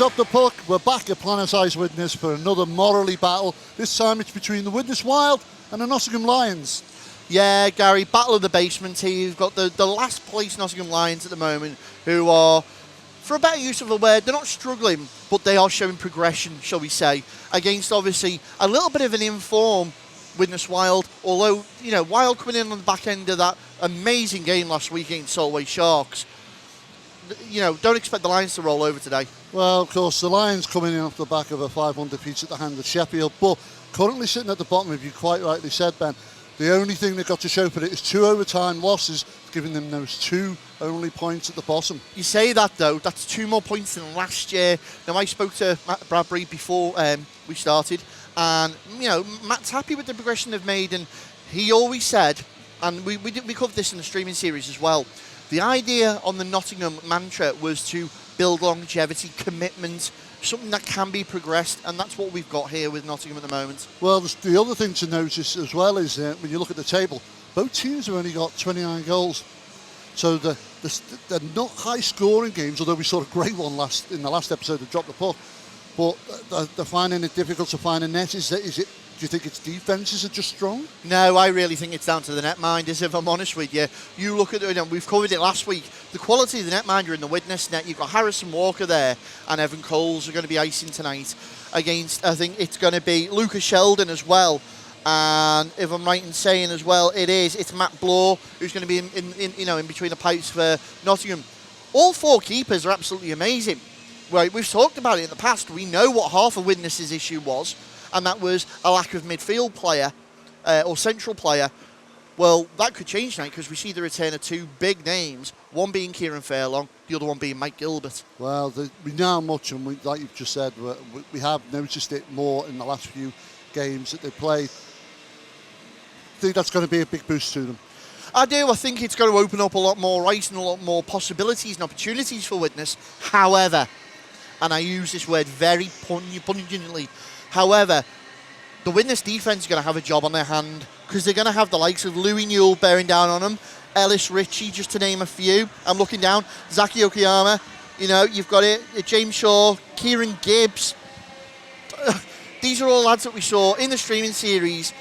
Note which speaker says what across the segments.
Speaker 1: Drop the Puck. We're back at Planet Ice Widnes for another Moralee battle. This time it's between the Widnes Wild and the Nottingham Lions.
Speaker 2: Yeah, Gary, battle of the basement here. You've got the last place Nottingham Lions at the moment, who are, for a better use of the word, they're not struggling, but they are showing progression, shall we say, against obviously a little bit of an informed Widnes Wild, although, you know, Wild coming in on the back end of that amazing game last week against Solway Sharks. You know, don't expect the Lions to roll over today.
Speaker 1: Well, of course, the Lions coming in off the back of a 500 piece at the hand of Sheffield, but currently sitting at the bottom, as you quite rightly said, Ben, the only thing they've got to show for it is 2 overtime losses, giving them those 2 only points at the bottom.
Speaker 2: You say that, though, that's 2 more points than last year. Now, I spoke to Matt Bradbury before we started, and, you know, Matt's happy with the progression they've made, and he always said, and we covered this in the streaming series as well, the idea on the Nottingham mantra was to build longevity, commitment, something that can be progressed, and that's what we've got here with Nottingham at the moment.
Speaker 1: Well, the other thing to notice as well is when you look at the table, both teams have only got 29 goals. So they're not high-scoring games, although we saw a great one in the last episode of Drop the Puck. But they're finding it difficult to find a net. Do you think its defences are just strong?
Speaker 2: No, I really think it's down to the netminders, if I'm honest with you. You look at it, we've covered it last week. The quality of the netminder in the Widnes net, you've got Harrison Walker there, and Evan Coles are going to be icing tonight against, I think it's going to be Lucas Sheldon as well. And if I'm right in saying as well, it's Matt Bloor who's going to be in between the pipes for Nottingham. All 4 keepers are absolutely amazing. Right, we've talked about it in the past. We know what half of Widnes' issue was, and that was a lack of midfield player or central player. Well, that could change tonight because we see the return of 2 big names, one being Kieran Fairlong, the other one being Mike Gilbert.
Speaker 1: Well, we know much, and like you've just said, we have noticed it more in the last few games that they played. I think that's going to be a big boost to them.
Speaker 2: I do. I think it's going to open up a lot more ice and a lot more possibilities and opportunities for Widnes. However, and I use this word very pungently, however, the Widnes defence is going to have a job on their hand because they're going to have the likes of Louis Newell bearing down on them, Ellis Ritchie, just to name a few. I'm looking down, Zaki Okayama, you know, you've got it, James Shaw, Kieran Gibbs. These are all lads that we saw in the streaming series.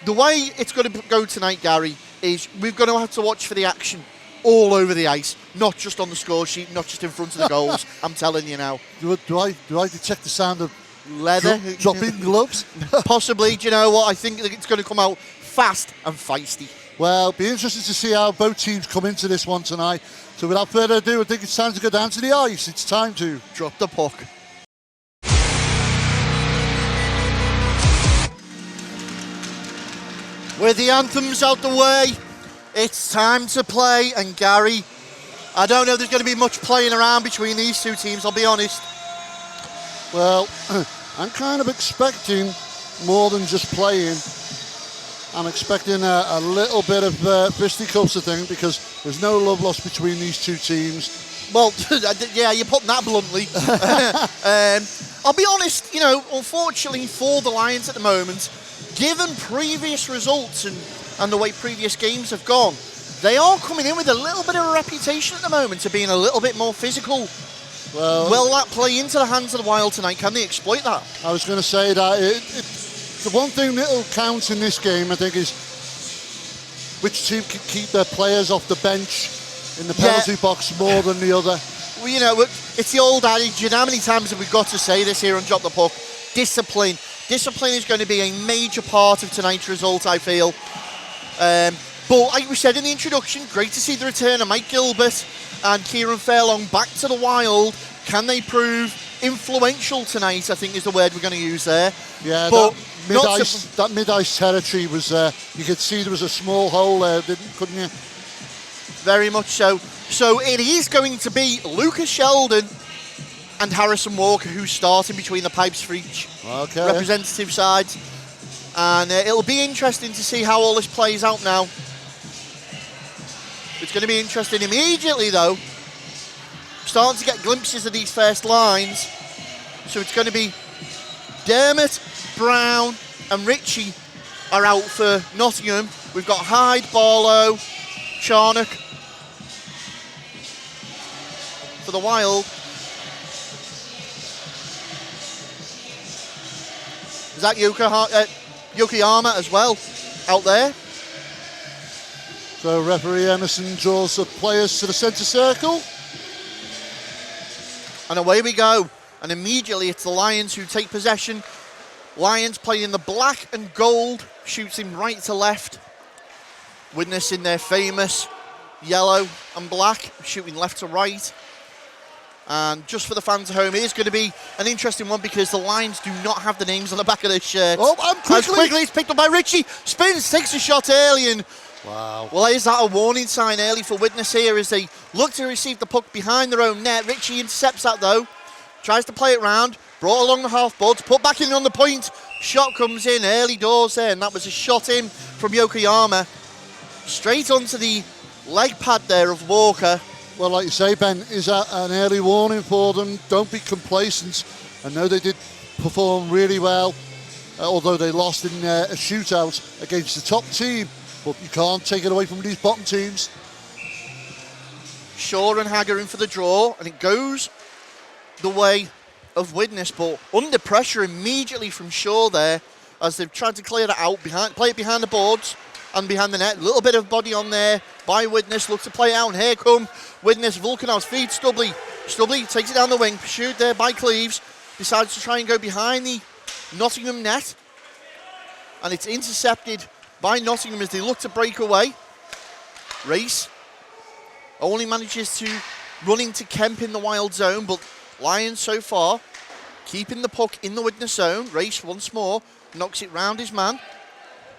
Speaker 2: The way it's going to go tonight, Gary, is we're going to have to watch for the action all over the ice, not just on the score sheet, not just in front of the goals. I'm telling you now.
Speaker 1: Do I detect the sound of
Speaker 2: leather
Speaker 1: dropping gloves?
Speaker 2: Possibly. Do you know what? I think it's going to come out fast and feisty.
Speaker 1: Well, it'll be interesting to see how both teams come into this one tonight. So without further ado, I think it's time to go down to the ice. It's time to
Speaker 2: drop the puck. With the anthems out the way, it's time to play. And Gary, I don't know if there's going to be much playing around between these 2 teams, I'll be honest.
Speaker 1: Well, I'm kind of expecting more than just playing. I'm expecting a little bit of fisticuffs, I think, because there's no love lost between these 2 teams.
Speaker 2: Well, yeah, you're putting that bluntly. I'll be honest, you know, unfortunately for the Lions at the moment, given previous results and the way previous games have gone, they are coming in with a little bit of a reputation at the moment of being a little bit more physical. Well, will that play into the hands of the Wild tonight? Can they exploit that?
Speaker 1: I was going to say that the one thing that will count in this game, I think, is which team can keep their players off the bench in the penalty box more than the other.
Speaker 2: Well, you know, it's the old adage, and how many times have we got to say this here on Drop the Puck? Discipline. Discipline is going to be a major part of tonight's result, I feel. But like we said in the introduction, great to see the return of Mike Gilbert and Kieran Fairlong back to the Wild. Can they prove influential tonight, I think is the word we're going to use there.
Speaker 1: Yeah,
Speaker 2: but
Speaker 1: that mid-ice territory was, you could see there was a small hole there, couldn't you?
Speaker 2: Very much so. So it is going to be Lucas Sheldon and Harrison Walker who's starting between the pipes for each representative side. And it'll be interesting to see how all this plays out now. It's going to be interesting immediately, though. Starting to get glimpses of these first lines. So it's going to be Dermott, Brown and Ritchie are out for Nottingham. We've got Hyde, Barlow, Charnock for the Wild. that Yokoyama as well out there?
Speaker 1: So referee Emerson draws the players to the centre circle.
Speaker 2: And away we go. And immediately it's the Lions who take possession. Lions playing in the black and gold, shoots him right to left. Widnes in their famous yellow and black, shooting left to right. And just for the fans at home, it is going to be an interesting one because the Lions do not have the names on the back of their shirts.
Speaker 1: Oh, and quickly
Speaker 2: it's picked up by Ritchie. Spins, takes a shot early, and
Speaker 1: wow.
Speaker 2: well, is that a warning sign early for Widnes here as they look to receive the puck behind their own net? Ritchie intercepts that though, tries to play it round, brought along the half board, put back in on the point. Shot comes in early doors there, and that was a shot in from Yokoyama. Straight onto the leg pad there of Walker.
Speaker 1: Well, like you say, Ben, is that an early warning for them? Don't be complacent. I know they did perform really well, although they lost in a shootout against the top team, but you can't take it away from these bottom teams.
Speaker 2: Shaw and Hagger in for the draw, and it goes the way of Widnes, but under pressure immediately from Shaw there as they've tried to clear it out, play it behind the boards and behind the net. A little bit of body on there by Widnes, looks to play out, and here come Widnes. Vulcanov's feed Stubley. Stubley takes it down the wing, pursued there by Cleves, decides to try and go behind the Nottingham net, and it's intercepted by Nottingham as they look to break away. Race only manages to run into Kemp in the Wild zone, but Lions so far keeping the puck in the Widnes zone. Race once more knocks it round his man.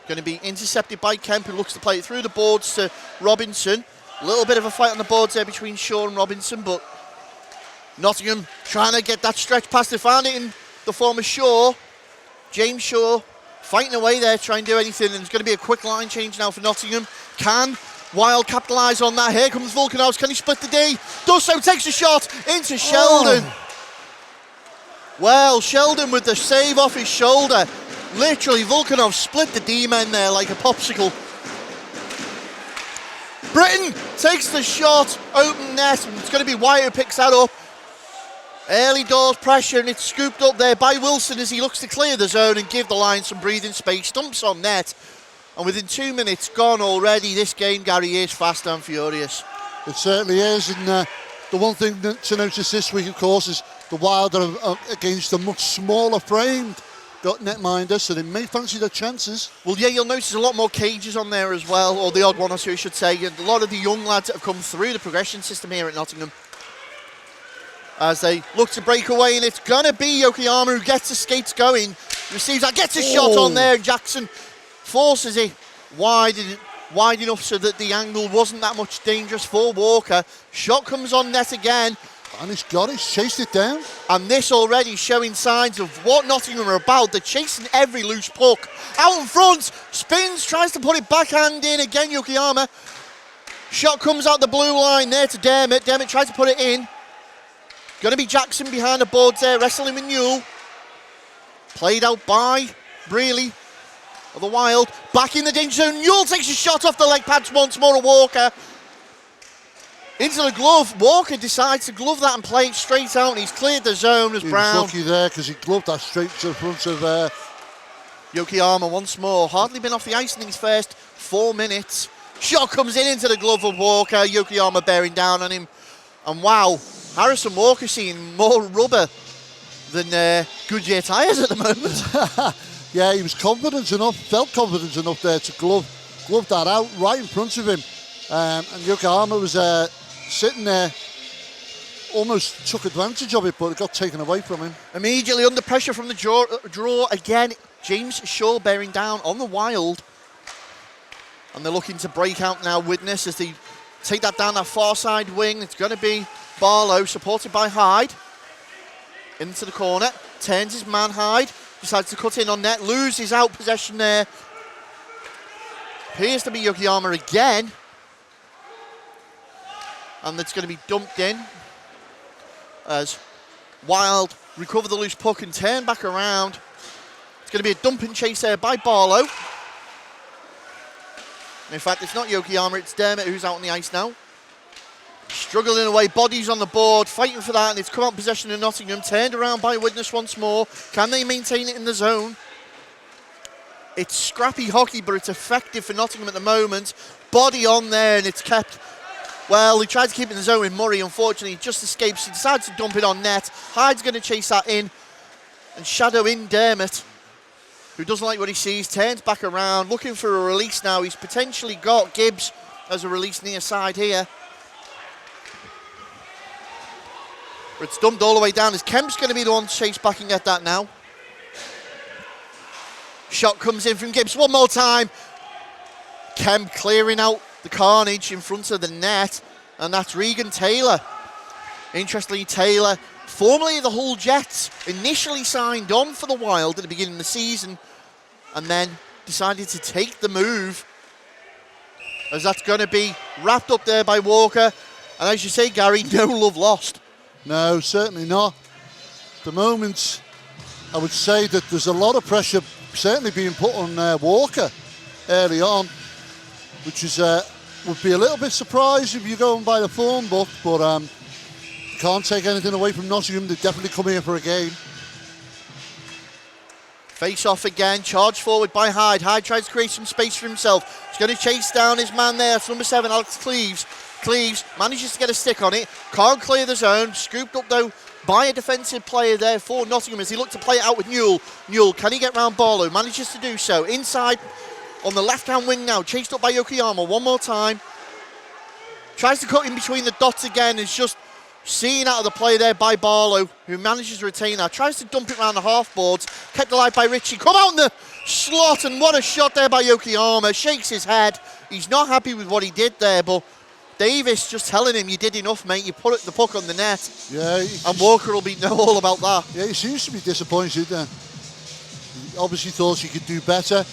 Speaker 2: Going to be intercepted by Kemp, who looks to play it through the boards to Robinson. A little bit of a fight on the boards there between Shaw and Robinson, but Nottingham trying to get that stretch pass. They found it in the form of Shaw. James Shaw fighting away there, trying to do anything, and there's going to be a quick line change now for Nottingham. Can Wild capitalise on that? Here comes Vulcanovs. Can he split the D? Does so, takes a shot into Sheldon. Well, Sheldon with the save off his shoulder. Literally, Vulcanov split the D-men there like a popsicle. Britton takes the shot, open net, and it's going to be Wyatt who picks that up. Early doors pressure, and it's scooped up there by Wilson as he looks to clear the zone and give the Lions some breathing space. Dumps on net, and within 2 minutes gone already, this game, Gary, is fast and furious.
Speaker 1: It certainly is, and the one thing to notice this week, of course, is the Wild are against a much smaller framed netminder, so they may fancy their chances.
Speaker 2: Well, yeah, you'll notice a lot more cages on there as well, or the odd one or two, I should say. And a lot of the young lads that have come through the progression system here at Nottingham as they look to break away, and it's going to be Yokoyama who gets the skates going, receives that, gets a shot on there, and Jackson forces it wide enough so that the angle wasn't that much dangerous for Walker. Shot comes on net again.
Speaker 1: And he's got it, chased it down.
Speaker 2: And this already showing signs of what Nottingham are about. They're chasing every loose puck. Out in front, spins, tries to put it backhand in again, Yokoyama. Shot comes out the blue line there to Dermott. Dermott tries to put it in. Going to be Jackson behind the boards there, wrestling with Newell. Played out by Brealey of the Wild. Back in the danger zone. Newell takes a shot off the leg pads once more to Walker. Into the glove. Walker decides to glove that and play it straight out, and he's cleared the zone as Brown.
Speaker 1: He was lucky there because he gloved that straight to the front of
Speaker 2: Yokoyama once more. Hardly been off the ice in his first 4 minutes. Shot comes in into the glove of Walker. Yokoyama bearing down on him. And wow, Harrison Walker seeing more rubber than Goodyear tyres at the moment.
Speaker 1: Yeah, he was confident enough, felt confident enough there to glove that out right in front of him. And Yokoyama was sitting there, almost took advantage of it, but it got taken away from him.
Speaker 2: Immediately under pressure from the draw again. James Shaw bearing down on the Wild. And they're looking to break out now, Widnes, as they take that down that far side wing. It's going to be Barlow, supported by Hyde. Into the corner, turns his man Hyde, decides to cut in on net, loses out possession there. Appears to be Yokoyama again. And it's going to be dumped in as Wild recover the loose puck and turn back around. It's going to be a dumping chase there by Barlow. In fact, it's not Yokoyama, it's Dermott who's out on the ice now. Struggling away, bodies on the board, fighting for that, and it's come out possession of Nottingham. Turned around by Widnes once more. Can they maintain it in the zone? It's scrappy hockey, but it's effective for Nottingham at the moment. Body on there, and it's kept. Well, he tried to keep it in the zone with Murray. Unfortunately, he just escapes. He decides to dump it on net. Hyde's going to chase that in and shadow in Dermot, who doesn't like what he sees. Turns back around, looking for a release now. He's potentially got Gibbs as a release near side here. But it's dumped all the way down as Kemp's going to be the one to chase back and get that now. Shot comes in from Gibbs one more time. Kemp clearing out the carnage in front of the net, and that's Regan Taylor. Interestingly, Taylor, formerly of the Hull Jets, initially signed on for the Wild at the beginning of the season and then decided to take the move, as that's going to be wrapped up there by Walker. And as you say, Gary, no love lost.
Speaker 1: No, certainly not. At the moment, I would say that there's a lot of pressure certainly being put on Walker early on, which is would be a little bit surprised if you're going by the form book, but can't take anything away from Nottingham. They definitely come here for a game.
Speaker 2: Face off again, charge forward by Hyde. Hyde tries to create some space for himself. He's going to chase down his man there. It's number 7, Alex Cleves. Cleves manages to get a stick on it. Can't clear the zone. Scooped up though by a defensive player there for Nottingham as he looked to play it out with Newell. Newell, can he get round Barlow? Manages to do so. Inside on the left-hand wing now. Chased up by Yokoyama one more time. Tries to cut in between the dots again. Is just seen out of the play there by Barlow, who manages to retain that. Tries to dump it around the half boards. Kept alive by Ritchie. Come out in the slot, and what a shot there by Yokoyama. Shakes his head. He's not happy with what he did there, but Davis just telling him, you did enough, mate. You put the puck on the net.
Speaker 1: Yeah.
Speaker 2: And Walker will be know all about that.
Speaker 1: Yeah, he seems to be disappointed then. He obviously thought he could do better,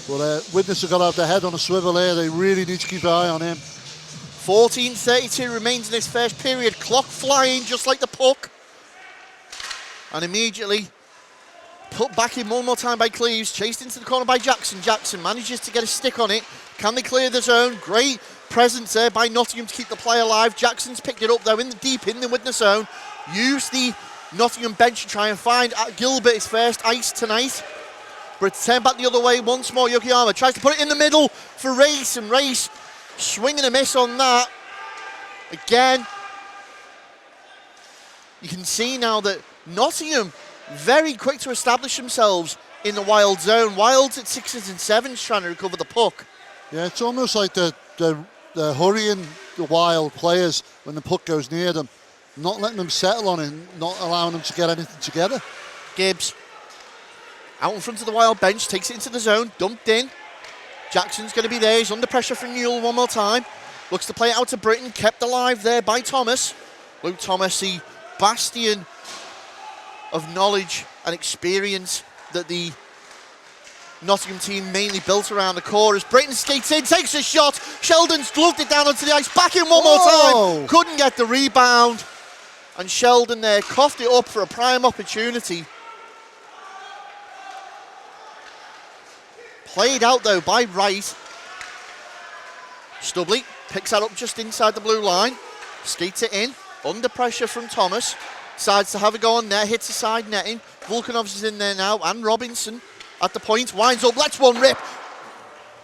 Speaker 1: but Widnes have got out their head on a swivel here. They really need to keep an eye on him.
Speaker 2: 14:32 remains in this first period. Clock flying just like the puck. And immediately put back in one more time by Cleves. Chased into the corner by Jackson. Jackson manages to get a stick on it. Can they clear the zone? Great presence there by Nottingham to keep the play alive. Jackson's picked it up though deep in the Widnes zone. Use the Nottingham bench to try and find Gilbert his first ice tonight. But it's turned back the other way once more. Yokoyama tries to put it in the middle for Race, and Race swing and a miss on that. Again, you can see now that Nottingham very quick to establish themselves in the Wild zone. Wild's at 6s and 7s trying to recover the puck.
Speaker 1: Yeah, it's almost like they're hurrying the Wild players when the puck goes near them, not letting them settle on it, not allowing them to get anything together.
Speaker 2: Gibbs out in front of the Wild bench, takes it into the zone, dumped in. Jackson's going to be there. He's under pressure from Newell one more time. Looks to play it out to Britton. Kept alive there by Thomas. Luke Thomas, the bastion of knowledge and experience that the Nottingham team mainly built around the core. As Britton skates in, takes a shot. Sheldon's gloved it down onto the ice. Back in one more time. Couldn't get the rebound. And Sheldon there coughed it up for a prime opportunity. Played out though by Wright. Stubley picks that up just inside the blue line. Skates it in. Under pressure from Thomas. Decides to have a go on there. Hits the side netting. Volkanov's is in there now. And Robinson at the point. Winds up. Lets one rip.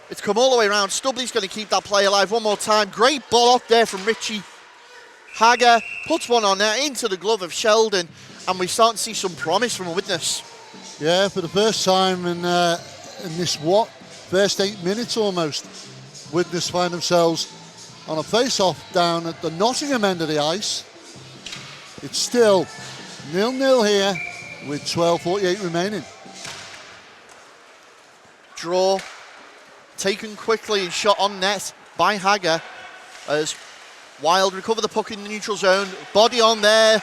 Speaker 2: It's come all the way around. Stubley's going to keep that play alive one more time. Great block there from Ritchie. Hagger puts one on there into the glove of Sheldon. And we start to see some promise from Widnes.
Speaker 1: Yeah, for the first time in this first 8 minutes almost, Widnes find themselves on a face-off down at the Nottingham end of the ice. It's still 0-0 here with 12:48 remaining.
Speaker 2: Draw taken quickly and shot on net by Hagger as Wild recover the puck in the neutral zone. Body on there,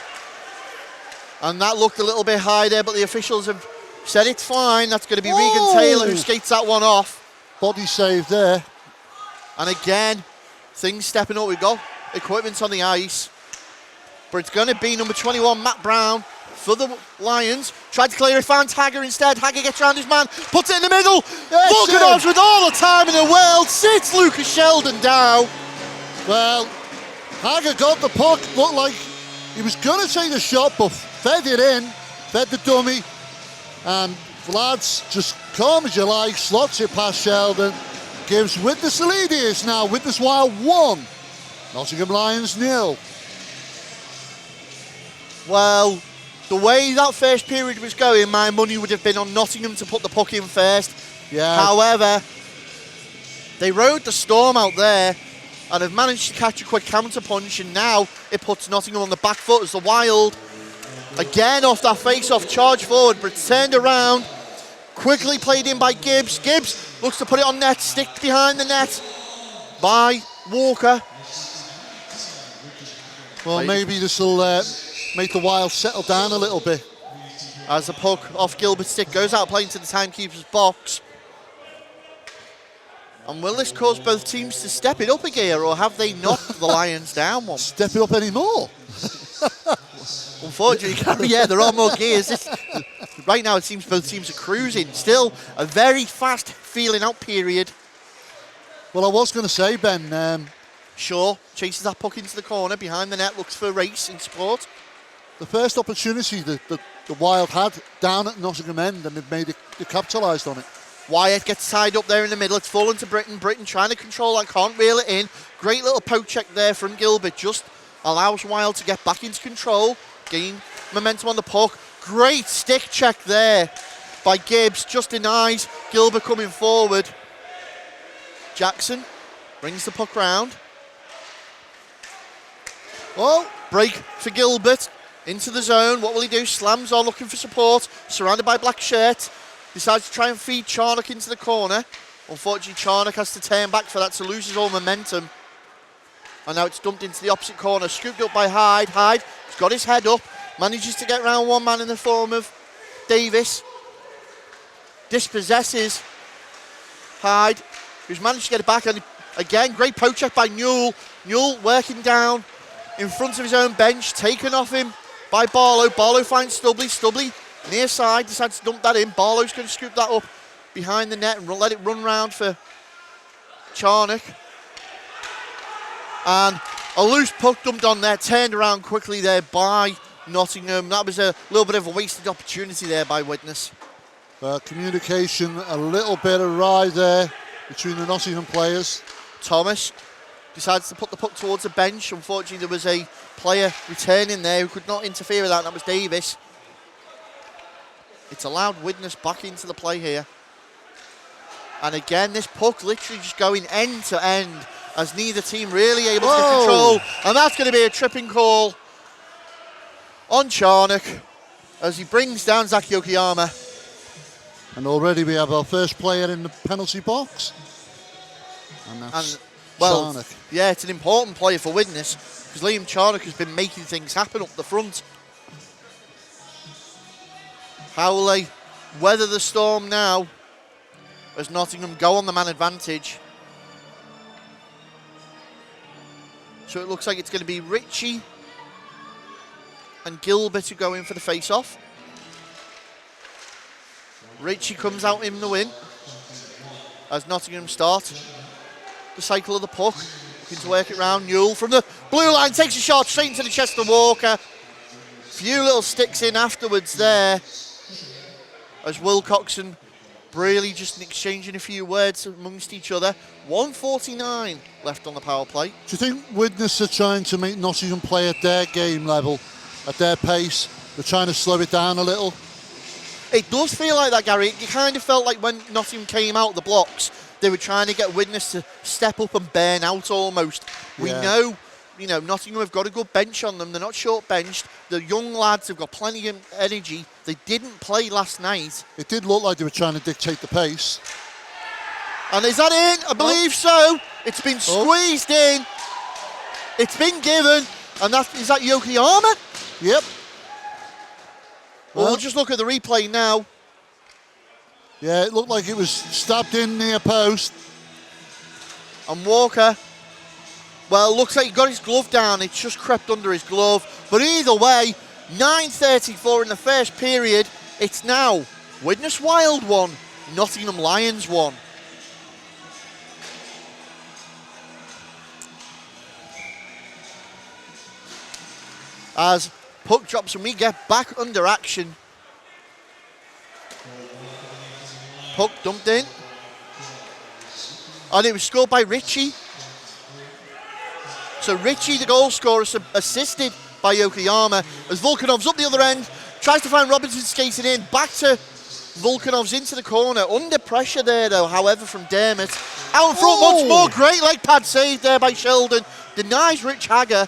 Speaker 2: and that looked a little bit high there, but the officials have said it's fine. That's going to be Regan Taylor who skates that one off.
Speaker 1: Body save there.
Speaker 2: And again, things stepping up. We've got equipment on the ice. But it's going to be number 21, Matt Brown, for the Lions. Tried to clear it, finds Hagger instead. Hagger gets around his man, puts it in the middle. Volkanovs with all the time in the world sits Lucas Sheldon down.
Speaker 1: Well, Hagger got the puck. Looked like he was going to take the shot, but fed it in, fed the dummy. And Vlad's just calm as you like, slots it past Sheldon, gives Widnes the lead. It's now Widnes Wild 1, Nottingham Lions 0.
Speaker 2: Well, the way that first period was going, my money would have been on Nottingham to put the puck in first.
Speaker 1: Yeah.
Speaker 2: However, they rode the storm out there and have managed to catch a quick counter punch, and now it puts Nottingham on the back foot as the Wild, again off that face-off, charge forward, but turned around, quickly played in by Gibbs. Gibbs looks to put it on net, stick behind the net by Walker.
Speaker 1: Well, maybe this will make the Wild settle down a little bit.
Speaker 2: As the puck off Gilbert's stick goes out playing to the timekeeper's box. And will this cause both teams to step it up a gear, or have they knocked the Lions down one?
Speaker 1: Step it up anymore.
Speaker 2: Unfortunately, Gary, yeah, there are more gears. Right now, it seems both teams are cruising. Still a very fast feeling out period.
Speaker 1: Well, I was going to say, Ben,
Speaker 2: Shaw chases that puck into the corner, behind the net, looks for a race in support.
Speaker 1: the first opportunity that the Wild had down at Nottingham end, and they capitalised on it.
Speaker 2: Wyatt gets tied up there in the middle. It's fallen to Britton. Britton trying to control that, can't reel it in. Great little poke check there from Gilbert. Just allows Wild to get back into control, gain momentum on the puck. Great stick check there by Gibbs. Just denies Gilbert coming forward. Jackson brings the puck round. Oh, break for Gilbert. Into the zone. What will he do? Slams on, looking for support. Surrounded by black shirts. Decides to try and feed Charnock into the corner. Unfortunately, Charnock has to turn back for that to lose his own momentum. And now it's dumped into the opposite corner. Scooped up by Hyde. Hyde has got his head up. Manages to get round one man in the form of Davis. Dispossesses Hyde, who's managed to get it back. And again, great poke check by Newell. Newell working down in front of his own bench. Taken off him by Barlow. Barlow finds Stubley. Stubley near side, decides to dump that in. Barlow's going to scoop that up behind the net and let it run round for Charnock. And a loose puck dumped on there, turned around quickly there by Nottingham. That was a little bit of a wasted opportunity there by Widnes.
Speaker 1: Communication a little bit awry there between the Nottingham players.
Speaker 2: Thomas decides to put the puck towards the bench. Unfortunately, there was a player returning there who could not interfere with that, and that was Davis. It's allowed Widnes back into the play here. And again, this puck literally just going end to end as neither team really able to control. And that's going to be a tripping call on Charnock as he brings down Zach Yokoyama.
Speaker 1: And already we have our first player in the penalty box. And that's Charnock.
Speaker 2: Yeah, it's an important player for Widnes because Liam Charnock has been making things happen up the front. How will they weather the storm now as Nottingham go on the man advantage? So it looks like it's going to be Ritchie and Gilbert who go in for the face-off. Ritchie comes out in the win as Nottingham start the cycle of the puck. Looking to work it round. Newell from the blue line takes a shot straight into the chest of Walker. Few little sticks in afterwards there as Wilcox and Braley just exchanging a few words amongst each other. 1:49 left on the power play.
Speaker 1: Do you think Widnes are trying to make Nottingham play at their game level, at their pace? They're trying to slow it down a little?
Speaker 2: It does feel like that, Gary. It kind of felt like when Nottingham came out the blocks, they were trying to get Widnes to step up and burn out almost. We know, Nottingham have got a good bench on them. They're not short benched. The young lads have got plenty of energy. They didn't play last night.
Speaker 1: It did look like they were trying to dictate the pace.
Speaker 2: And is that in? I believe so. It's been squeezed in. It's been given. And is that Yokoyama?
Speaker 1: Yep.
Speaker 2: Well, we'll just look at the replay now.
Speaker 1: Yeah, it looked like it was stabbed in near post.
Speaker 2: And Walker, well, looks like he got his glove down. It's just crept under his glove. But either way, 9:34 in the first period. It's now Widnes Wild 1, Nottingham Lions 1. As puck drops and we get back under action. Puck dumped in. And it was scored by Ritchie. So Ritchie, the goal scorer, assisted by Yokoyama as Volkanov's up the other end, tries to find Robinson skating in, back to Volkanov's into the corner, under pressure there though, however, from Dermott. Out in front once more, great leg pad save there by Sheldon, denies Rich Hagger.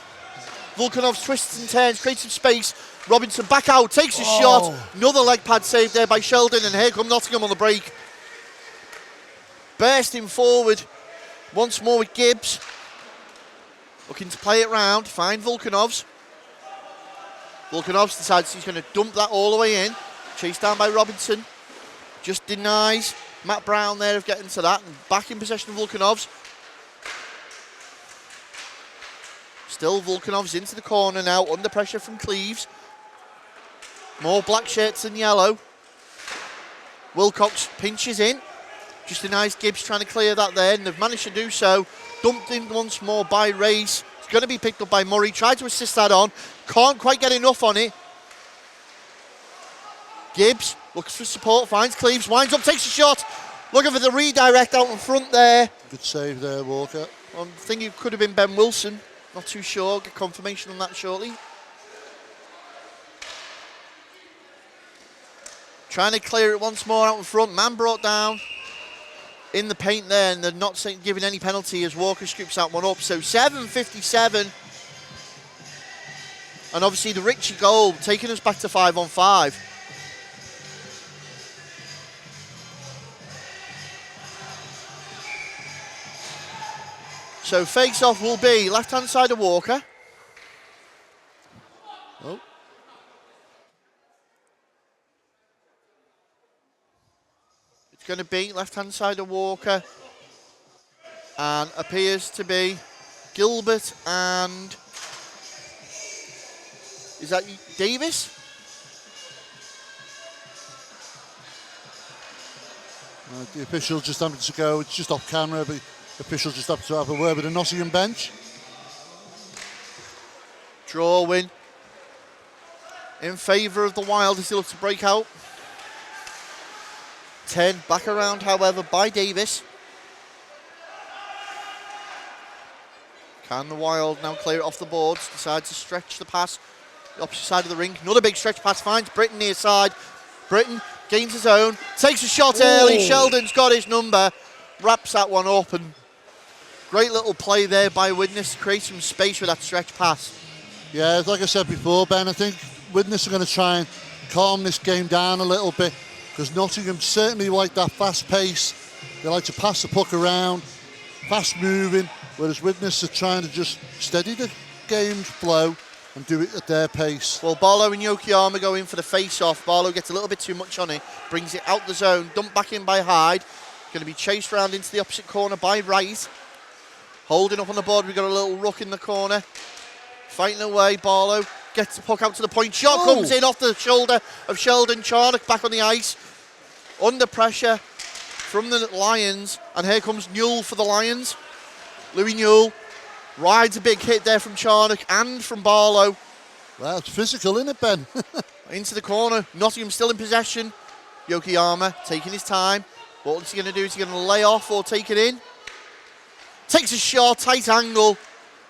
Speaker 2: Volkanov's twists and turns, creates some space, Robinson back out, takes a shot, another leg pad save there by Sheldon, and here come Nottingham on the break. Bursting forward once more with Gibbs. Looking to play it round, find Volkanovs. Volkanovs decides he's going to dump that all the way in. Chased down by Robinson. Just denies Matt Brown there of getting to that. And back in possession of Volkanovs. Still Volkanovs into the corner now, under pressure from Cleves. More black shirts than yellow. Wilcox pinches in. Just denies Gibbs trying to clear that there, and they've managed to do so. Dumped in once more by Race. It's going to be picked up by Murray. Tried to assist that on. Can't quite get enough on it. Gibbs looks for support, finds Cleves, winds up, takes a shot. Looking for the redirect out in front there.
Speaker 1: Good save there, Walker.
Speaker 2: I think it could have been Ben Wilson. Not too sure. Get confirmation on that shortly. Trying to clear it once more out in front. Man brought down in the paint there, and they're not giving any penalty as Walker scoops that one up. So 7:57. And obviously the Ritchie goal taking us back to 5-on-5. So face-off will be left-hand side of Walker. Oh. It's going to be left-hand side of Walker. And appears to be Gilbert and... Is that Davis?
Speaker 1: The official just having to go. It's just off camera, but the official just have to have a word with the Nottingham bench.
Speaker 2: Draw win in favour of the Wild as he looks to break out. 10 back around, however, by Davis. Can the Wild now clear it off the boards? Decides to stretch the pass. The opposite side of the rink. Another big stretch pass finds Britton near side. Britton gains his own. Takes a shot early. Sheldon's got his number. Wraps that one up. And great little play there by Widnes to create some space with that stretch pass.
Speaker 1: Yeah, like I said before, Ben, I think Widnes are going to try and calm this game down a little bit, because Nottingham certainly like that fast pace. They like to pass the puck around, fast moving, whereas Widnes are trying to just steady the game's flow and do it at their pace.
Speaker 2: Well, Barlow and Yokoyama go in for the face-off. Barlow gets a little bit too much on it, brings it out the zone, dumped back in by Hyde. Going to be chased round into the opposite corner by Wright. Holding up on the board, we've got a little ruck in the corner. Fighting away, Barlow gets the puck out to the point. Shot comes in off the shoulder of Sheldon. Charnock back on the ice. Under pressure from the Lions. And here comes Newell for the Lions. Louis Newell rides a big hit there from Charnock and from Barlow.
Speaker 1: Well, it's physical, isn't it, Ben?
Speaker 2: Into the corner. Nottingham still in possession. Yokoyama taking his time. What's he going to do? Is he going to lay off or take it in? Takes a shot, tight angle.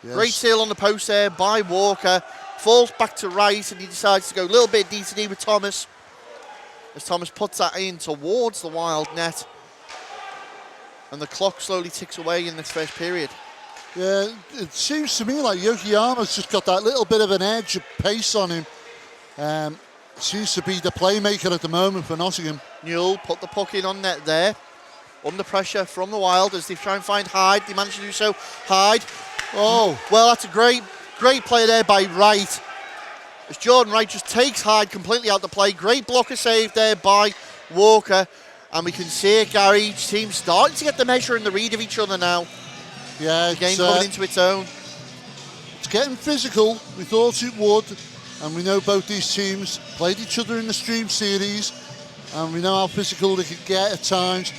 Speaker 2: Yes. Great seal on the post there by Walker. Falls back to right, and he decides to go a little bit D2D with Thomas. As Thomas puts that in towards the Wild net. And the clock slowly ticks away in this first period.
Speaker 1: Yeah, it seems to me like Yokoyama's just got that little bit of an edge of pace on him. Seems to be the playmaker at the moment for Nottingham. Newell
Speaker 2: put the puck in on net there. Under pressure from the Wild as they try and find Hyde. They manage to do so. Hyde. Oh, well, that's a great play there by Wright. As Jordan Wright just takes Hyde completely out the play. Great blocker save there by Walker. And we can see it, Gary. Each team starting to get the measure and the read of each other now.
Speaker 1: Yeah,
Speaker 2: the game coming into its own.
Speaker 1: It's getting physical. We thought it would. And we know both these teams played each other in the Stream Series. And we know how physical they could get at times.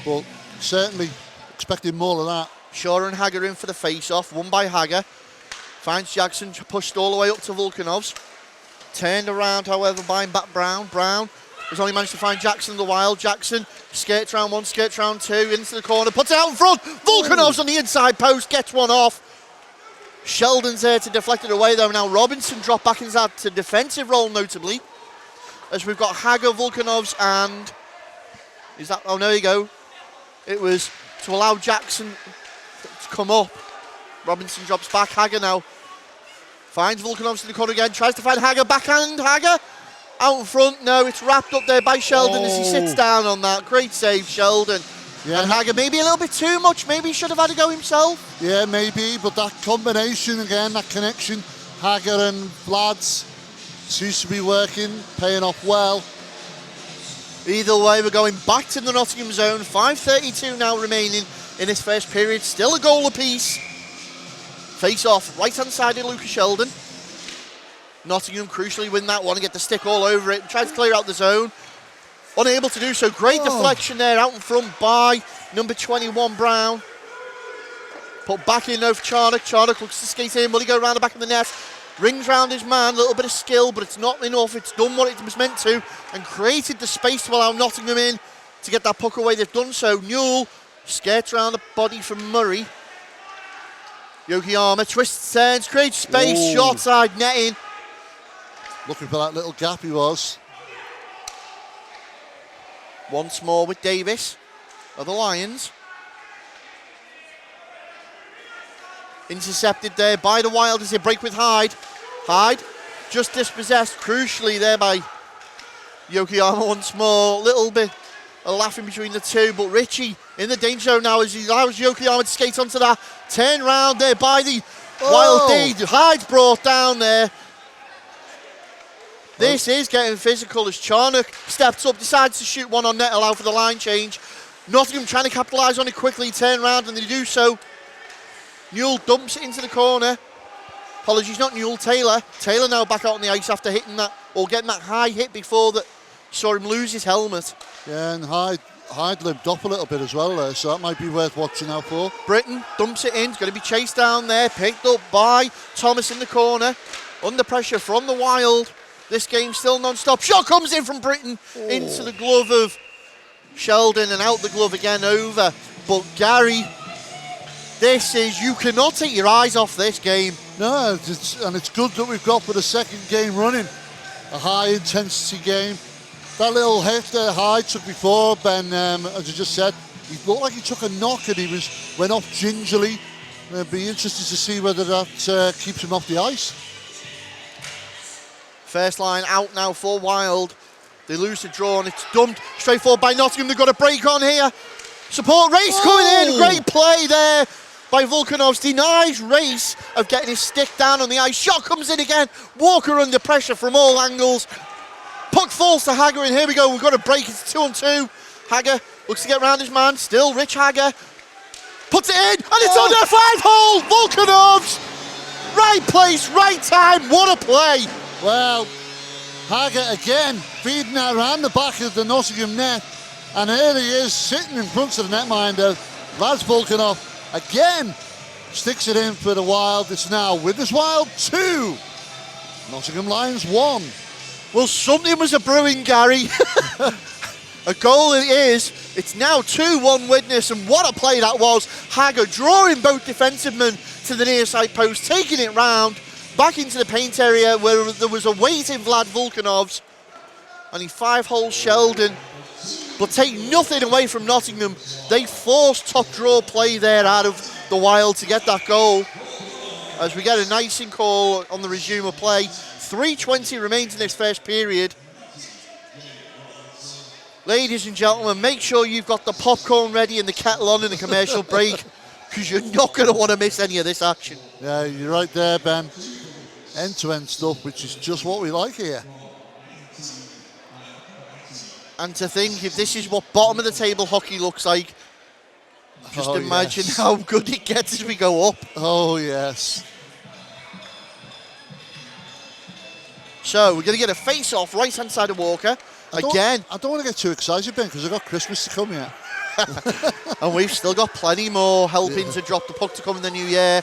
Speaker 1: But certainly expecting more of that.
Speaker 2: Shaw and Hagger in for the face-off. Won by Hagger. Finds Jackson pushed all the way up to Volkanovs. Turned around, however, by Matt Brown. Brown has only managed to find Jackson the Wild. Jackson skates round one, skates round two, into the corner, puts it out in front. Volkanov's on the inside post, gets one off. Sheldon's there to deflect it away though. Now Robinson dropped back into that defensive role notably. As we've got Hager, Volkanovs and... Is that... Oh, there you go. It was to allow Jackson to come up. Robinson drops back. Hager now finds Volkanovs in the corner again. Tries to find Hager. Backhand. Hager out in front. No, it's wrapped up there by Sheldon as he sits down on that. Great save, Sheldon. Yeah. And Hager maybe a little bit too much. Maybe he should have had to go himself.
Speaker 1: Yeah, maybe. But that combination again, that connection, Hager and Vlads, seems to be working, paying off well.
Speaker 2: Either way, we're going back to the Nottingham zone. 5:32 now remaining in this first period. Still a goal apiece. Face off, right-hand side of Lucas Sheldon. Nottingham crucially win that one and get the stick all over it. Tries to clear out the zone. Unable to do so. Great deflection there out in front by number 21, Brown. Put back in though for Charnock. Charnock looks to skate in. Will he go around the back of the net? Rings round his man, a little bit of skill, but it's not enough. It's done what it was meant to and created the space to allow Nottingham in to get that puck away. They've done so. Newell skates around the body from Murray. Yokoyama twists, turns, creates space, short side netting.
Speaker 1: Looking for that little gap he was.
Speaker 2: Once more with Davis of the Lions. Intercepted there by the Wild as they break with Hyde. Hyde just dispossessed crucially there by Yokoyama once more. Little bit of laughing between the two, but Richie in the danger zone now as he allows Yokoyama to skate onto that. Turn round there by the Wild D. Hyde's brought down there. This is getting physical as Charnock steps up, decides to shoot one on net, allow for the line change. Nottingham trying to capitalise on it quickly, turn round and they do so. Newell dumps it into the corner. Apologies, not Newell, Taylor. Taylor now back out on the ice after hitting that, or getting that high hit before that saw him lose his helmet.
Speaker 1: Yeah, and Hyde limped up a little bit as well there, so that might be worth watching out for.
Speaker 2: Britton dumps it in, going to be chased down there, picked up by Thomas in the corner. Under pressure from the Wild. This game still non-stop. Shot comes in from Britton into the glove of Sheldon and out the glove again over. But Gary, this is, you cannot take your eyes off this game.
Speaker 1: No, it's good that we've got for the second game running a high intensity game. That little hit that Hyde took before, Ben, as you just said, he looked like he took a knock and he went off gingerly. It'd be interesting to see whether that keeps him off the ice.
Speaker 2: First line out now for Wild. They lose the draw and it's dumped straight forward by Nottingham. They've got a break on here. Support Race coming in. Great play there by Volkanovs. Denies Race of getting his stick down on the ice. Shot comes in again. Walker under pressure from all angles. Puck falls to Hager and here we go. We've got a break. It's 2-on-2. Hager looks to get round his man. Still Rich Hager. Puts it in and it's under 5-hole. Volkanovs. Right place, right time. What a play.
Speaker 1: Well, Hager again feeding that around the back of the Nottingham net, and here he is sitting in front of the netminder. Vlads Volkanov again sticks it in for the Wild. It's now Widnes Wild 2, Nottingham Lions 1.
Speaker 2: Well, something was a brewing, Gary. A goal it is. It's now 2-1 Widnes, and what a play that was. Hager drawing both defensive men to the near side post, taking it round. Back into the paint area where there was a waiting Vlad Volkanovs. And he 5-hole Sheldon. But take nothing away from Nottingham. They forced top draw play there out of the Wild to get that goal. As we get a nicing call on the resume of play. 3:20 remains in this first period. Ladies and gentlemen, make sure you've got the popcorn ready and the kettle on in the commercial break. Because you're not going to want to miss any of this action.
Speaker 1: Yeah, you're right there, Ben. End-to-end stuff, which is just what we like here.
Speaker 2: And to think, if this is what bottom of the table hockey looks like, just imagine how good it gets as we go up.
Speaker 1: Oh, yes.
Speaker 2: So, we're going to get a face-off right-hand side of Walker. Again.
Speaker 1: I don't want to get too excited, Ben, because I've got Christmas to come here.
Speaker 2: And we've still got plenty more helping to drop the puck to come in the new year.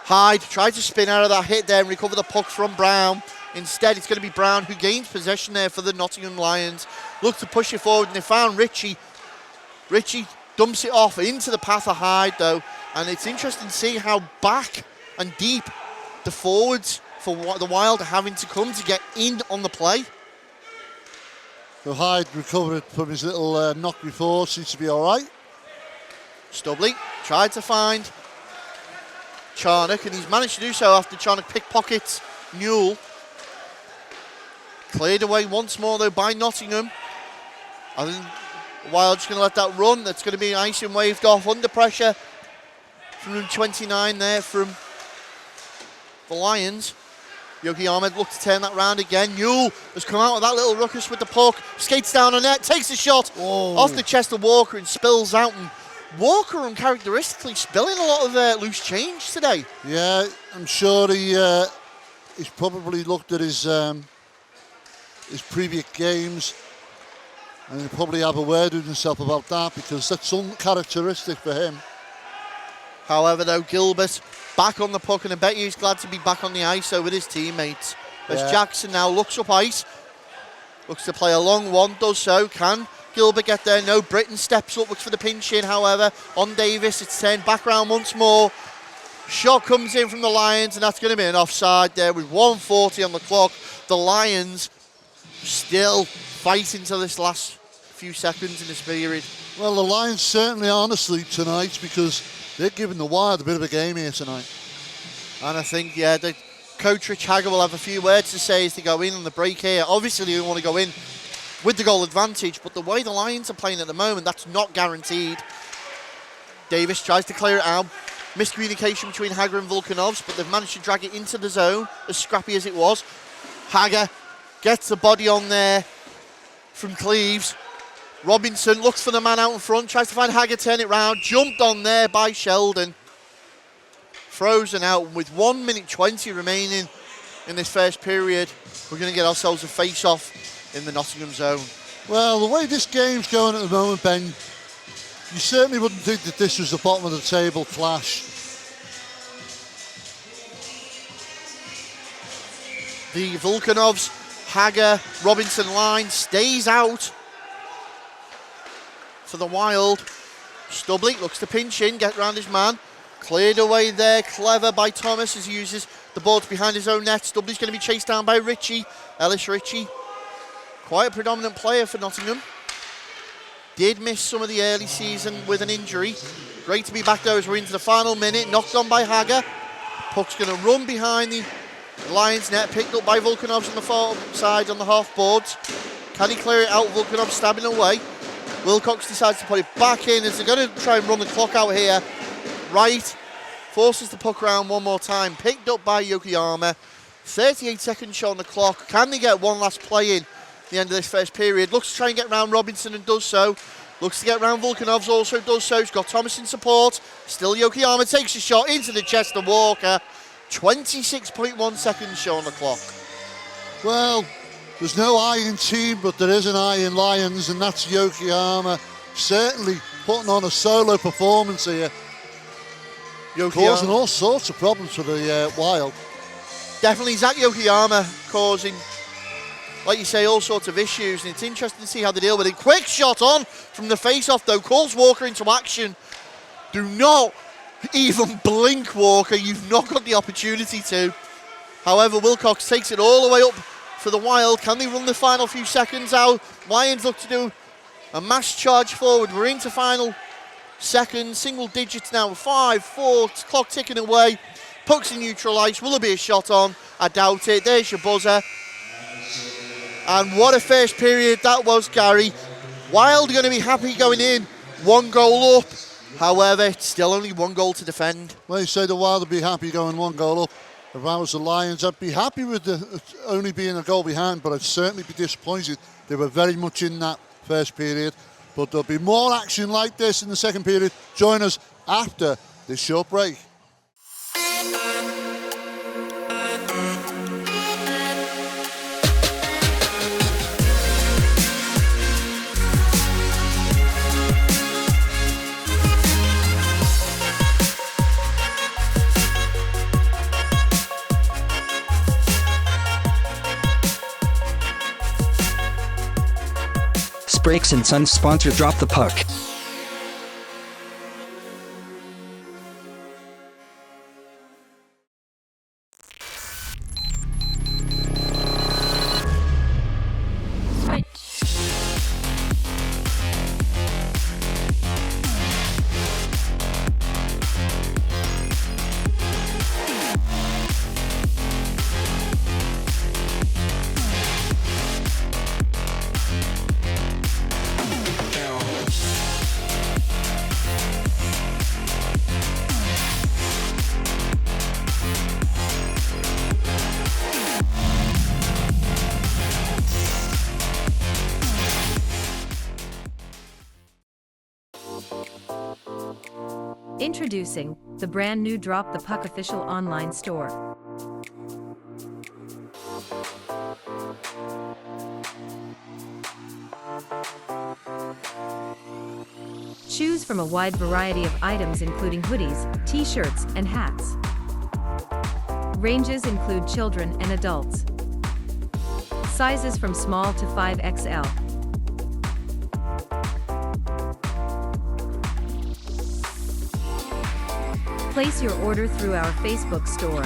Speaker 2: Hyde tried to spin out of that hit there and recover the puck from Brown. Instead, it's going to be Brown who gains possession there for the Nottingham Lions. look to push it forward, and they found Ritchie. Ritchie dumps it off into the path of Hyde, though, and it's interesting to see how back and deep the forwards for the Wild are having to come to get in on the play.
Speaker 1: So Hyde recovered from his little knock before, seems to be all right.
Speaker 2: Stubley tried to find Charnock, and he's managed to do so after Charnock pickpockets Newell. Cleared away once more, though, by Nottingham. I think Wild just going to let that run. That's going to be icing waved off under pressure from room 29 there from the Lions. Yogi Ahmed looked to turn that round again. Newell has come out with that little ruckus with the puck. Skates down on net, takes a shot off the chest of Walker and spills out. And Walker uncharacteristically spilling a lot of loose change today.
Speaker 1: Yeah, I'm sure he's probably looked at his previous games, and he'll probably have a word with himself about that, because that's uncharacteristic for him.
Speaker 2: However, though, Gilbert back on the puck, and I bet he's glad to be back on the ice so with his teammates. As Jackson now looks up ice, looks to play a long one, does so. Can Gilbert get there? No. Britton steps up, looks for the pinch in, however, on Davis. It's turned back round once more. Shot comes in from the Lions, and that's going to be an offside there with 1:40 on the clock. The Lions still fighting to this last few seconds in this period.
Speaker 1: Well, the Lions certainly aren't asleep tonight, because they're giving the Wild a bit of a game here tonight.
Speaker 2: And I think, the coach Rich Hagger will have a few words to say as they go in on the break here. Obviously, they want to go in with the goal advantage, but the way the Lions are playing at the moment, that's not guaranteed. Davis tries to clear it out. Miscommunication between Hagger and Volkanovs, but they've managed to drag it into the zone, as scrappy as it was. Hagger gets the body on there from Cleves. Robinson looks for the man out in front, tries to find Hagger, turn it round, jumped on there by Sheldon. Frozen out with 1 minute 20 remaining in this first period. We're going to get ourselves a face-off in the Nottingham zone.
Speaker 1: Well, the way this game's going at the moment, Ben, you certainly wouldn't think that this was the bottom of the table clash.
Speaker 2: The Volkanovs, Hagger, Robinson line stays out for the Wild. Stubley looks to pinch in, get round his man. Cleared away there, clever by Thomas as he uses the ball behind his own net. Stubley's going to be chased down by Ritchie. Ellis Ritchie, quite a predominant player for Nottingham. Did miss some of the early season with an injury. Great to be back though as we're into the final minute. Knocked on by Hagger. Puck's going to run behind the Lions net, picked up by Volkanovs on the far side on the half boards. Can he clear it out? Volkanovs stabbing away. Wilcox decides to put it back in as they're going to try and run the clock out here. Wright forces the puck around one more time, picked up by Yokoyama. 38 seconds shot on the clock. Can they get one last play in the end of this first period? Looks to try and get round Robinson and does so. Looks to get round Volkanovs, also does so. He's got Thomas in support. Still Yokoyama takes a shot into the chest of Walker. 26.1 seconds show on the clock.
Speaker 1: Well, there's no Iron team, but there is an Iron Lions, and that's Yokoyama certainly putting on a solo performance here. Causing all sorts of problems for the Wild.
Speaker 2: Definitely Zach Yokoyama causing, like you say, all sorts of issues, and it's interesting to see how they deal with it. Quick shot on from the face-off though, calls Walker into action. Do not even blink, Walker, you've not got the opportunity to. However, Wilcox takes it all the way up for the Wild. Can they run the final few seconds out? Lions look to do a mass charge forward. We're into final seconds, single digits now, 5, 4, clock ticking away. Puck's in neutral ice. Will there be a shot on? I doubt it. There's your buzzer. And what a first period that was, Gary. Wild are going to be happy going in. 1 goal up. However, it's still only 1 goal to defend.
Speaker 1: Well, you say the Wild would be happy going 1 goal up. If I was the Lions, I'd be happy with the only being a goal behind, but I'd certainly be disappointed. They were very much in that first period. But there'll be more action like this in the second period. Join us after this short break.
Speaker 3: Brakes and Sons sponsor Drop the Puck.
Speaker 4: Introducing the brand new Drop the Puck official online store. Choose from a wide variety of items including hoodies, t-shirts, and hats. Ranges include children and adults. Sizes from small to 5XL. Place your order through our Facebook store.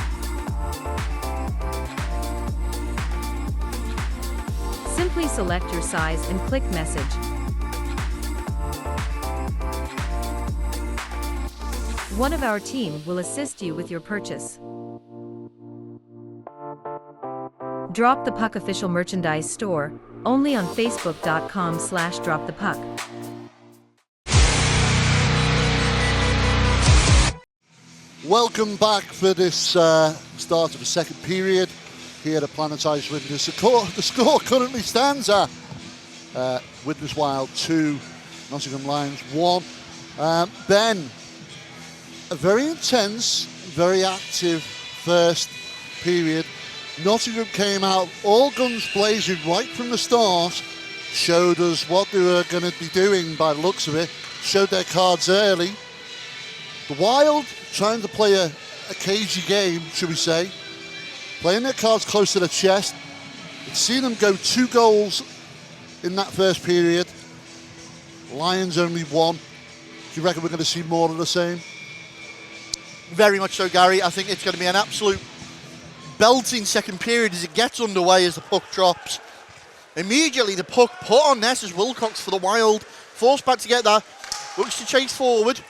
Speaker 4: Simply select your size and click message. One of our team will assist you with your purchase. Drop the Puck official merchandise store, only on facebook.com/dropthepuck.
Speaker 1: Welcome back for this start of the second period here at Planetized Widnes. The score currently stands at Widnes Wild 2, Nottingham Lions 1. Ben, a very intense, very active first period. Nottingham came out all guns blazing right from the start, showed us what they were going to be doing by the looks of it, showed their cards early. The Wild trying to play a cagey game, should we say, playing their cards close to the chest. We've seen them go 2 goals in that first period. Lions only 1. Do you reckon we're going to see more of the same?
Speaker 2: Very much so, Gary. I think it's going to be an absolute belting second period as it gets underway, as the puck drops. Immediately the puck put on net as Wilcox for the Wild. Forced back to get that. Looks to chase forward.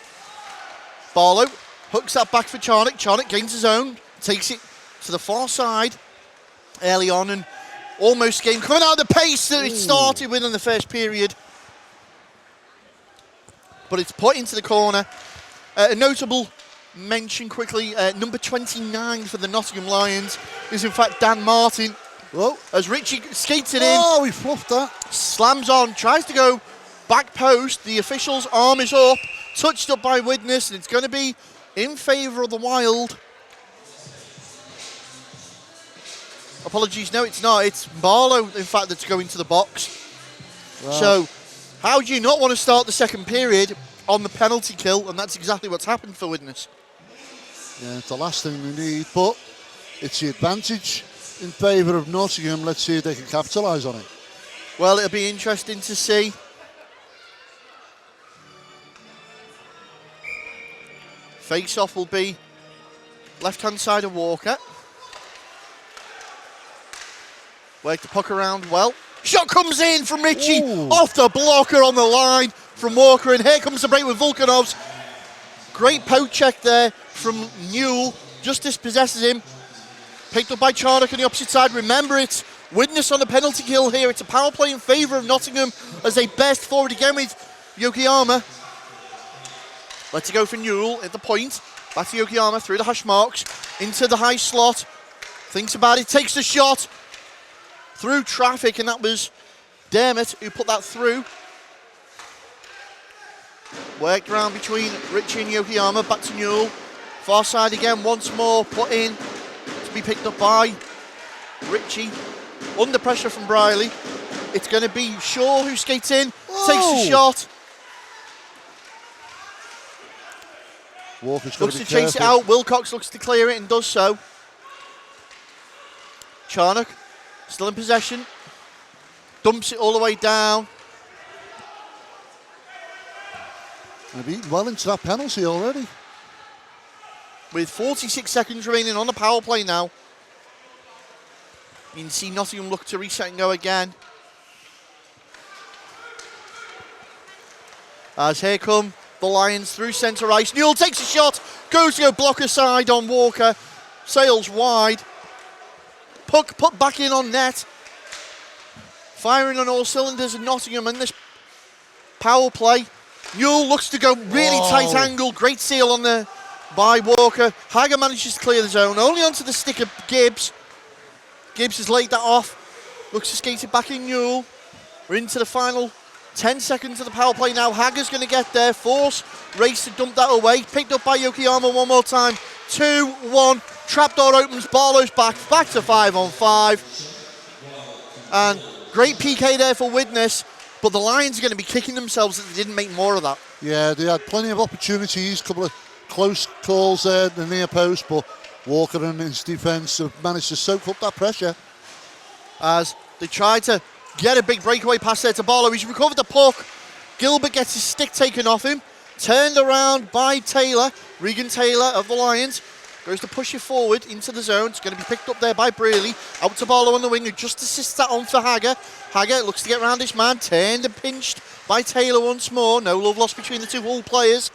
Speaker 2: Barlow hooks that back for Charnock. Charnock gains his own. Takes it to the far side early on and almost game coming out of the pace that it started with in the first period. But it's put into the corner. A notable mention quickly, number 29 for the Nottingham Lions is in fact Dan Martin.
Speaker 1: Whoa.
Speaker 2: As Richie skates it in.
Speaker 1: Oh, he fluffed that.
Speaker 2: Slams on, tries to go back post. The official's arm is up, touched up by Widnes, and it's going to be in favour of the Wild. Apologies, no it's not. It's Barlow, in fact, that's going to the box. Wow. So, how do you not want to start the second period on the penalty kill? And that's exactly what's happened for Widnes.
Speaker 1: Yeah, it's the last thing we need, but it's the advantage in favour of Nottingham. Let's see if they can capitalise on it.
Speaker 2: Well, it'll be interesting to see. Face-off will be left-hand side of Walker. Work the puck around well. Shot comes in from Richie. Ooh. Off the blocker on the line from Walker. And here comes the break with Volkanovs. Great poke check there from Newell. Just dispossesses him. Picked up by Charnock on the opposite side. Remember, it's Widnes on the penalty kill here. It's a power play in favour of Nottingham as they burst forward again with Yokoyama. Let's go for Newell at the point. Back to Yokoyama through the hash marks. Into the high slot. Thinks about it. Takes the shot. Through traffic, and that was Dermott who put that through. Worked around between Richie and Yokoyama. Back to Newell. Far side again once more. Put in to be picked up by Richie. Under pressure from Briley. It's going to be Shaw who skates in. Whoa. Takes the shot.
Speaker 1: Walker's
Speaker 2: looks to chase it out. Wilcox looks to clear it and does so. Charnock still in possession. Dumps it all the way down.
Speaker 1: They've eaten well into that penalty already.
Speaker 2: With 46 seconds remaining on the power play now. You can see Nottingham look to reset and go again. As here come the Lions through centre ice. Newell takes a shot, goes to go blocker side on Walker, sails wide. Puck put back in on net. Firing on all cylinders in Nottingham in this power play. Newell looks to go really tight angle, great seal on the by Walker. Hager manages to clear the zone, only onto the stick of Gibbs. Gibbs has laid that off, looks to skate it back in Newell. We're into the final 10 seconds of the power play now. Hager's going to get there, force race to dump that away. Picked up by Yokoyama one more time. 2-1, trapdoor opens, Barlow's back to 5-on-5. And great PK there for Widnes, but the Lions are going to be kicking themselves that they didn't make more of that.
Speaker 1: Yeah, they had plenty of opportunities, a couple of close calls there at the near post, but Walker and his defence have managed to soak up that pressure.
Speaker 2: As they try to get a big breakaway pass there to Barlow. He's recovered the puck. Gilbert gets his stick taken off him. Turned around by Taylor. Regan Taylor of the Lions goes to push it forward into the zone. It's going to be picked up there by Brearley. Out to Barlow on the wing, who just assists that on for Hager. Hager looks to get around this man. Turned and pinched by Taylor once more. No love lost between the two Hull players.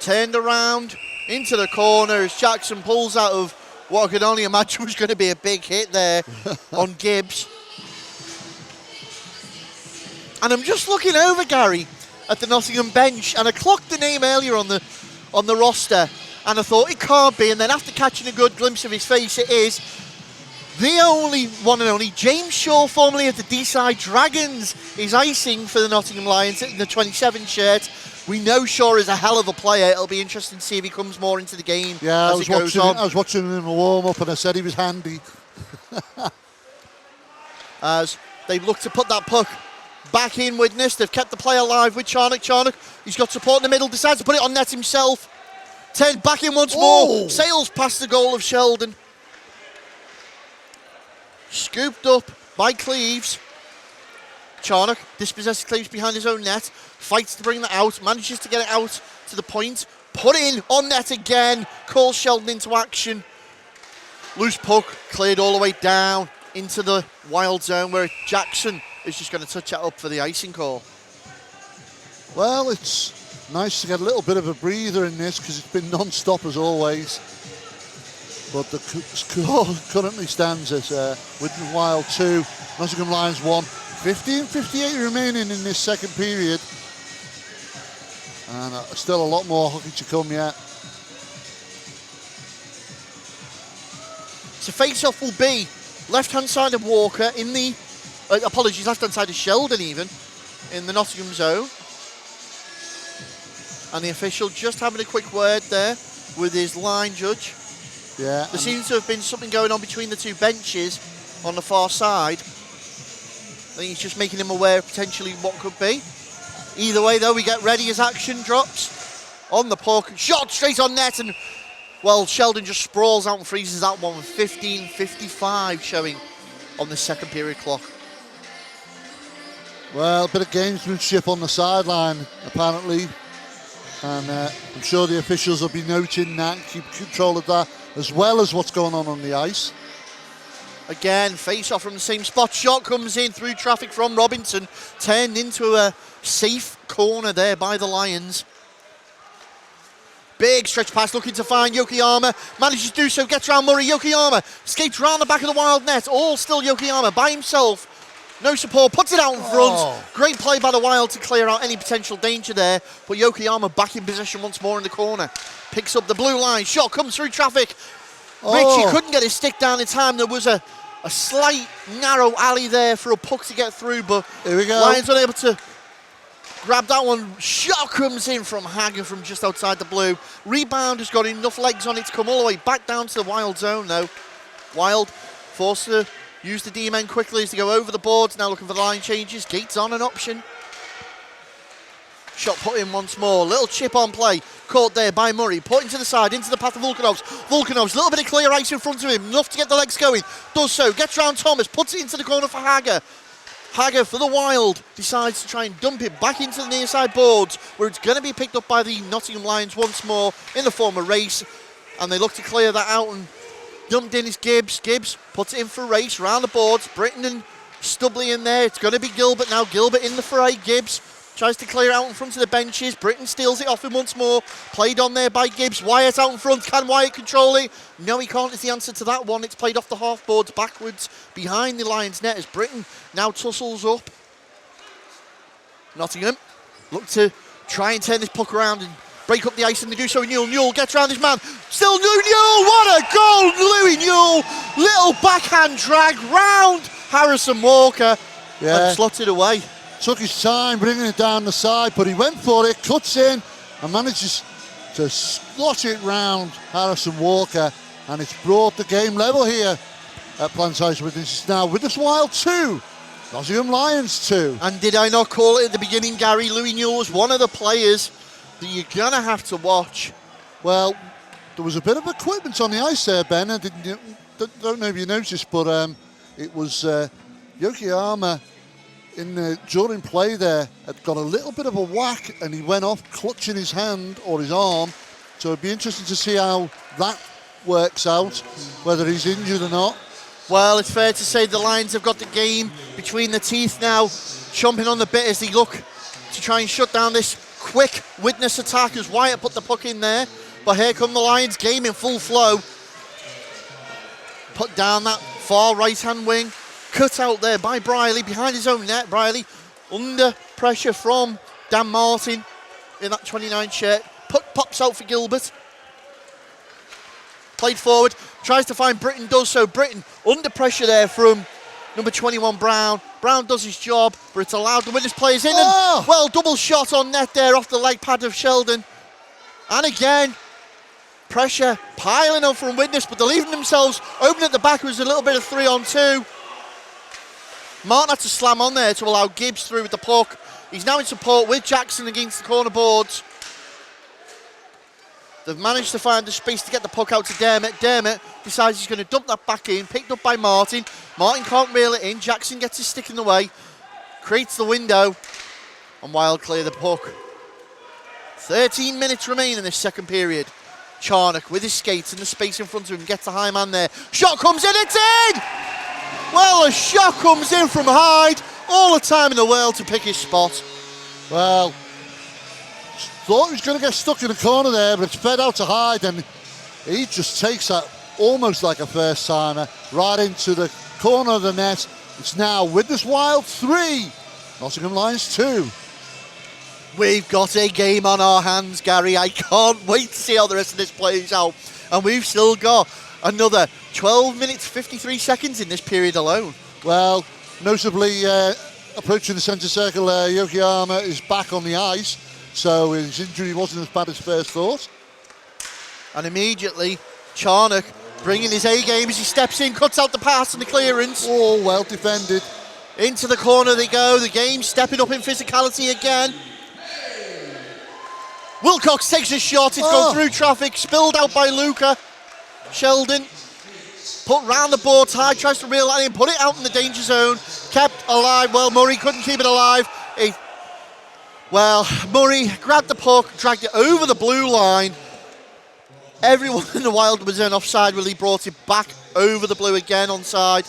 Speaker 2: Turned around into the corner as Jackson pulls out of what I could only imagine was going to be a big hit there on Gibbs. And I'm just looking over, Gary, at the Nottingham bench, and I clocked the name earlier on the roster, and I thought it can't be. And then after catching a good glimpse of his face, it is the only one and only James Shaw, formerly of the D-side Dragons, is icing for the Nottingham Lions in the 27 shirt. We know Shaw is a hell of a player. It'll be interesting to see if he comes more into the game as it goes on.
Speaker 1: I was watching him in the warm-up, and I said he was handy.
Speaker 2: As they look to put that puck back in Widnes. They've kept the play alive with Charnock. Charnock, he's got support in the middle, decides to put it on net himself. Turned back in once more. Sails past the goal of Sheldon. Scooped up by Cleves. Charnock dispossesses Cleves behind his own net. Fights to bring that out. Manages to get it out to the point. Put in on net again. Calls Sheldon into action. Loose puck cleared all the way down into the Wild zone, where Jackson is just going to touch that up for the icing call.
Speaker 1: Well, it's nice to get a little bit of a breather in this, because it's been non-stop as always. But the score currently stands as Widnes Wild 2, Nottingham Lions 1. 50-58 remaining in this second period. And still a lot more hockey to come yet.
Speaker 2: So face-off will be left-hand side of Walker in the... left-hand side of Sheldon even, in the Nottingham zone. And the official just having a quick word there with his line judge.
Speaker 1: Yeah.
Speaker 2: There seems to have been something going on between the two benches on the far side. I think he's just making him aware of potentially what could be. Either way, though, we get ready as action drops on the puck. Shot straight on net, and, well, Sheldon just sprawls out and freezes that one with 15:55 showing on the second period clock.
Speaker 1: Well, a bit of gamesmanship on the sideline, apparently. And I'm sure the officials will be noting that, keep control of that, as well as what's going on the ice.
Speaker 2: Again, face-off from the same spot. Shot comes in through traffic from Robinson. Turned into a safe corner there by the Lions. Big stretch pass looking to find Yokoyama. Manages to do so, gets around Murray. Yokoyama skates round the back of the Wild net. All still Yokoyama by himself. No support, puts it out in front. Great play by the Wild to clear out any potential danger there. But Yokoyama back in possession once more in the corner. Picks up the blue line. Shot comes through traffic. Richie couldn't get his stick down in time. There was a slight narrow alley there for a puck to get through, but
Speaker 1: here we go.
Speaker 2: Lions unable to grab that one. Shot comes in from Hager from just outside the blue. Rebound has got enough legs on it to come all the way back down to the Wild zone though. Wild forced to use the D-men quickly as they go over the boards. Now looking for the line changes. Gates on an option. Shot put in once more. Little chip on play. Caught there by Murray. Put into the side, into the path of Volkanovs. Volkanovs, a little bit of clear ice in front of him. Enough to get the legs going. Does so. Gets round Thomas. Puts it into the corner for Hager. Hager for the Wild decides to try and dump it back into the near side boards, where it's going to be picked up by the Nottingham Lions once more in the form of Race, and they look to clear that out, and dumped in is Gibbs. Gibbs puts it in for Race round the boards. Britton and Stubley in there. It's going to be Gilbert now. Gilbert in the fray. Gibbs tries to clear out in front of the benches. Britton steals it off him once more. Played on there by Gibbs. Wyatt out in front. Can Wyatt control it? No, he can't is the answer to that one. It's played off the half boards backwards behind the Lions net as Britton now tussles up. Nottingham look to try and turn this puck around and break up the ice, and they do so. Newell gets around his man. Still Newell. What a goal, Louis Newell. Little backhand drag round Harrison Walker and slotted away.
Speaker 1: Took his time bringing it down the side, but he went for it, cuts in and manages to slot it round Harrison Walker, and it's brought the game level here at Plantation. This is now Widnes Wild 2, Nottingham Lions 2.
Speaker 2: And did I not call it at the beginning, Gary? Louis Newell was one of the players that you're going to have to watch.
Speaker 1: Well, there was a bit of equipment on the ice there, Ben. I don't know if you noticed, but it was Yokoyama during play there had got a little bit of a whack, and he went off clutching his hand or his arm. So it'd be interesting to see how that works out, whether he's injured or not.
Speaker 2: Well, it's fair to say the Lions have got the game between the teeth now, chomping on the bit as they look to try and shut down this quick Widnes attack as Wyatt put the puck in there. But here come the Lions, game in full flow. Put down that far right-hand wing. Cut out there by Briley behind his own net. Briley under pressure from Dan Martin in that 29 shirt. Puck pops out for Gilbert. Played forward, tries to find Britton, does so. Britton under pressure there from number 21 Brown. Brown does his job, but it's allowed the Widnes players in. And, well, double shot on net there off the leg pad of Sheldon. And again, pressure piling up from Widnes, but they're leaving themselves open at the back. It was a little bit of 3-on-2. Martin had to slam on there to allow Gibbs through with the puck. He's now in support with Jackson against the corner boards. They've managed to find the space to get the puck out to Dermot. Dermot decides he's going to dump that back in, picked up by Martin. Martin can't reel it in. Jackson gets his stick in the way, creates the window, and Wild clear the puck. 13 minutes remain in this second period. Charnock with his skates and the space in front of him gets a high man there. Shot comes in, it's in! Well, a shot comes in from Hyde. All the time in the world to pick his spot.
Speaker 1: Well, thought he was going to get stuck in the corner there, but it's fed out to Hyde, and he just takes that almost like a first timer right into the corner of the net. It's now Widnes Wild 3, Nottingham Lions 2.
Speaker 2: We've got a game on our hands, Gary. I can't wait to see how the rest of this plays out. And we've still got another 12 minutes 53 seconds in this period alone.
Speaker 1: Well, notably approaching the centre circle, Yokoyama is back on the ice, so his injury wasn't as bad as first thought.
Speaker 2: And immediately, Charnock bringing his A game as he steps in, cuts out the pass and the clearance.
Speaker 1: Oh, well defended.
Speaker 2: Into the corner they go. The game stepping up in physicality again. Wilcox takes a shot. It's gone through traffic, spilled out by Luca. Sheldon put round the boards high, tries to reel that in, put it out in the danger zone, kept alive. Well, Murray couldn't keep it alive. Murray grabbed the puck, dragged it over the blue line. Everyone in the Wild was then offside when he brought it back over the blue again onside.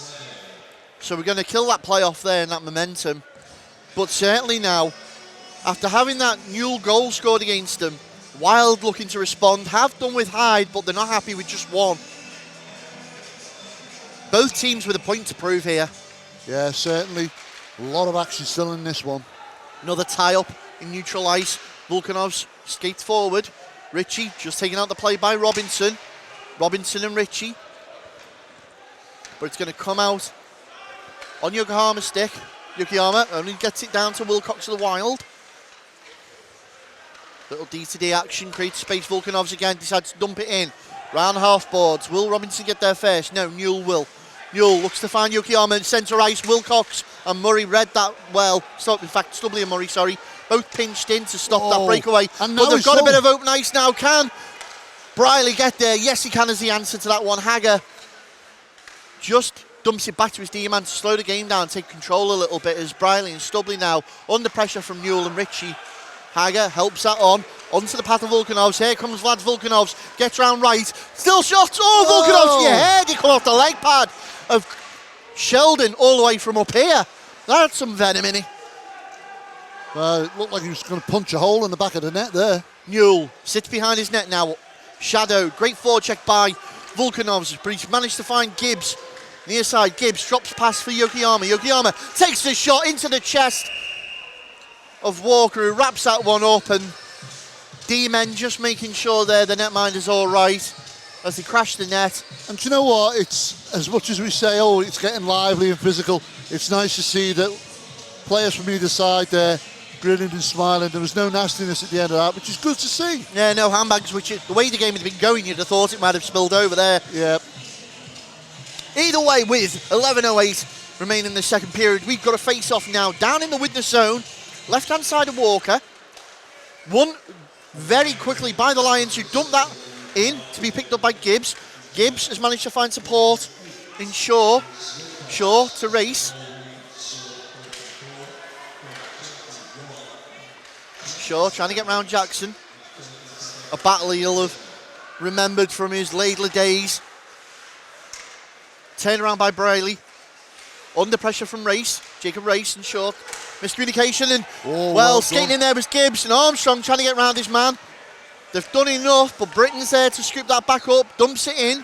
Speaker 2: So we're going to kill that playoff there and that momentum. But certainly now, after having that Newell goal scored against them, Wild looking to respond, have done with Hyde, but they're not happy with just one. Both teams with a point to prove here.
Speaker 1: Yeah, certainly. A lot of action still in this one.
Speaker 2: Another tie-up in neutral ice. Volkanovs skates forward. Ritchie just taking out the play by Robinson. Robinson and Ritchie. But it's going to come out on Yokoyama's stick. Yokoyama only gets it down to Wilcox of the Wild. Little D-to-D action, creates space. Volkanovs again decides to dump it in. Round half boards. Will Robinson get there first? No, Newell will. Newell looks to find Yokoyama in centre ice. Wilcox and Murray read that well. In fact, Stubley and Murray, sorry. Both pinched in to stop that breakaway. But they've got a bit of open ice now. Can Briley get there? Yes, he can, is the answer to that one. Hager just dumps it back to his D-man to slow the game down, take control a little bit as Briley and Stubley now under pressure from Newell and Ritchie. Hager helps that onto the path of Volkanovs. Here comes Vlad Volkanovs, gets round right, still shots. Volkanovs, your head, he come off the leg pad of Sheldon all the way from up here. That's some venom in it.
Speaker 1: Well, it looked like he was going to punch a hole in the back of the net there.
Speaker 2: Newell sits behind his net now. Shadow, great forecheck by Volkanovs, but he's managed to find Gibbs. Near side, Gibbs drops pass for Yokoyama. Yokoyama takes the shot into the chest of Walker, who wraps that one up, and D-men just making sure there the netminder's all right as they crash the net.
Speaker 1: And do you know what? It's as much as we say, oh, it's getting lively and physical. It's nice to see that players from either side there grinning and smiling. There was no nastiness at the end of that, which is good to see.
Speaker 2: Yeah, no handbags, which the way the game had been going, you'd have thought it might have spilled over there.
Speaker 1: Yeah.
Speaker 2: Either way, with 11:08 remaining in the second period, we've got a face-off now down in the Widnes zone, left-hand side of Walker. Won very quickly by the Lions, who dumped that in to be picked up by Gibbs. Gibbs has managed to find support in Shaw. Shaw to race. Shaw trying to get round Jackson. A battle he'll have remembered from his Laidler days. Turned around by Briley. Under pressure from Race. Jacob Race and short. Miscommunication and, well skating in there was Gibbs and Armstrong trying to get round his man. They've done enough, but Britain's there to scoop that back up. Dumps it in.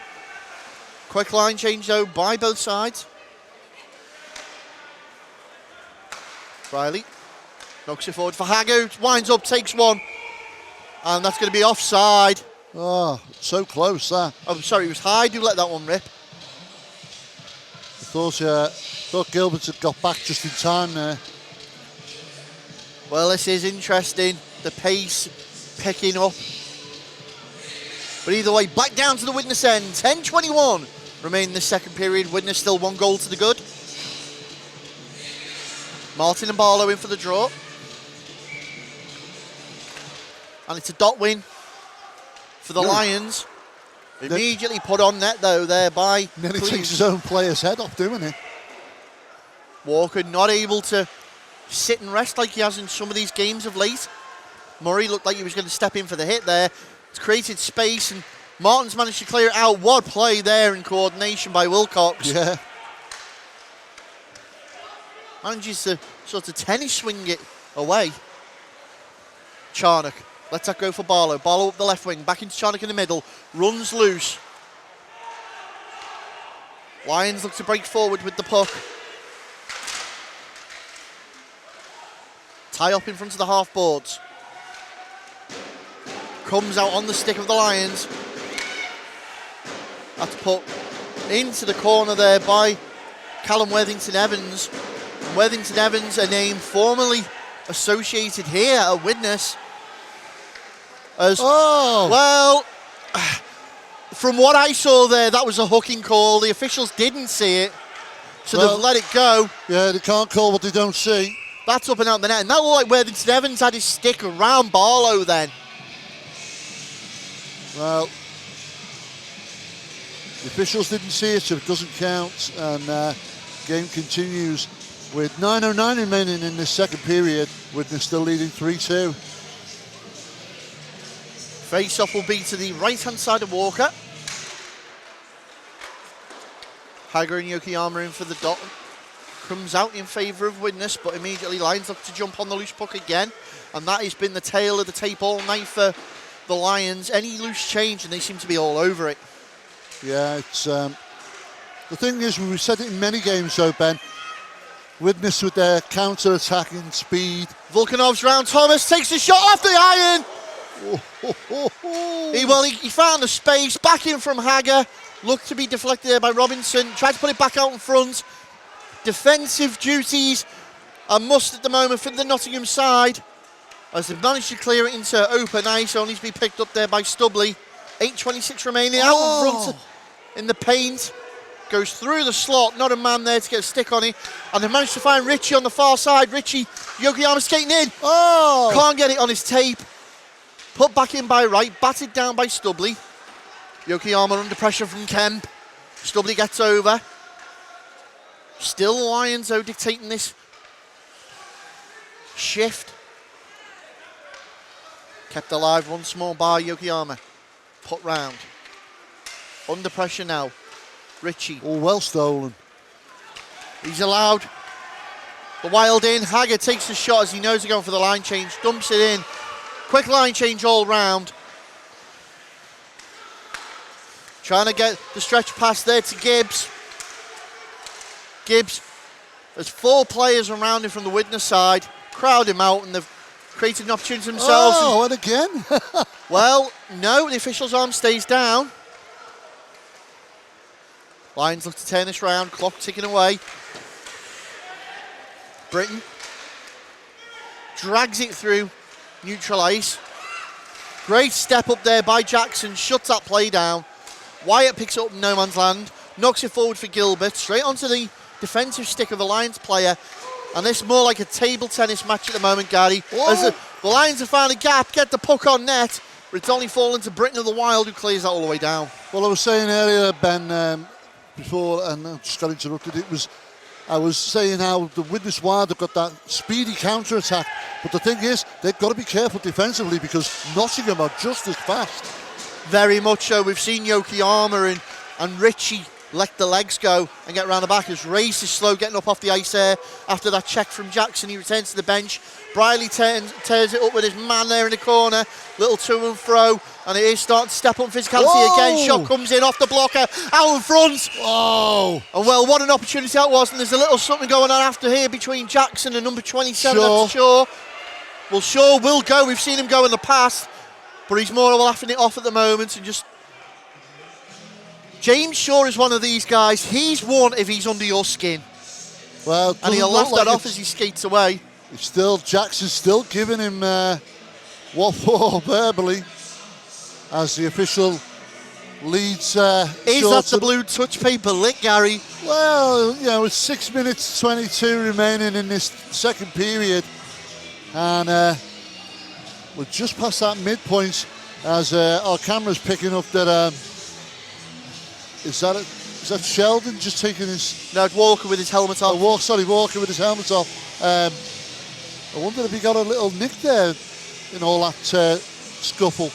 Speaker 2: Quick line change though by both sides. Briley knocks it forward for Hago. Winds up, takes one. And that's going to be offside.
Speaker 1: Oh, so close that.
Speaker 2: I'm sorry, it was Hyde who let that one rip.
Speaker 1: I thought Gilbert had got back just in time there.
Speaker 2: Well, this is interesting. The pace picking up. But either way, back down to the Widnes end. 10:21 remain in the second period. Widnes still 1 goal to the good. Martin and Barlow in for the draw. And it's a dot win for the Lions. Immediately put on net though there by
Speaker 1: Nearly takes his own player's head off, doing it.
Speaker 2: Walker not able to sit and rest like he has in some of these games of late. Murray looked like he was going to step in for the hit there. It's created space and Martin's managed to clear it out. What play there in coordination by Wilcox.
Speaker 1: Yeah.
Speaker 2: Manages to sort of tennis swing it away. Charnock lets that go for Barlow. Barlow up the left wing, back into Charnock in the middle. Runs loose. Lions look to break forward with the puck. Tie up in front of the half boards. Comes out on the stick of the Lions. That's put into the corner there by Callum Worthington-Evans. Worthington-Evans, a name formerly associated here at Widnes. As well, from what I saw there, that was a hooking call. The officials didn't see it, so they've let it go.
Speaker 1: Yeah, they can't call what they don't see.
Speaker 2: That's up and out the net, and that looked like Worthington-Evans had his stick around Barlow then.
Speaker 1: Well, the officials didn't see it, so it doesn't count, and game continues with 9:09 remaining in this second period. Widnes still leading 3-2.
Speaker 2: Face-off will be to the right-hand side of Walker. Hager and Yokoyama in for the dot. Comes out in favour of Widnes, but immediately Lions look to jump on the loose puck again. And that has been the tail of the tape all night for the Lions. Any loose change and they seem to be all over it.
Speaker 1: Yeah, it's the thing is, we've said it in many games though, Ben. Widnes with their counter-attacking speed.
Speaker 2: Volkanovs round Thomas, takes a shot off the iron. He found the space, back in from Hager. Looked to be deflected there by Robinson. Tried to put it back out in front. Defensive duties are must at the moment from the Nottingham side, as they've managed to clear it into open ice, only to be picked up there by Stubley. 8:26 remaining, out in front in the paint. Goes through the slot, not a man there to get a stick on it. And they've managed to find Ritchie on the far side. Ritchie, Yokoyama skating in. Can't get it on his tape. Put back in by Wright, batted down by Stubley. Yokoyama under pressure from Kemp. Stubley gets over. Still the Lions, though, dictating this shift. Kept alive once more by Yokoyama. Put round. Under pressure now. Ritchie.
Speaker 1: Oh, well stolen.
Speaker 2: He's allowed the Wild in. Haggard takes the shot as he knows they're going for the line change. Dumps it in. Quick line change all round. Trying to get the stretch pass there to Gibbs. Gibbs, there's 4 players around him from the Widnes side. Crowd him out and they've created an opportunity themselves.
Speaker 1: Oh, and again?
Speaker 2: Well, no, the official's arm stays down. Lions look to turn this round, clock ticking away. Britton drags it through neutral ice. Great step up there by Jackson, shuts that play down. Wyatt picks it up in no man's land, knocks it forward for Gilbert, straight onto the defensive stick of the Lions player. And this is more like a table tennis match at the moment, Gary. As the Lions have found a gap, get the puck on net, but it's only fallen to Britton of the Wild, who clears that all the way down.
Speaker 1: Well, I was saying earlier, Ben, before, and I just got interrupted, I was saying how the Widnes Wild have got that speedy counter-attack, but the thing is, they've got to be careful defensively because Nottingham are just as fast.
Speaker 2: Very much so. We've seen Yokoyama and Ritchie let the legs go and get around the back as Race is slow getting up off the ice there after that check from Jackson. He returns to the bench. Briley tears it up with his man there in the corner. Little to and fro, and it is starting to step up physicality again. Shot comes in off the blocker, out in front.
Speaker 1: Oh!
Speaker 2: And well, what an opportunity that was. And there's a little something going on after here between Jackson and number 27, that's Shaw. Well, Shaw will go. We've seen him go in the past, but he's more laughing it off at the moment and just... James Shaw is one of these guys. He's one if he's under your skin.
Speaker 1: Well,
Speaker 2: and he'll laugh that off as he skates away.
Speaker 1: Jackson's still giving him what for verbally as the official leads.
Speaker 2: Is that the blue touch paper lit, Gary?
Speaker 1: Well, you know, it's 6 minutes 22 remaining in this second period, and we're just past that midpoint as our camera's picking up that. Is that Sheldon just taking his...
Speaker 2: No, it's Walker with his helmet off.
Speaker 1: Walker with his helmet off. I wonder if he got a little nick there in all that scuffle.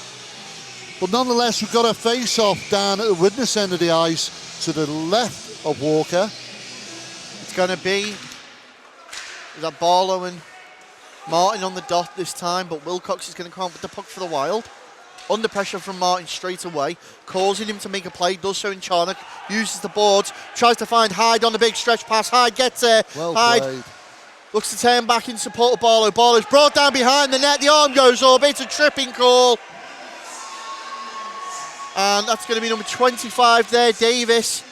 Speaker 1: But nonetheless, we've got a face-off down at the Widnes end of the ice to the left of Walker.
Speaker 2: It's going to be... Is that Barlow and Martin on the dot this time, but Wilcox is going to come up with the puck for the Wild. Under pressure from Martin straight away, causing him to make a play, does so in Charnock, uses the boards, tries to find Hyde on the big stretch pass. Hyde gets there.
Speaker 1: Well
Speaker 2: Hyde
Speaker 1: played.
Speaker 2: Looks to turn back in support of Barlow. Barlow's brought down behind the net, the arm goes up, it's a tripping call. And that's going to be number 25 there, Davis.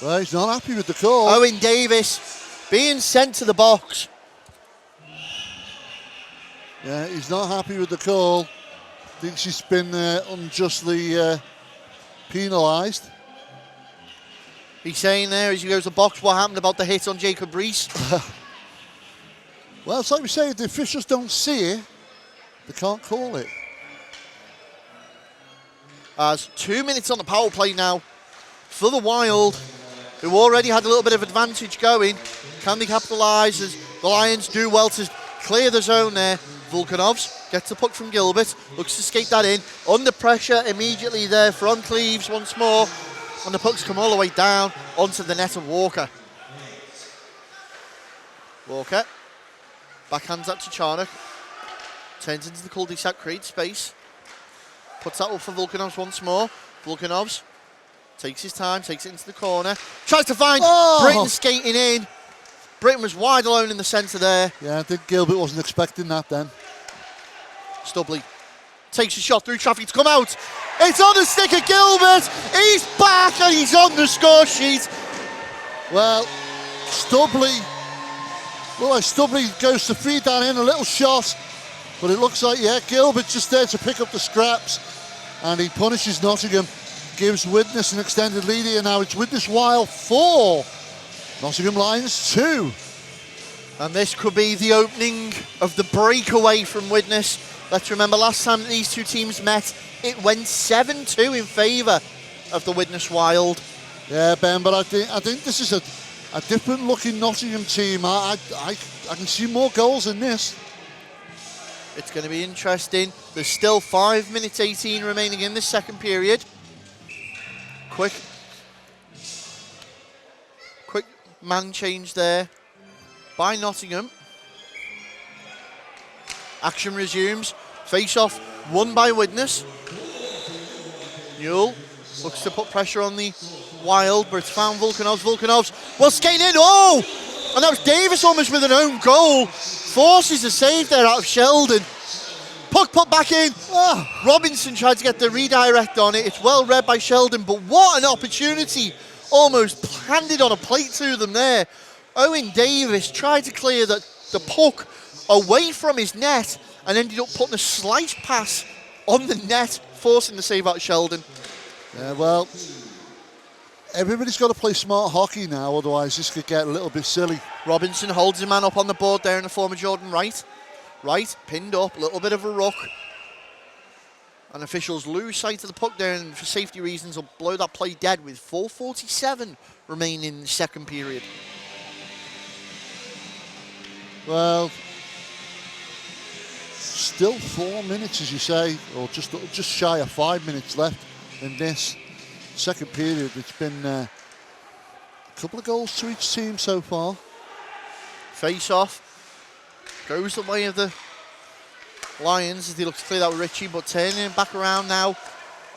Speaker 1: Well, he's not happy with the call.
Speaker 2: Owen Davis being sent to the box.
Speaker 1: Yeah, he's not happy with the call. Thinks he's been unjustly penalised.
Speaker 2: He's saying there as he goes to the box what happened about the hit on Jacob Rees.
Speaker 1: Well, it's like we say, if the officials don't see it, they can't call it.
Speaker 2: As 2 minutes on the power play now for the Wild, who already had a little bit of advantage going. Can they capitalise as the Lions do well to clear the zone there? Volkanovs gets the puck from Gilbert, looks to skate that in. Under pressure immediately there from Cleves once more. And the puck's come all the way down onto the net of Walker. Walker backhands up to Charnock. Turns into the cul-de-sac, creates space. Puts that up for Volkanovs once more. Volkanovs takes his time, takes it into the corner. Tries to find Britton skating in. Britton was wide alone in the centre there.
Speaker 1: Yeah, I think Gilbert wasn't expecting that then.
Speaker 2: Stubley takes a shot through traffic to come out. It's on the stick of Gilbert. He's back and he's on the score sheet.
Speaker 1: Well, Stubley goes to feed that in, a little shot. But it looks like, yeah, Gilbert just there to pick up the scraps. And he punishes Nottingham. Gives Widnes an extended lead here now. It's Widnes Wild 4. Nottingham Lions 2.
Speaker 2: And this could be the opening of the breakaway from Widnes. Let's remember last time that these two teams met, it went 7-2 in favour of the Widnes Wild.
Speaker 1: Yeah, Ben, but I think this is a different looking Nottingham team. I can see more goals in this.
Speaker 2: It's going to be interesting. There's still 5 minutes 18 remaining in this second period. Quick man change there by Nottingham. Action resumes. Face-off won by Widnes. Newell looks to put pressure on the Wild, but it's found Volkanovs. Volkanovs will skate in. Oh! And that was Davis almost with an own goal. Forces a save there out of Sheldon. Puck put back in. Robinson tried to get the redirect on it. It's well read by Sheldon, but what an opportunity. Almost handed on a plate to them there. Owen Davis tried to clear the puck away from his net and ended up putting a slice pass on the net, forcing the save out of Sheldon.
Speaker 1: Yeah, well, everybody's got to play smart hockey now, otherwise this could get a little bit silly.
Speaker 2: Robinson holds his man up on the board there in the form of Jordan Wright. Wright pinned up, a little bit of a ruck. And officials lose sight of the puck there, and for safety reasons will blow that play dead with 4:47 remaining in the second period.
Speaker 1: Well, still 4 minutes, as you say, or just shy of 5 minutes left in this second period. It's been a couple of goals to each team so far.
Speaker 2: Face off goes the way of the Lions as they look to clear that with Ritchie, but turning back around now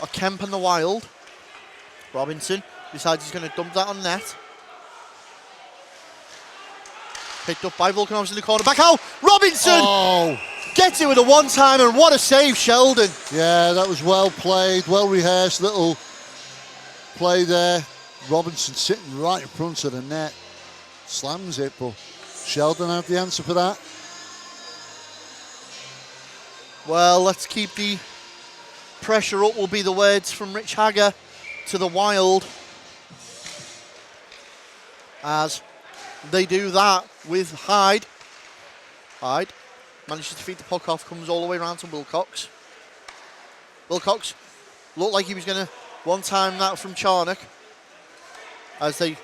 Speaker 2: are Kemp and the Wild. Robinson decides he's going to dump that on net. Picked up by Volkanovs in the corner. Back out. Robinson!
Speaker 1: Oh!
Speaker 2: Gets it with a one-timer, and what a save, Sheldon.
Speaker 1: Yeah, that was well played, well rehearsed little play there. Robinson sitting right in front of the net. Slams it, but Sheldon had the answer for that.
Speaker 2: Well, let's keep the pressure up, will be the words from Rich Hagger to the Wild. As they do that with Hyde. Hyde manages to feed the puck off, comes all the way around to Wilcox. Wilcox looked like he was going to one-time that from Charnock. As they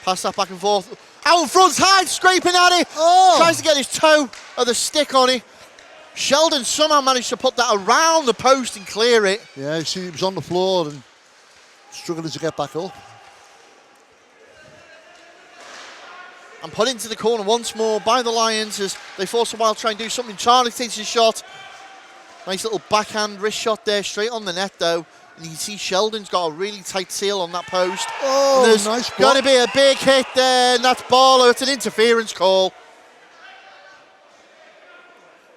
Speaker 2: pass that back and forth. Out in front, Hyde scraping at it.
Speaker 1: Oh.
Speaker 2: Tries to get his toe of the stick on it. Sheldon somehow managed to put that around the post and clear it.
Speaker 1: Yeah, you see he was on the floor and struggling to get back up.
Speaker 2: And put into the corner once more by the Lions as they force the Wild to try and do something. Charlie takes his shot. Nice little backhand wrist shot there, straight on the net though. And you can see Sheldon's got a really tight seal on that post.
Speaker 1: Oh,
Speaker 2: there's
Speaker 1: nice
Speaker 2: going to
Speaker 1: block.
Speaker 2: be a big hit there, and that's Barlow. It's an interference call.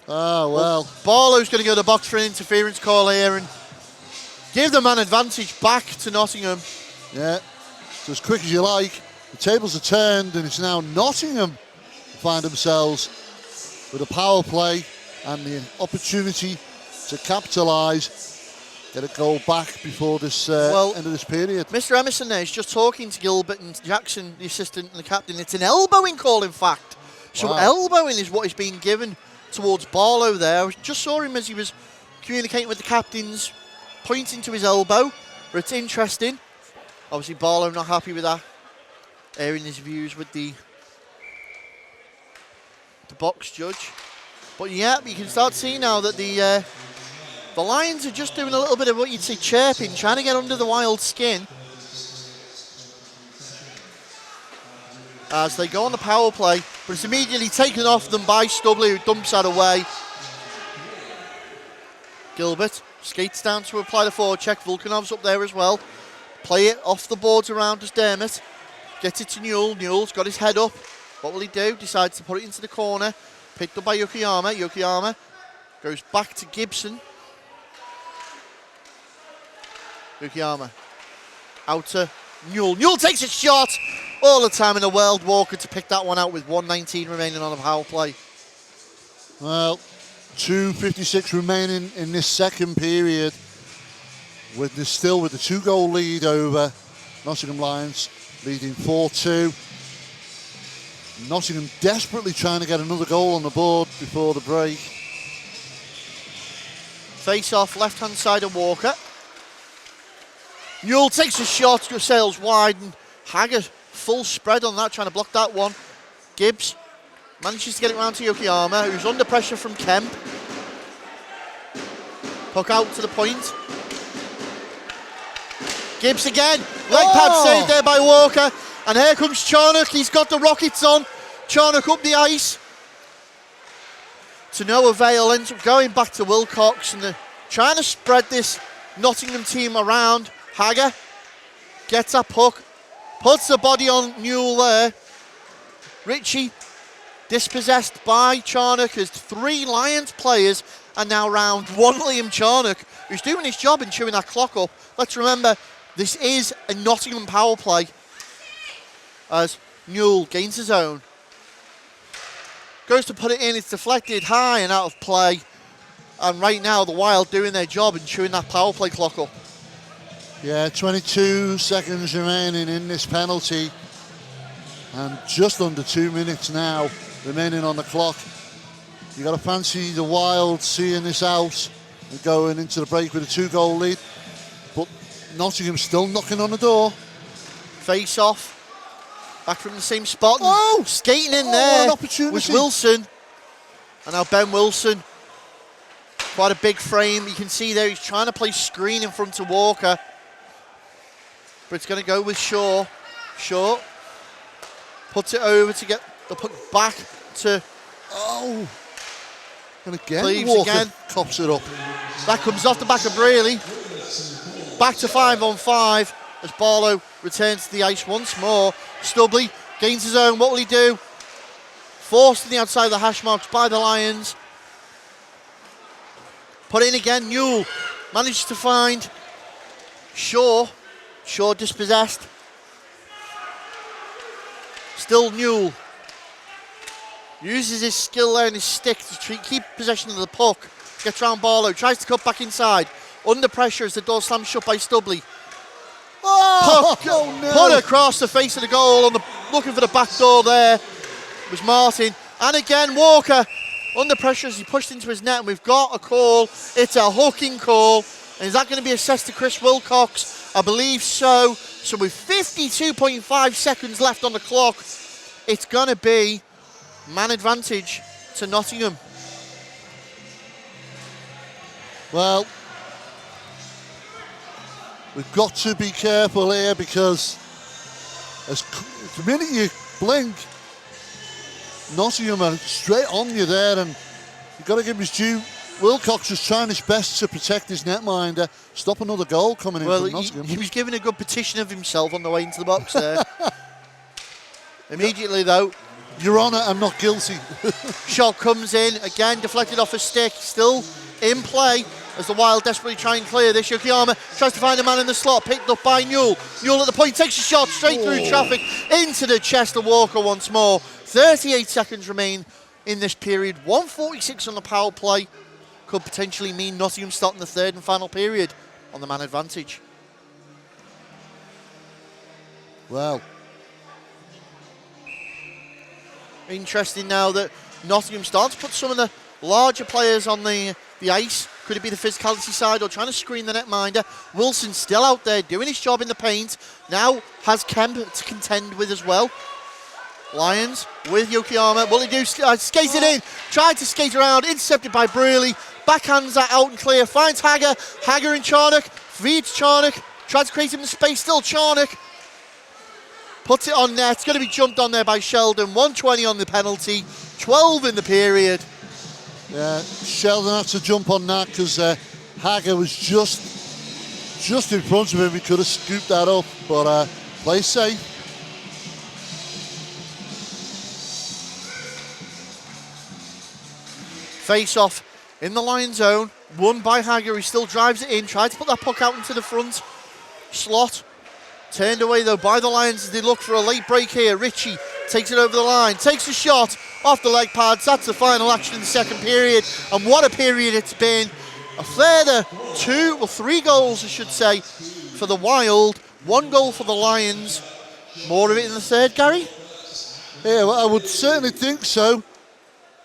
Speaker 1: Ah, well.
Speaker 2: Barlow's going to go to the box for an interference call here and give the man advantage back to Nottingham.
Speaker 1: Yeah, so as quick as you like. The tables are turned and it's now Nottingham find themselves with a power play and the opportunity to capitalise, get a goal back before this end of this period.
Speaker 2: Mr. Emerson there is just talking to Gilbert and Jackson, the assistant and the captain. It's an elbowing call, in fact. So
Speaker 1: Wow.
Speaker 2: elbowing is what is being given towards Barlow there. I just saw him as he was communicating with the captains, pointing to his elbow. But it's interesting. Obviously, Barlow not happy with that, airing his views with the box judge. But yeah, you can start seeing now that the Lions are just doing a little bit of what you'd say chirping, trying to get under the Wild skin. As they go on the power play, but it's immediately taken off them by Stubley, who dumps that away. Gilbert skates down to apply the forward check. Volkanov's up there as well. Play it off the boards around us, Dermot. Gets it to Newell. Newell's got his head up. What will he do? Decides to put it into the corner. Picked up by Yokoyama. Yokoyama goes back to Gibson. Yokoyama out to Newell. Newell takes a shot. All the time in the world. Walker to pick that one out with 1:19 remaining on the power play.
Speaker 1: Well, 2:56 remaining in this second period. Widnes still with the 2-goal lead over Nottingham Lions, leading 4-2. Nottingham desperately trying to get another goal on the board before the break.
Speaker 2: Face off left-hand side of Walker. Newell takes a shot, sails wide, and Haggard full spread on that, trying to block that one. Gibbs manages to get it round to Yokoyama, who's under pressure from Kemp. Puck out to the point. Gibbs again. Leg pad saved there by Walker. And here comes Charnock. He's got the rockets on. Charnock up the ice. To no avail. Ends up going back to Wilcox. And they're trying to spread this Nottingham team around. Hager gets that puck. Puts the body on Newell there. Ritchie dispossessed by Charnock as 3 Lions players are now round 1 Liam Charnock, who's doing his job and chewing that clock up. Let's remember, this is a Nottingham power play as Newell gains his own. Goes to put it in, it's deflected high and out of play. And right now, the Wild doing their job and chewing that power play clock up.
Speaker 1: Yeah, 22 seconds remaining in this penalty. And just under 2 minutes now remaining on the clock. You got to fancy the Wild seeing this out and going into the break with a 2-goal lead. But Nottingham still knocking on the door.
Speaker 2: Face off. Back from the same spot. Skating in
Speaker 1: what
Speaker 2: there
Speaker 1: an opportunity.
Speaker 2: was Wilson. And now Ben Wilson. Quite a big frame. You can see there he's trying to play screen in front of Walker. But it's going to go with Shaw. Shaw puts it over to get the puck back to...
Speaker 1: And again,
Speaker 2: Cleaves
Speaker 1: Walker
Speaker 2: again.
Speaker 1: cops it up.
Speaker 2: That comes off the back of Braley. Back to 5-on-5 as Barlow returns to the ice once more. Stubley gains his own. What will he do? Forced in the outside of the hash marks by the Lions. Put in again. Newell managed to find Shaw. Shaw dispossessed. Still Newell. Uses his skill there and his stick to keep possession of the puck. Gets round Barlow. Tries to cut back inside. Under pressure as the door slams shut by Stubley. Put across the face of the goal. Looking for the back door there was Martin. And again, Walker under pressure as he pushed into his net. And we've got a call. It's a hooking call. And is that going to be assessed to Chris Wilcox? I believe so. So with 52.5 seconds left on the clock, it's going to be man advantage to Nottingham.
Speaker 1: Well, we've got to be careful here because the minute you blink, Nottingham are straight on you there, and you've got to give him his due. Wilcox was trying his best to protect his netminder, stop another goal coming in from Nottingham.
Speaker 2: He was giving a good petition of himself on the way into the box there. Immediately though,
Speaker 1: Your Honour, I'm not guilty.
Speaker 2: shot comes in, again deflected off a stick, still in play as the Wild desperately try and clear this. Yokoyama tries to find a man in the slot, picked up by Newell. Newell at the point, takes a shot straight through traffic into the chest of Walker once more. 38 seconds remain in this period, 1:46 on the power play. Could potentially mean Nottingham starting the third and final period on the man advantage.
Speaker 1: Well,
Speaker 2: interesting now that Nottingham starts to put some of the larger players on the ice. Could it be the physicality side or trying to screen the netminder? Wilson still out there doing his job in the paint. Now has Kemp to contend with as well. Lions with Yokoyama. What will he do? Skates it in. Tried to skate around. Intercepted by Braley. Backhands that out and clear. Finds Hager. Hager and Charnock. Feeds Charnock. Tries to create him space. Still Charnock. Puts it on net. It's going to be jumped on there by Sheldon. 1:20 on the penalty. 12 in the period.
Speaker 1: yeah, Sheldon had to jump on that because Hager was just in front of him. He could have scooped that up, but play safe.
Speaker 2: Face off in the Lions zone. Won by Hager. He still drives it in. Tried to put that puck out into the front slot. Turned away though by the Lions as they look for a late break here. Ritchie takes it over the line. Takes a shot off the leg pads. That's the final action in the second period. And what a period it's been. A further 3 goals, I should say, for the Wild. 1 goal for the Lions. More of it in the third, Gary?
Speaker 1: Yeah, well, I would certainly think so.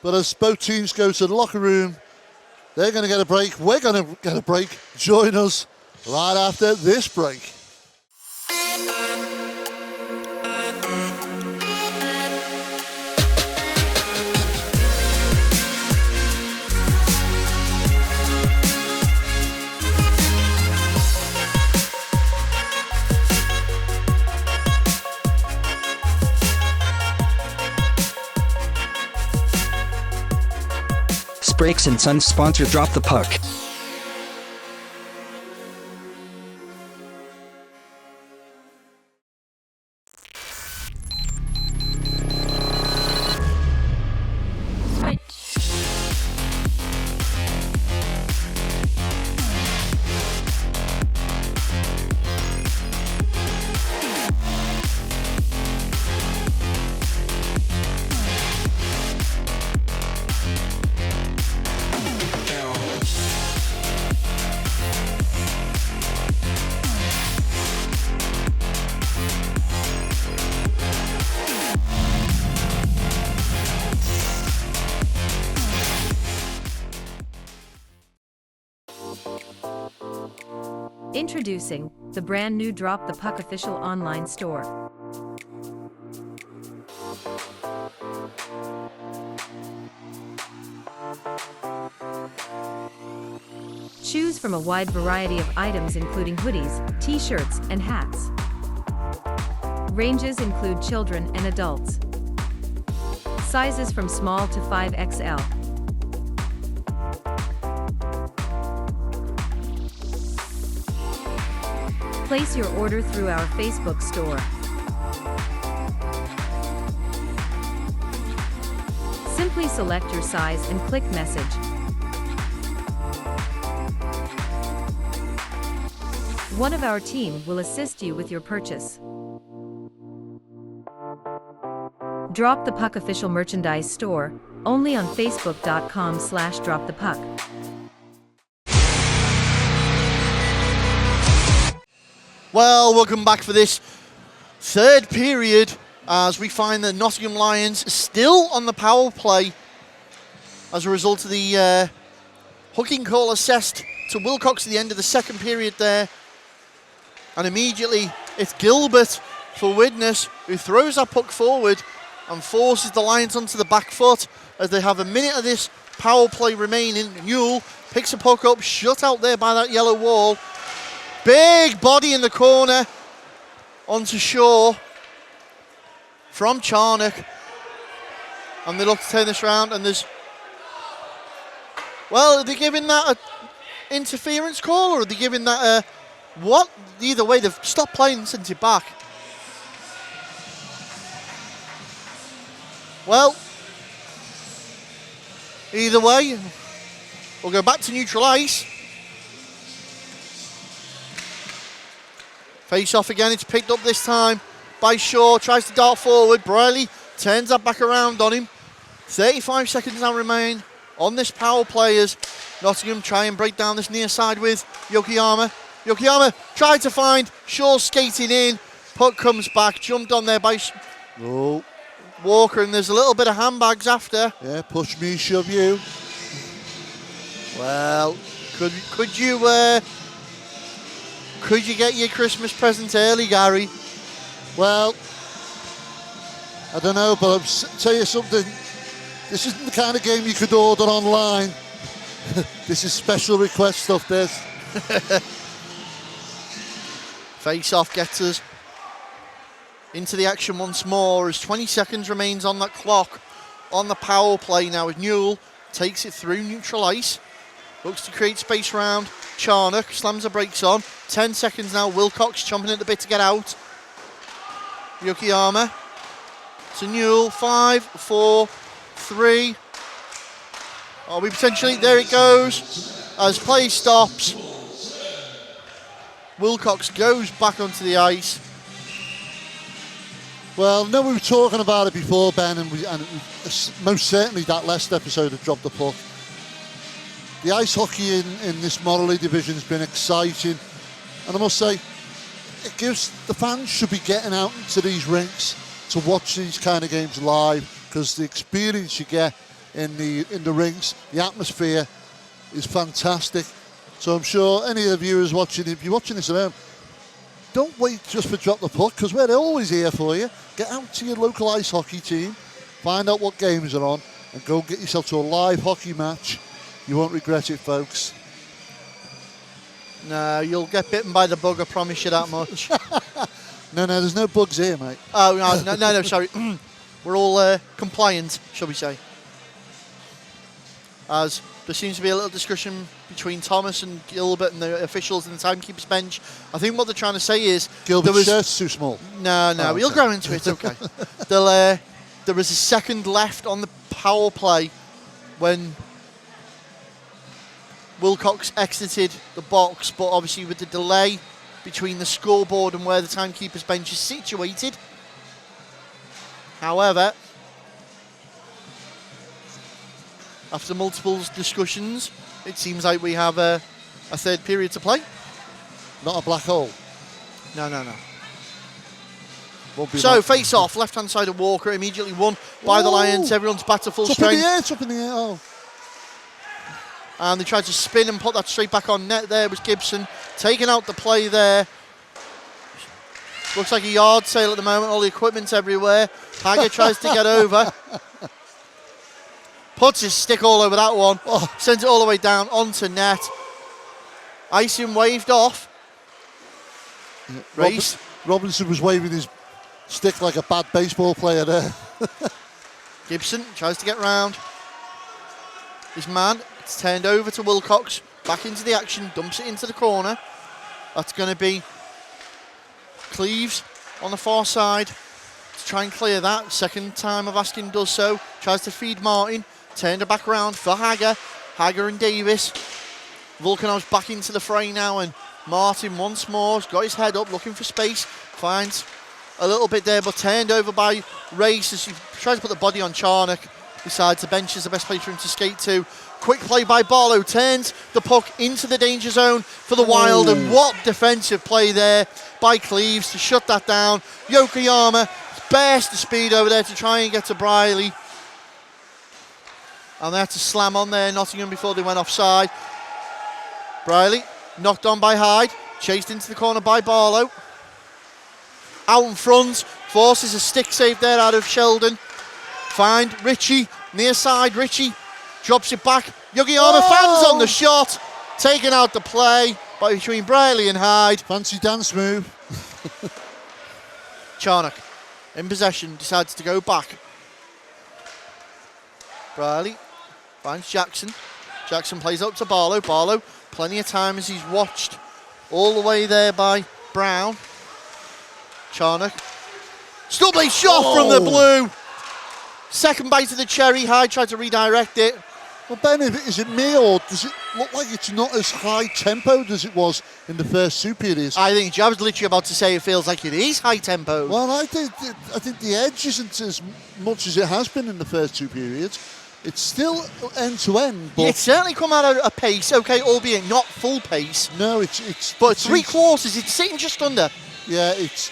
Speaker 1: But as both teams go to the locker room, they're going to get a break. We're going to get a break. Join us right after this break.
Speaker 3: Brakes and Sons sponsor Drop the Puck.
Speaker 4: Introducing the brand new Drop the Puck official online store. Choose from a wide variety of items including hoodies, t-shirts, and hats. Ranges include children and adults. Sizes from small to 5XL. Place your order through our Facebook store. Simply select your size and click message. One of our team will assist you with your purchase. Drop the Puck official merchandise store, only on facebook.com/dropthepuck.
Speaker 2: Well, welcome back for this third period as we find the Nottingham Lions still on the power play as a result of the hooking call assessed to Wilcox at the end of the second period there. And immediately it's Gilbert for Widnes who throws that puck forward and forces the Lions onto the back foot as they have a minute of this power play remaining. Newell picks the puck up, shut out there by that yellow wall. Big body in the corner onto Shaw from Charnock. And they look to turn this round and there's... Well, are they giving that an interference call or are they giving that a... What? Either way, they've stopped playing and sent it back. Well, either way, we'll go back to neutral ice. Face off again, it's picked up this time by Shaw, tries to dart forward. Moralee turns that back around on him. 35 seconds now remain on this power play as Nottingham try and break down this near side with Yokoyama. Yokoyama tried to find Shaw skating in. Puck comes back, jumped on there by Walker, and there's a little bit of handbags after.
Speaker 1: Yeah, push me, shove you.
Speaker 2: Well, could you get your Christmas present early, Gary?
Speaker 1: Well, I don't know, but I'll tell you something. This isn't the kind of game you could order online. This is special request stuff, this.
Speaker 2: Face-off gets us into the action once more as 20 seconds remains on that clock on the power play now as Newell takes it through neutral ice. Looks to create space round Charnock, slams the brakes on. 10 seconds now, Wilcox chomping at the bit to get out. Yokoyama to Newell, 5, 4, 3. Are we potentially, there it goes. As play stops, Wilcox goes back onto the ice.
Speaker 1: Well, no, we were talking about it before, Ben, and most certainly that last episode of Drop the Puck. The ice hockey in this Moralee division has been exciting, and I must say, it gives the fans should be getting out into these rinks to watch these kind of games live, because the experience you get in the rinks, the atmosphere is fantastic. So I'm sure any of the viewers watching, if you're watching this at home, don't wait just for Drop the Puck, because we're always here for you. Get out to your local ice hockey team, find out what games are on, and go get yourself to a live hockey match. You won't regret it, folks.
Speaker 2: No, you'll get bitten by the bug, I promise you that much.
Speaker 1: No, there's no bugs here, mate.
Speaker 2: Oh, no, sorry. We're all compliant, shall we say. as there seems to be a little discussion between Thomas and Gilbert and the officials and the timekeeper's bench. I think what they're trying to say is...
Speaker 1: Gilbert's shirt's too small.
Speaker 2: No, we'll grow into it, okay. There was a second left on the power play when Wilcox exited the box, but obviously with the delay between the scoreboard and where the timekeeper's bench is situated. However, after multiple discussions, it seems like we have a third period to play.
Speaker 1: Not a black hole.
Speaker 2: No.
Speaker 1: Won't be
Speaker 2: So,
Speaker 1: black.
Speaker 2: face off, left-hand side of Walker, immediately won by the Lions. Everyone's back to full
Speaker 1: It's up in
Speaker 2: strength.
Speaker 1: the air, it's up in the air. Oh.
Speaker 2: And they tried to spin and put that straight back on net. There was Gibson taking out the play there. Looks like a yard sale at the moment. All the equipment's everywhere. Hager tries to get over. Puts his stick all over that one. Sends it all the way down onto net. Icing waved off.
Speaker 1: Yeah.
Speaker 2: Race.
Speaker 1: Robinson was waving his stick like a bad baseball player there.
Speaker 2: Gibson tries to get round his man. It's turned over to Wilcox. Back into the action. Dumps it into the corner. That's going to be Cleves on the far side to try and clear that. Second time of asking does so. Tries to feed Martin. Turned her back around for Hager. Hager and Davis. Volkanov's back into the fray now, and Martin once more has got his head up looking for space. Finds a little bit there, but turned over by Race as he tries to put the body on Charnock. Decides the bench is the best place for him to skate to. Quick play by Barlow. Turns the puck into the danger zone for the Wild, and what defensive play there by Cleves to shut that down. Yokoyama burst the speed over there to try and get to Briley. And they had to slam on there, Nottingham, before they went offside. Briley knocked on by Hyde, chased into the corner by Barlow. Out in front, forces a stick save there out of Sheldon. Find Ritchie, near side, Ritchie drops it back. Yokoyama fans on the shot, taking out the play by between Briley and Hyde.
Speaker 1: Fancy dance move.
Speaker 2: Charnock in possession, decides to go back. Briley finds Jackson. Jackson plays up to Barlow. Barlow, plenty of time as he's watched all the way there by Brown. Charnock. Stubbly shot from the blue. Second bite of the cherry. Hyde tried to redirect it.
Speaker 1: Well, Ben, is it me, or does it look like it's not as high tempoed as it was in the first two periods?
Speaker 2: I think I was literally about to say it feels like it is high tempo.
Speaker 1: Well, I think the edge isn't as much as it has been in the first two periods. It's still end to end, but
Speaker 2: It's certainly come out at a pace, okay, albeit not full pace.
Speaker 1: no, it's
Speaker 2: But three quarters, it's sitting just under.
Speaker 1: Yeah, it's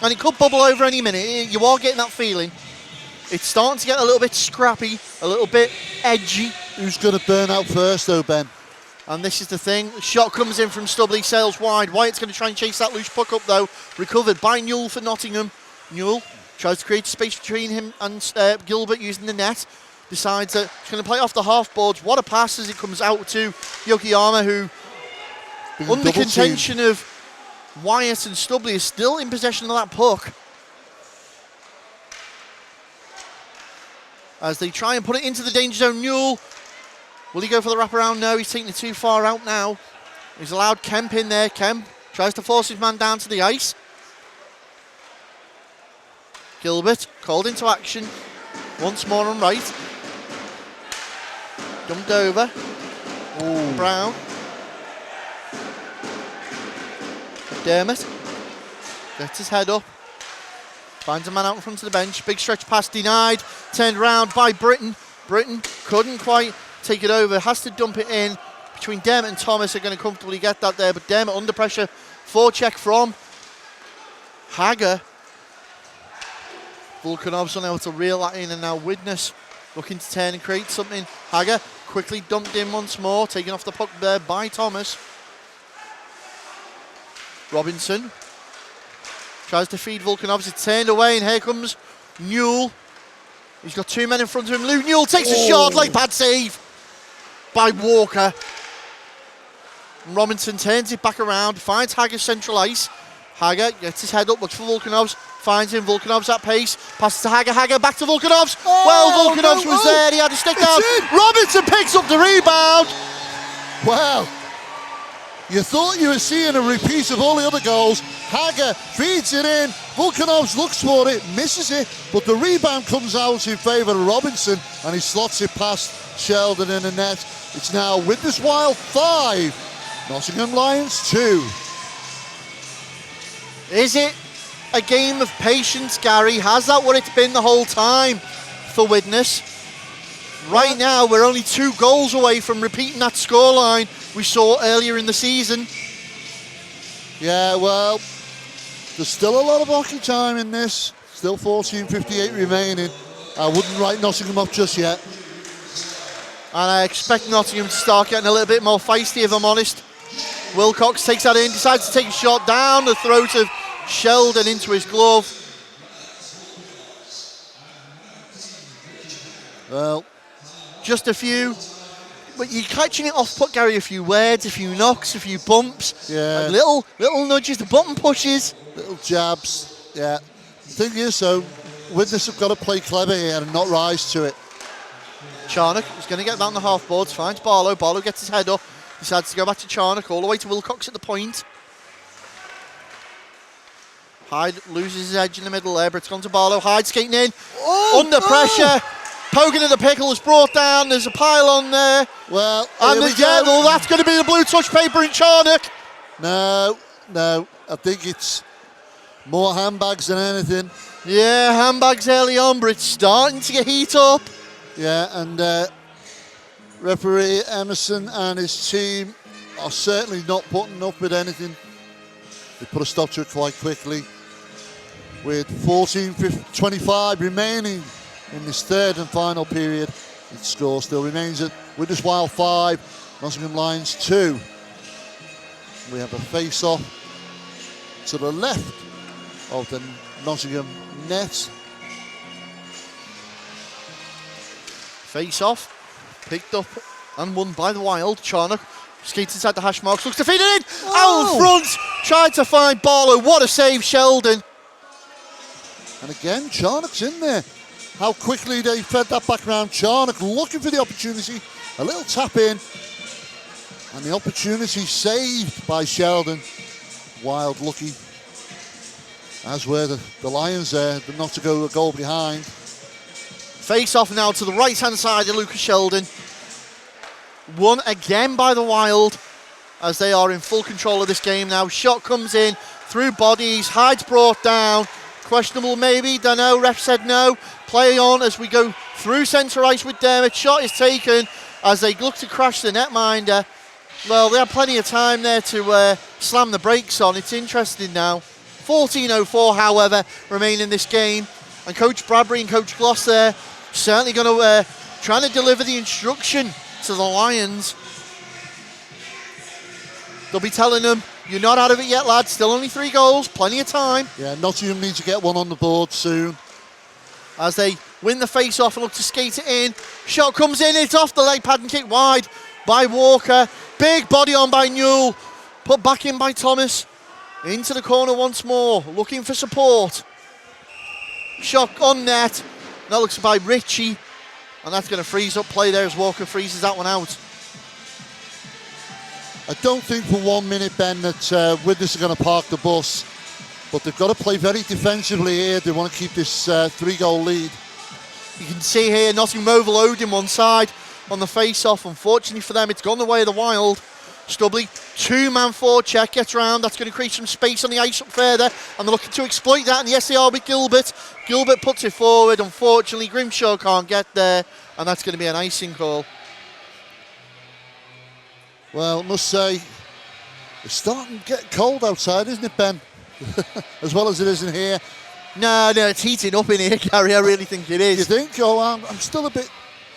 Speaker 2: And it could bubble over any minute. You are getting that feeling. It's starting to get a little bit scrappy, a little bit edgy.
Speaker 1: who's going to burn out first, though, Ben?
Speaker 2: And this is the thing. Shot comes in from Stubbly, sails wide. Wyatt's going to try and chase that loose puck up, though. Recovered by Newell for Nottingham. Newell tries to create space between him and Gilbert using the net. Decides that he's going to play off the half boards. What a pass as it comes out to Yokoyama, who,
Speaker 1: Being
Speaker 2: under
Speaker 1: double
Speaker 2: contention of Wyatt and Stubbly, is still in possession of that puck. As they try and put it into the danger zone. Newell, will he go for the wraparound? No, he's taking it too far out now. He's allowed Kemp in there. Kemp tries to force his man down to the ice. Gilbert called into action. Once more on right. Dumped over.
Speaker 1: Ooh.
Speaker 2: Brown. Dermott gets his head up. Finds a man out in front of the bench. Big stretch pass denied. Turned around by Britton. Britton couldn't quite take it over. Has to dump it in. Between Dermott and Thomas are going to comfortably get that there. But Dermott under pressure. Forecheck from Hager. Volkanov's unable to reel that in, and now Widnes looking to turn and create something. Hager quickly dumped in once more. Taken off the puck there by Thomas. Robinson tries to feed Volkanov. It's turned away, and here comes Newell. He's got two men in front of him. Lou Newell takes a shot, like bad save by Walker. And Robinson turns it back around, finds Hager central ice. Hager gets his head up, looks for Volkanovs, finds him, Volkanovs at pace, passes to Hager, Hager back to Volkanovs. Volkanovs was there, he had a stick down. Robinson picks up the rebound.
Speaker 1: Wow. You thought you were seeing a repeat of all the other goals. Hager feeds it in. Volkanovs looks for it, misses it, but the rebound comes out in favour of Robinson and he slots it past Sheldon in the net. It's now Widnes Wild 5, Nottingham Lions 2.
Speaker 2: Is it a game of patience, Gary? Has that what it's been the whole time for Widnes? Right now, we're only 2 goals away from repeating that scoreline we saw earlier in the season.
Speaker 1: Yeah, well, there's still a lot of hockey time in this. Still 14:58 remaining. I wouldn't write Nottingham up just yet.
Speaker 2: And I expect Nottingham to start getting a little bit more feisty, if I'm honest. Wilcox takes that in, decides to take a shot down the throat of Sheldon into his glove.
Speaker 1: Well,
Speaker 2: just a few, but you're catching it off put, Gary, a few words, a few knocks, a few bumps,
Speaker 1: yeah,
Speaker 2: little nudges, the button pushes.
Speaker 1: Little jabs, yeah. The thing is, though, Widnes have got to play clever here and not rise to it.
Speaker 2: Charnock is going to get down the half boards, finds Barlow. Barlow gets his head up, decides to go back to Charnock, all the way to Wilcox at the point. Hyde loses his edge in the middle there, but it's gone to Barlow. Hyde skating in, under pressure. Poking at the pickle is brought down. There's a pile on there.
Speaker 1: Well,
Speaker 2: and that's going to be the blue touch paper in Charnock.
Speaker 1: No. I think it's more handbags than anything.
Speaker 2: Yeah, handbags early on, but it's starting to get heat up.
Speaker 1: Yeah, and referee Emerson and his team are certainly not putting up with anything. They put a stop to it quite quickly. With 14:25 remaining in this third and final period, the score still remains at Widnes Wild 5, Nottingham Lions 2. We have a face-off to the left of the Nottingham net.
Speaker 2: Face-off, picked up and won by the Wild. Charnock skates inside the hash marks, looks to feed it in. Out front, tried to find Barlow. What a save, Sheldon.
Speaker 1: And again, Charnock's in there. How quickly they fed that back round. Charnock looking for the opportunity. A little tap in. And the opportunity saved by Sheldon. Wild lucky. As were the Lions there, not to go a goal behind.
Speaker 2: Face off now to the right hand side of Lucas Sheldon. Won again by the Wild as they are in full control of this game now. Shot comes in through bodies. Hyde's brought down. Questionable maybe, don't know, ref said no. Play on as we go through centre ice with Dermott. Shot is taken as they look to crash the netminder. Well, they had plenty of time there to slam the brakes on. It's interesting now. 14:04, however, remain in this game. And Coach Bradbury and Coach Gloss there certainly going to trying to deliver the instruction to the Lions. They'll be telling them, you're not out of it yet, lads. Still only 3 goals, plenty of time.
Speaker 1: Yeah, Nottingham needs to get one on the board soon.
Speaker 2: As they win the face-off and look to skate it in. Shot comes in, it's off the leg pad and kicked wide by Walker. Big body on by Newell. Put back in by Thomas. Into the corner once more, looking for support. Shot on net. That looks by Ritchie. And that's going to freeze up play there as Walker freezes that one out.
Speaker 1: I don't think for 1 minute, Ben, that Widnes are going to park the bus. But they've got to play very defensively here. They want to keep this 3-goal lead.
Speaker 2: You can see here Nottingham overloading one side on the face-off. Unfortunately for them, it's gone the way of the Wild. Stubley, 2-man forward check, gets round. That's going to create some space on the ice up further. And they're looking to exploit that. And yes, they are with Gilbert. Gilbert puts it forward. Unfortunately, Grimshaw can't get there. And that's going to be an icing call.
Speaker 1: Well, I must say, it's starting to get cold outside, isn't it, Ben? As well as it is in here.
Speaker 2: No, it's heating up in here, Gary. I really think it is.
Speaker 1: You think? Oh, I'm still a bit...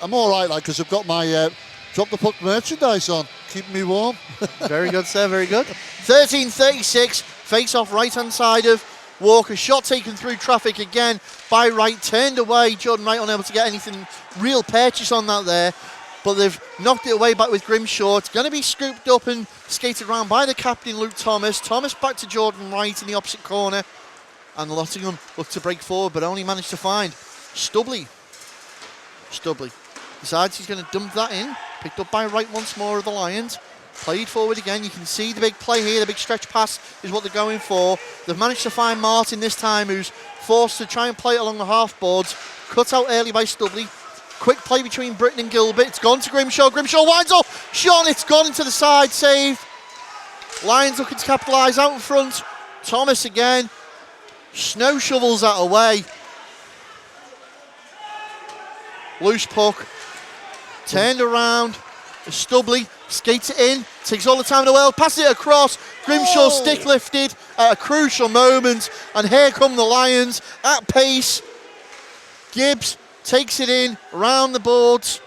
Speaker 1: I'm all right, like, because I've got my Drop the Puck merchandise on, keeping me warm.
Speaker 2: Very good, sir, very good. 13:36, face-off right-hand side of Walker. Shot taken through traffic again by Wright. Turned away. Jordan Wright unable to get anything real purchase on that there. but they've knocked it away back with Grimshaw. It's going to be scooped up and skated around by the captain, Luke Thomas. Thomas back to Jordan Wright in the opposite corner. And Nottingham look to break forward, but only managed to find Stubley. Stubley decides he's going to dump that in. Picked up by Wright once more of the Lions. Played forward again. You can see the big play here. The big stretch pass is what they're going for. They've managed to find Martin this time, who's forced to try and play it along the half boards. Cut out early by Stubley. Quick play between Britton and Gilbert. It's gone to Grimshaw. Grimshaw winds up. Sean, it's gone into the side. Save. Lions looking to capitalise out in front. Thomas again. Snow shovels that away. Loose puck. Turned around. Stubley skates it in. Takes all the time in the world. Passes it across. Grimshaw stick lifted at a crucial moment. And here come the Lions at pace. Gibbs takes it in around the boards.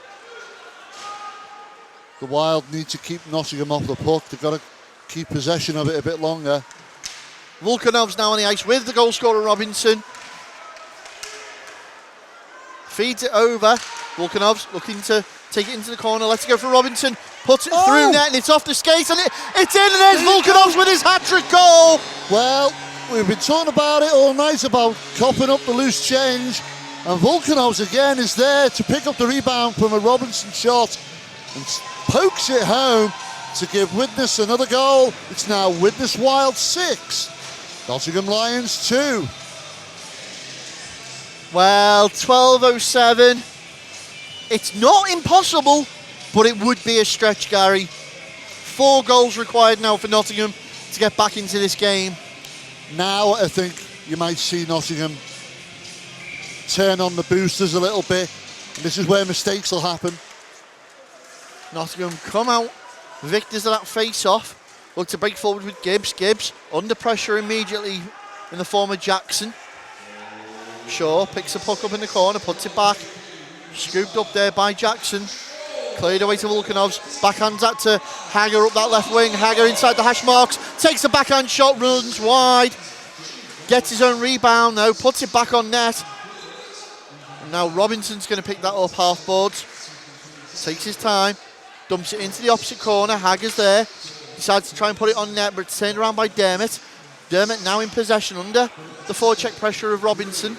Speaker 1: The Wild need to keep Nottingham off the puck. They've got to keep possession of it a bit longer.
Speaker 2: Volkanov's now on the ice with the goal scorer Robinson. Feeds it over. Volkanov's looking to take it into the corner. Lets it go for Robinson. Puts it through net and it's off the skates and it's in, and there's Volkanov's with his hat-trick goal.
Speaker 1: Well, we've been talking about it all night about copping up the loose change. And Volkanov's again is there to pick up the rebound from a Robinson shot and pokes it home to give Widnes another goal. It's now Widnes Wild 6, Nottingham Lions 2.
Speaker 2: Well, 12:07. It's not impossible, but it would be a stretch, Gary. 4 goals required now for Nottingham to get back into this game.
Speaker 1: Now I think you might see Nottingham turn on the boosters a little bit. And this is where mistakes will happen.
Speaker 2: Nottingham come out victors of that face-off. Look to break forward with Gibbs. Gibbs under pressure immediately in the form of Jackson. Shaw picks the puck up in the corner, puts it back. Scooped up there by Jackson. Cleared away to Volkanov's. Backhands that to Hagger up that left wing. Hagger inside the hash marks. Takes a backhand shot, runs wide. Gets his own rebound though, puts it back on net. And now Robinson's going to pick that up half boards. Takes his time. Dumps it into the opposite corner. Hagger's there. Decides to try and put it on net, but it's turned around by Dermott. Dermott now in possession under the forecheck pressure of Robinson.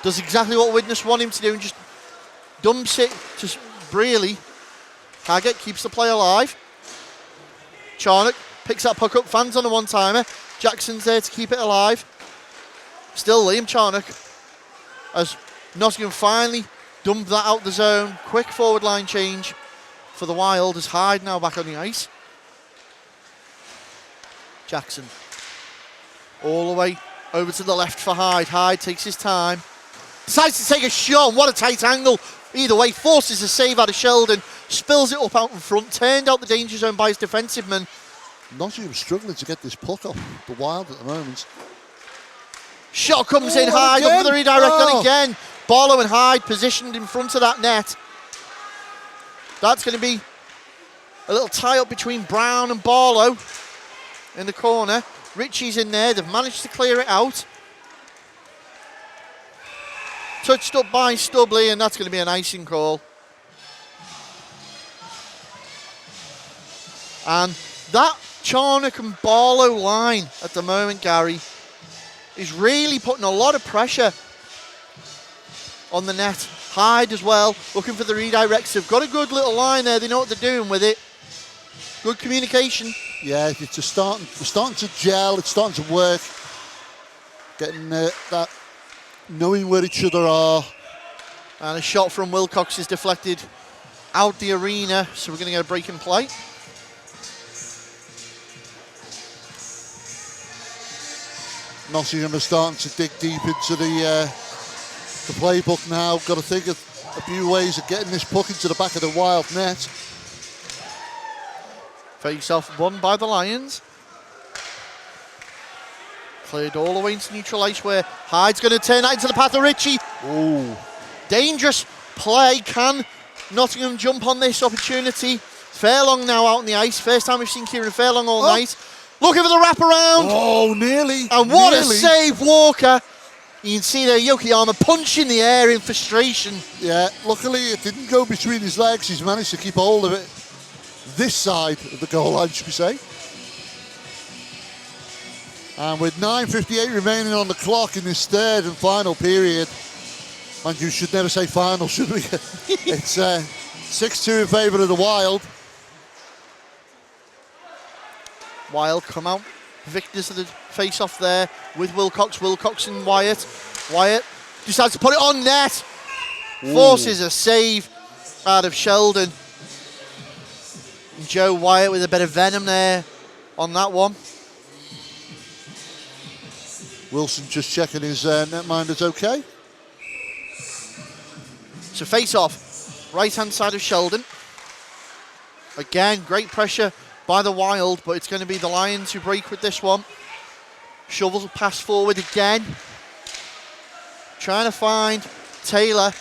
Speaker 2: Does exactly what Widnes want him to do and just dumps it to Brearley. Haggett keeps the play alive. Charnock picks that puck up, fans on a one-timer. Jackson's there to keep it alive. Still Liam Charnock as Nottingham finally dumped that out the zone. Quick forward line change for the Wild as Hyde now back on the ice. Jackson all the way over to the left for Hyde. Hyde takes his time. Decides to take a shot. What a tight angle. Either way, forces a save out of Sheldon. Spills it up out in front. Turned out the danger zone by his defensive man.
Speaker 1: Nottingham struggling to get this puck off the Wild at the moment.
Speaker 2: Shot comes in. Hyde up for the redirect. And again, Barlow and Hyde positioned in front of that net. That's going to be a little tie-up between Brown and Barlow in the corner. Ritchie's in there. They've managed to clear it out. Touched up by Stubley, and that's going to be an icing call. And that Charnock and Barlow line at the moment, Gary, is really putting a lot of pressure on the net. Hyde as well, looking for the redirects. They've got a good little line there. They know what they're doing with it. Good communication.
Speaker 1: Yeah, it's starting to gel. It's starting to work. Getting that, knowing where each other are.
Speaker 2: And a shot from Wilcox is deflected out the arena, so we're going to get a break in play.
Speaker 1: Nottingham are starting to dig deep into the playbook now. Got to think of a few ways of getting this puck into the back of the Wild net.
Speaker 2: Face-off won by the Lions. Cleared all the way into neutral ice where Hyde's going to turn that into the path of Ritchie.
Speaker 1: Ooh.
Speaker 2: Dangerous play. Can Nottingham jump on this opportunity? Fairlong now out on the ice. First time we've seen Kieran Fairlong all night. Looking for the wraparound.
Speaker 1: Oh, nearly.
Speaker 2: And what a save, Walker. You can see there Yokoyama punching the air in frustration.
Speaker 1: Yeah, luckily it didn't go between his legs. He's managed to keep hold of it this side of the goal line, should we say. And with 9:58 remaining on the clock in this third and final period, and you should never say final, should we? It's 6-2 in favour of the Wild.
Speaker 2: Wild come out, victors of the face-off there with Wilcox. Wilcox and Wyatt. Wyatt decides to put it on net. Forces a save out of Sheldon. And Joe Wyatt with a bit of venom there on that one.
Speaker 1: Wilson just checking his netminder's okay.
Speaker 2: So face-off, right-hand side of Sheldon. Again, great pressure by the Wild, but it's going to be the Lions who break with this one. Shovels a pass forward again. Trying to find Taylor.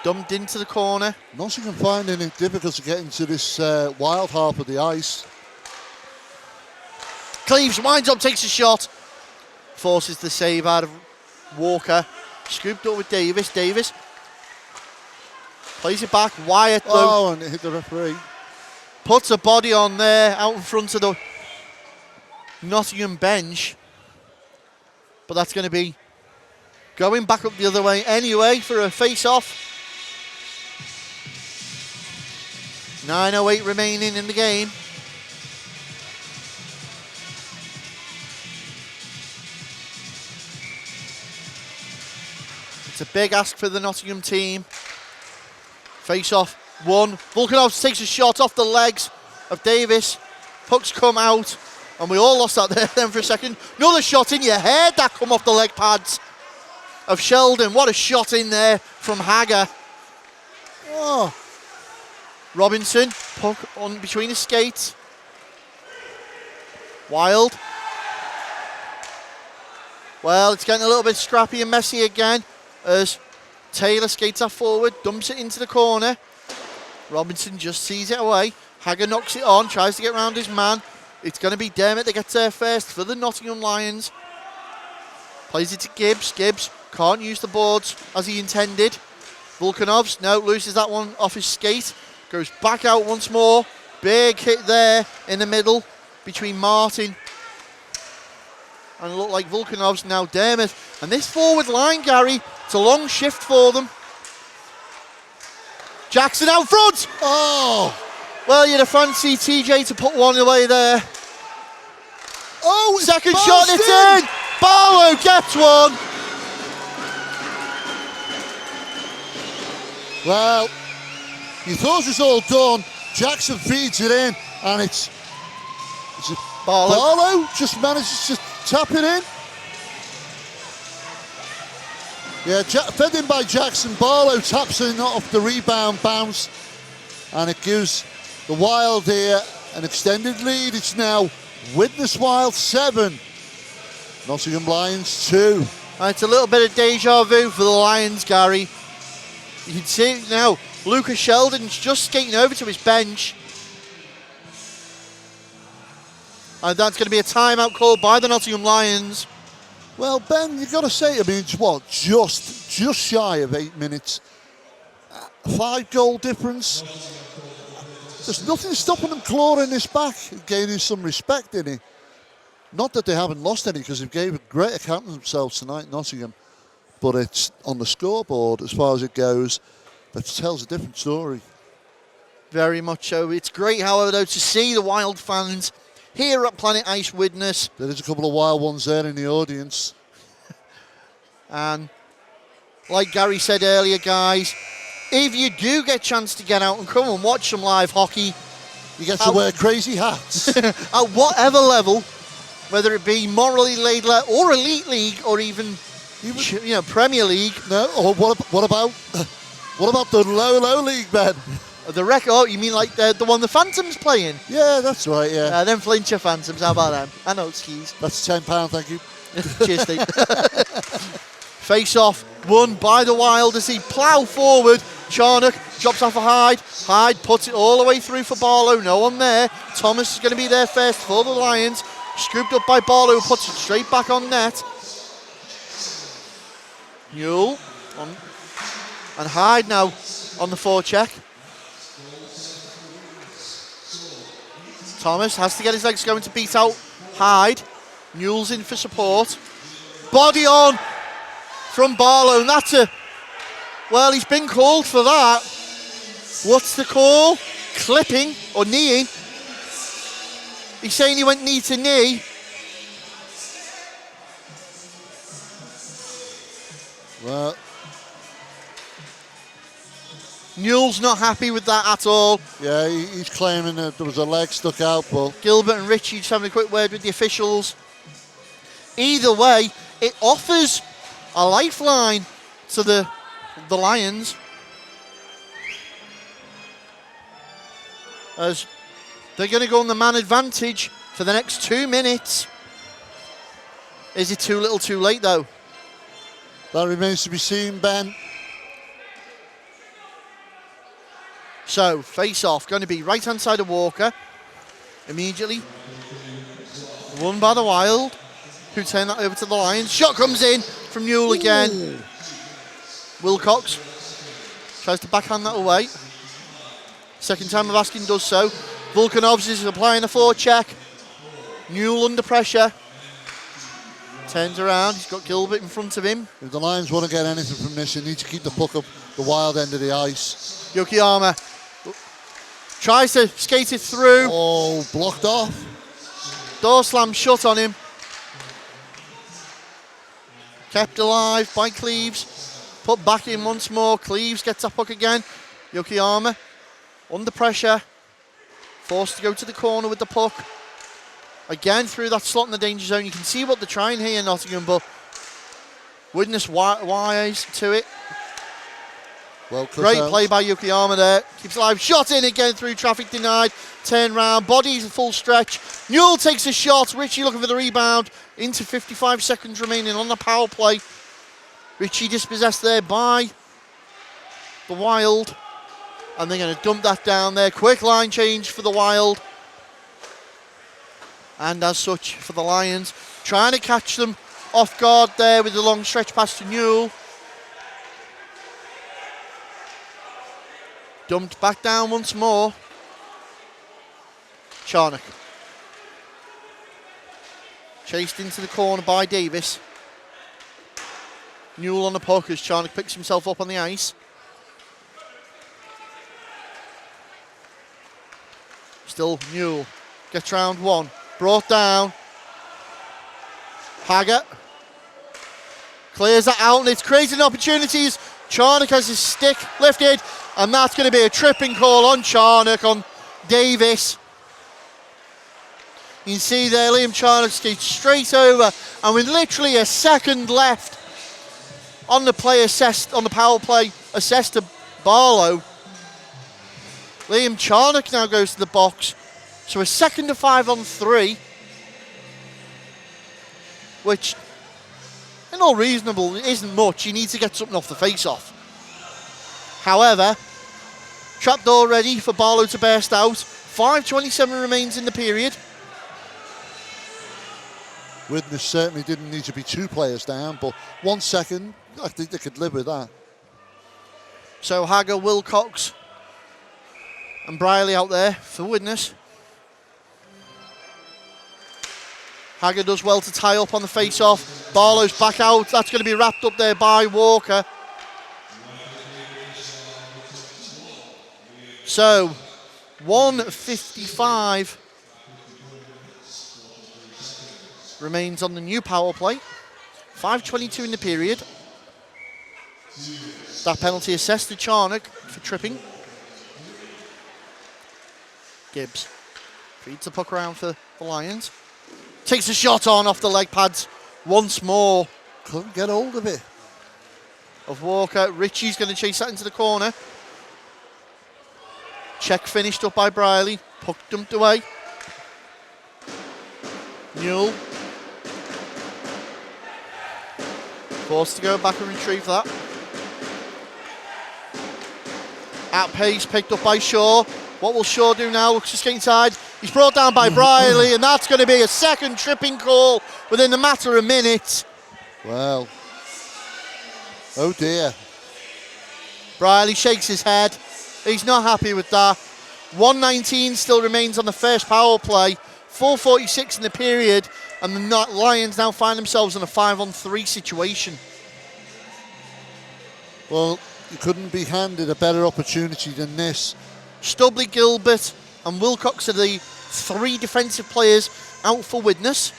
Speaker 2: Dumped into the corner.
Speaker 1: Nottingham finding it difficult to get into this Wild half of the ice.
Speaker 2: Cleaves winds up, takes a shot. Forces the save out of Walker. Scooped up with Davis. Davis plays it back. Wyatt though.
Speaker 1: Oh, and it hit the referee.
Speaker 2: Puts a body on there out in front of the Nottingham bench. But that's going to be going back up the other way anyway for a face-off. 9:08 remaining in the game. It's a big ask for the Nottingham team. Face-off, one. Volkanovs takes a shot off the legs of Davis. Pucks come out, and we all lost that there then for a second. Another shot in your head that come off the leg pads of Sheldon. What a shot in there from Hager.
Speaker 1: Oh,
Speaker 2: Robinson, puck on between his skates. Wild. Well, it's getting a little bit scrappy and messy again as Taylor skates that forward, dumps it into the corner. Robinson just sees it away. Hager knocks it on, tries to get round his man. It's going to be Dermott that gets there first for the Nottingham Lions. Plays it to Gibbs. Gibbs can't use the boards as he intended. Volkanovs, no, loses that one off his skate. Goes back out once more. Big hit there in the middle between Martin and it looked like Volkanovs, now Dermott. And this forward line, Gary, it's a long shift for them. Jackson out front!
Speaker 1: oh,
Speaker 2: Well, you'd have fancied TJ to put one away there.
Speaker 1: oh! It's
Speaker 2: Second shot,
Speaker 1: bursting!
Speaker 2: it's in! Barlow gets one!
Speaker 1: Well, you thought it was all done. Jackson feeds it in, and it's Barlow just manages to tap it in. Yeah, fed in by Jackson. Barlow taps in off the rebound bounce, and it gives the Wild here an extended lead. It's now Widnes Wild 7, Nottingham Lions 2.
Speaker 2: It's a little bit of deja vu for the Lions, Gary. You can see it now. Lucas Sheldon's just skating over to his bench. And that's going to be a timeout called by the Nottingham Lions.
Speaker 1: Well, Ben, you've got to say, I mean, it's what, just shy of 8 minutes. 5-goal difference. There's nothing stopping them clawing this back, gaining some respect in it. Not that they haven't lost any, because they've gave a great account of themselves tonight, Nottingham. But it's on the scoreboard, as far as it goes, that tells a different story.
Speaker 2: Very much so. It's great, however, though, to see the Wild fans here at Planet Ice Widnes.
Speaker 1: There is a couple of Wild ones there in the audience.
Speaker 2: And like Gary said earlier, guys, if you do get a chance to get out and come and watch some live hockey,
Speaker 1: You get to wear crazy hats.
Speaker 2: at whatever level, whether it be Moralee League or Elite League or even Premier League.
Speaker 1: No, or what about the low league, Ben?
Speaker 2: The record, oh, you mean like the one the Phantoms playing?
Speaker 1: Yeah, that's right, yeah.
Speaker 2: Them Flincher Phantoms, how about them? I know, skis.
Speaker 1: That's £10, thank you.
Speaker 2: Cheers, Steve. Face off, won by the Wild as he plough forward. Charnock drops off a Hyde. Hyde puts it all the way through for Barlow. No one there. Thomas is going to be there first for the Lions. Scooped up by Barlow, who puts it straight back on net. Newell and Hyde now on the forecheck. Thomas has to get his legs going to beat out Hyde. Newell's in for support. Body on from Barlow, and that's well, he's been called for that. What's the call? Clipping or kneeing. He's saying he went knee to knee.
Speaker 1: Well,
Speaker 2: Newell's not happy with that at all.
Speaker 1: yeah, he's claiming that there was a leg stuck out, but
Speaker 2: Gilbert and Richie just having a quick word with the officials. Either way, it offers a lifeline to the Lions, as they're going to go on the man advantage for the next 2 minutes. Is it too little too late though?
Speaker 1: that remains to be seen, Ben.
Speaker 2: So, face off, going to be right hand side of Walker. Immediately. Won by the Wild, who turn that over to the Lions. Shot comes in from Newell again.
Speaker 1: Ooh.
Speaker 2: Wilcox tries to backhand that away. Second time of asking does so. Volkanovs is applying a forecheck. Newell under pressure. Turns around, he's got Gilbert in front of him.
Speaker 1: If the Lions want to get anything from this, they need to keep the puck up the Wild end of the ice.
Speaker 2: Yokoyama tries to skate it through.
Speaker 1: Oh, blocked off.
Speaker 2: Door slam shut on him. Kept alive by Cleaves. Put back in once more. Cleaves gets that puck again. Yokoyama under pressure. Forced to go to the corner with the puck. Again through that slot in the danger zone. You can see what they're trying here in Nottingham, but Widnes wise to it.
Speaker 1: Well, cut
Speaker 2: Great
Speaker 1: out.
Speaker 2: play by Yokoyama there. Keeps alive. Shot in again through traffic denied. Turn round. Bodies a full stretch. Newell takes a shot. Richie looking for the rebound. Into 55 seconds remaining on the power play. Richie dispossessed there by the Wild. And they're going to dump that down there. Quick line change for the Wild. And as such for the Lions. Trying to catch them off guard there with the long stretch pass to Newell. Dumped back down once more. Charnock. Chased into the corner by Davis. Newell on the puck as Charnock picks himself up on the ice. Still Newell. Gets round one. Brought down. Haggart. Clears that out and it's creating opportunities. Charnock has his stick lifted and that's going to be a tripping call on Charnock, on Davis. You can see there Liam Charnock skates straight over and with literally a second left on the play assessed, on the power play assessed to Barlow. Liam Charnock now goes to the box. So a second to 5 on 3, which in all reasonable isn't much. You need to get something off the face-off. However, trapdoor ready for Barlow to burst out. 5:27 remains in the period.
Speaker 1: Widnes certainly didn't need to be 2 players down, but 1 second, I think they could live with that.
Speaker 2: So Haggard, Wilcox and Briley out there for Widnes. Haggard does well to tie up on the face-off. Barlow's back out. That's going to be wrapped up there by Walker. So, 1:55 remains on the new power play. 5:22 in the period. That penalty assessed to Charnock for tripping. Gibbs feeds the puck around for the Lions. Takes a shot on off the leg pads once more.
Speaker 1: Couldn't get hold of it.
Speaker 2: Of Walker. Richie's going to chase that into the corner. Check finished up by Briley. Puck dumped away. Newell. Forced to go back and retrieve that. At pace, picked up by Shaw. What will Shaw do now? Looks to skate inside. He's brought down by Briley, and that's going to be a second tripping call within the matter of minutes.
Speaker 1: Well, oh dear.
Speaker 2: Briley shakes his head. He's not happy with that. 1:19 still remains on the first power play. 4:46 in the period, and the Lions now find themselves in a 5-on-3 situation.
Speaker 1: Well, you couldn't be handed a better opportunity than this.
Speaker 2: Stubley, Gilbert and Wilcox are the three defensive players out for Widnes.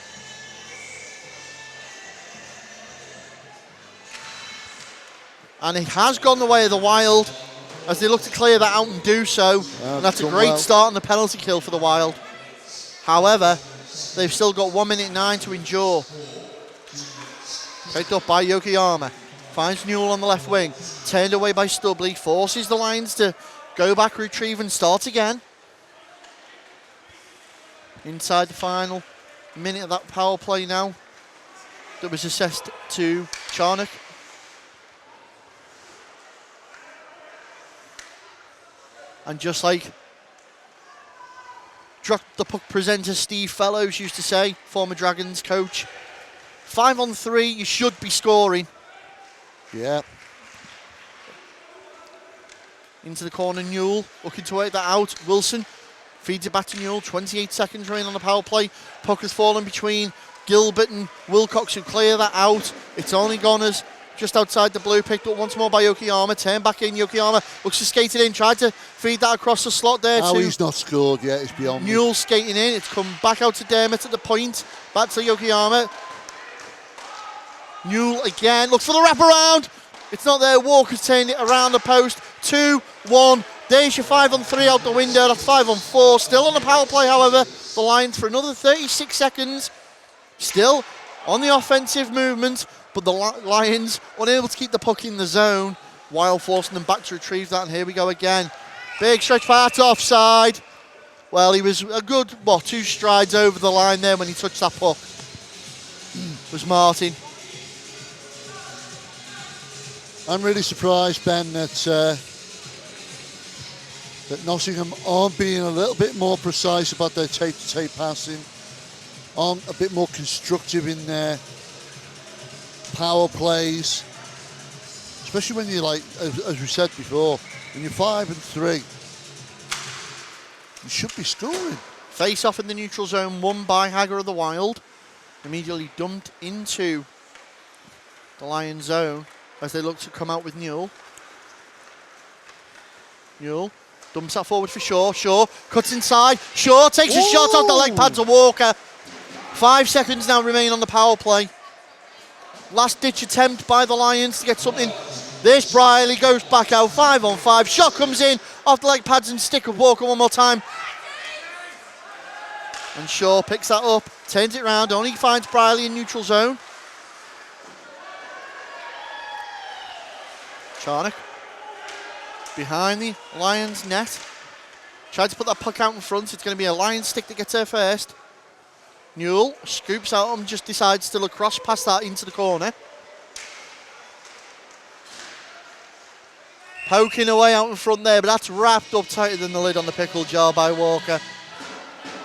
Speaker 2: And it has gone the way of the Wild as they look to clear that out and do so. And that's a great start on the penalty kill for the Wild. However, they've still got 1:09 to endure. Picked up by Yokoyama. Finds Newell on the left wing. Turned away by Stubley. Forces the Lions to go back, retrieve and start again. Inside the final minute of that power play now. That was assessed to Charnock. And just like Drop the Puck presenter Steve Fellows used to say, former Dragons coach, 5-on-3, you should be scoring.
Speaker 1: Yeah.
Speaker 2: Into the corner, Newell looking to work that out. Wilson feeds it back to Newell. 28 seconds remaining on the power play. Puck has fallen between Gilbert and Wilcox who clear that out. It's only gone as just outside the blue. Picked up once more by Yokoyama. Turned back in. Yokoyama looks to skate it in. Tried to feed that across the slot there too.
Speaker 1: He's not scored yet. It's beyond
Speaker 2: Newell skating in. It's come back out to Dermott at the point. Back to Yokoyama. Newell again. Looks for the wraparound. It's not there. Walker's turned it around the post. 2-1. There's your 5-on-3 out the window. That's 5-on-4. Still on the power play, however. The Lions for another 36 seconds. Still on the offensive movement. But the Lions unable to keep the puck in the zone. Wild forcing them back to retrieve that. And here we go again. Big stretch pass offside. Well, he was a good, 2 strides over the line there when he touched that puck. Was Martin.
Speaker 1: I'm really surprised, Ben, that Nottingham aren't being a little bit more precise about their tape-to-tape passing, aren't a bit more constructive in their power plays, especially when you're like, as we said before, when you're 5-3, you should be scoring.
Speaker 2: Face off in the neutral zone, won by Hagger of the Wild. Immediately dumped into the Lions zone as they look to come out with Newell. Newell dumps that forward for Shaw. Shaw cuts inside. Shaw takes a shot off the leg pads of Walker. 5 seconds now remain on the power play. Last ditch attempt by the Lions to get something. There's Briley, goes back out, 5-on-5. Shot comes in off the leg pads and stick of Walker one more time. And Shaw picks that up, turns it round, only finds Briley in neutral zone. Charnock behind the Lions net. Tried to put that puck out in front. It's going to be a Lions stick that gets there first. Newell scoops out and just decides to lacrosse past that into the corner. Poking away out in front there, but that's wrapped up tighter than the lid on the pickle jar by Walker.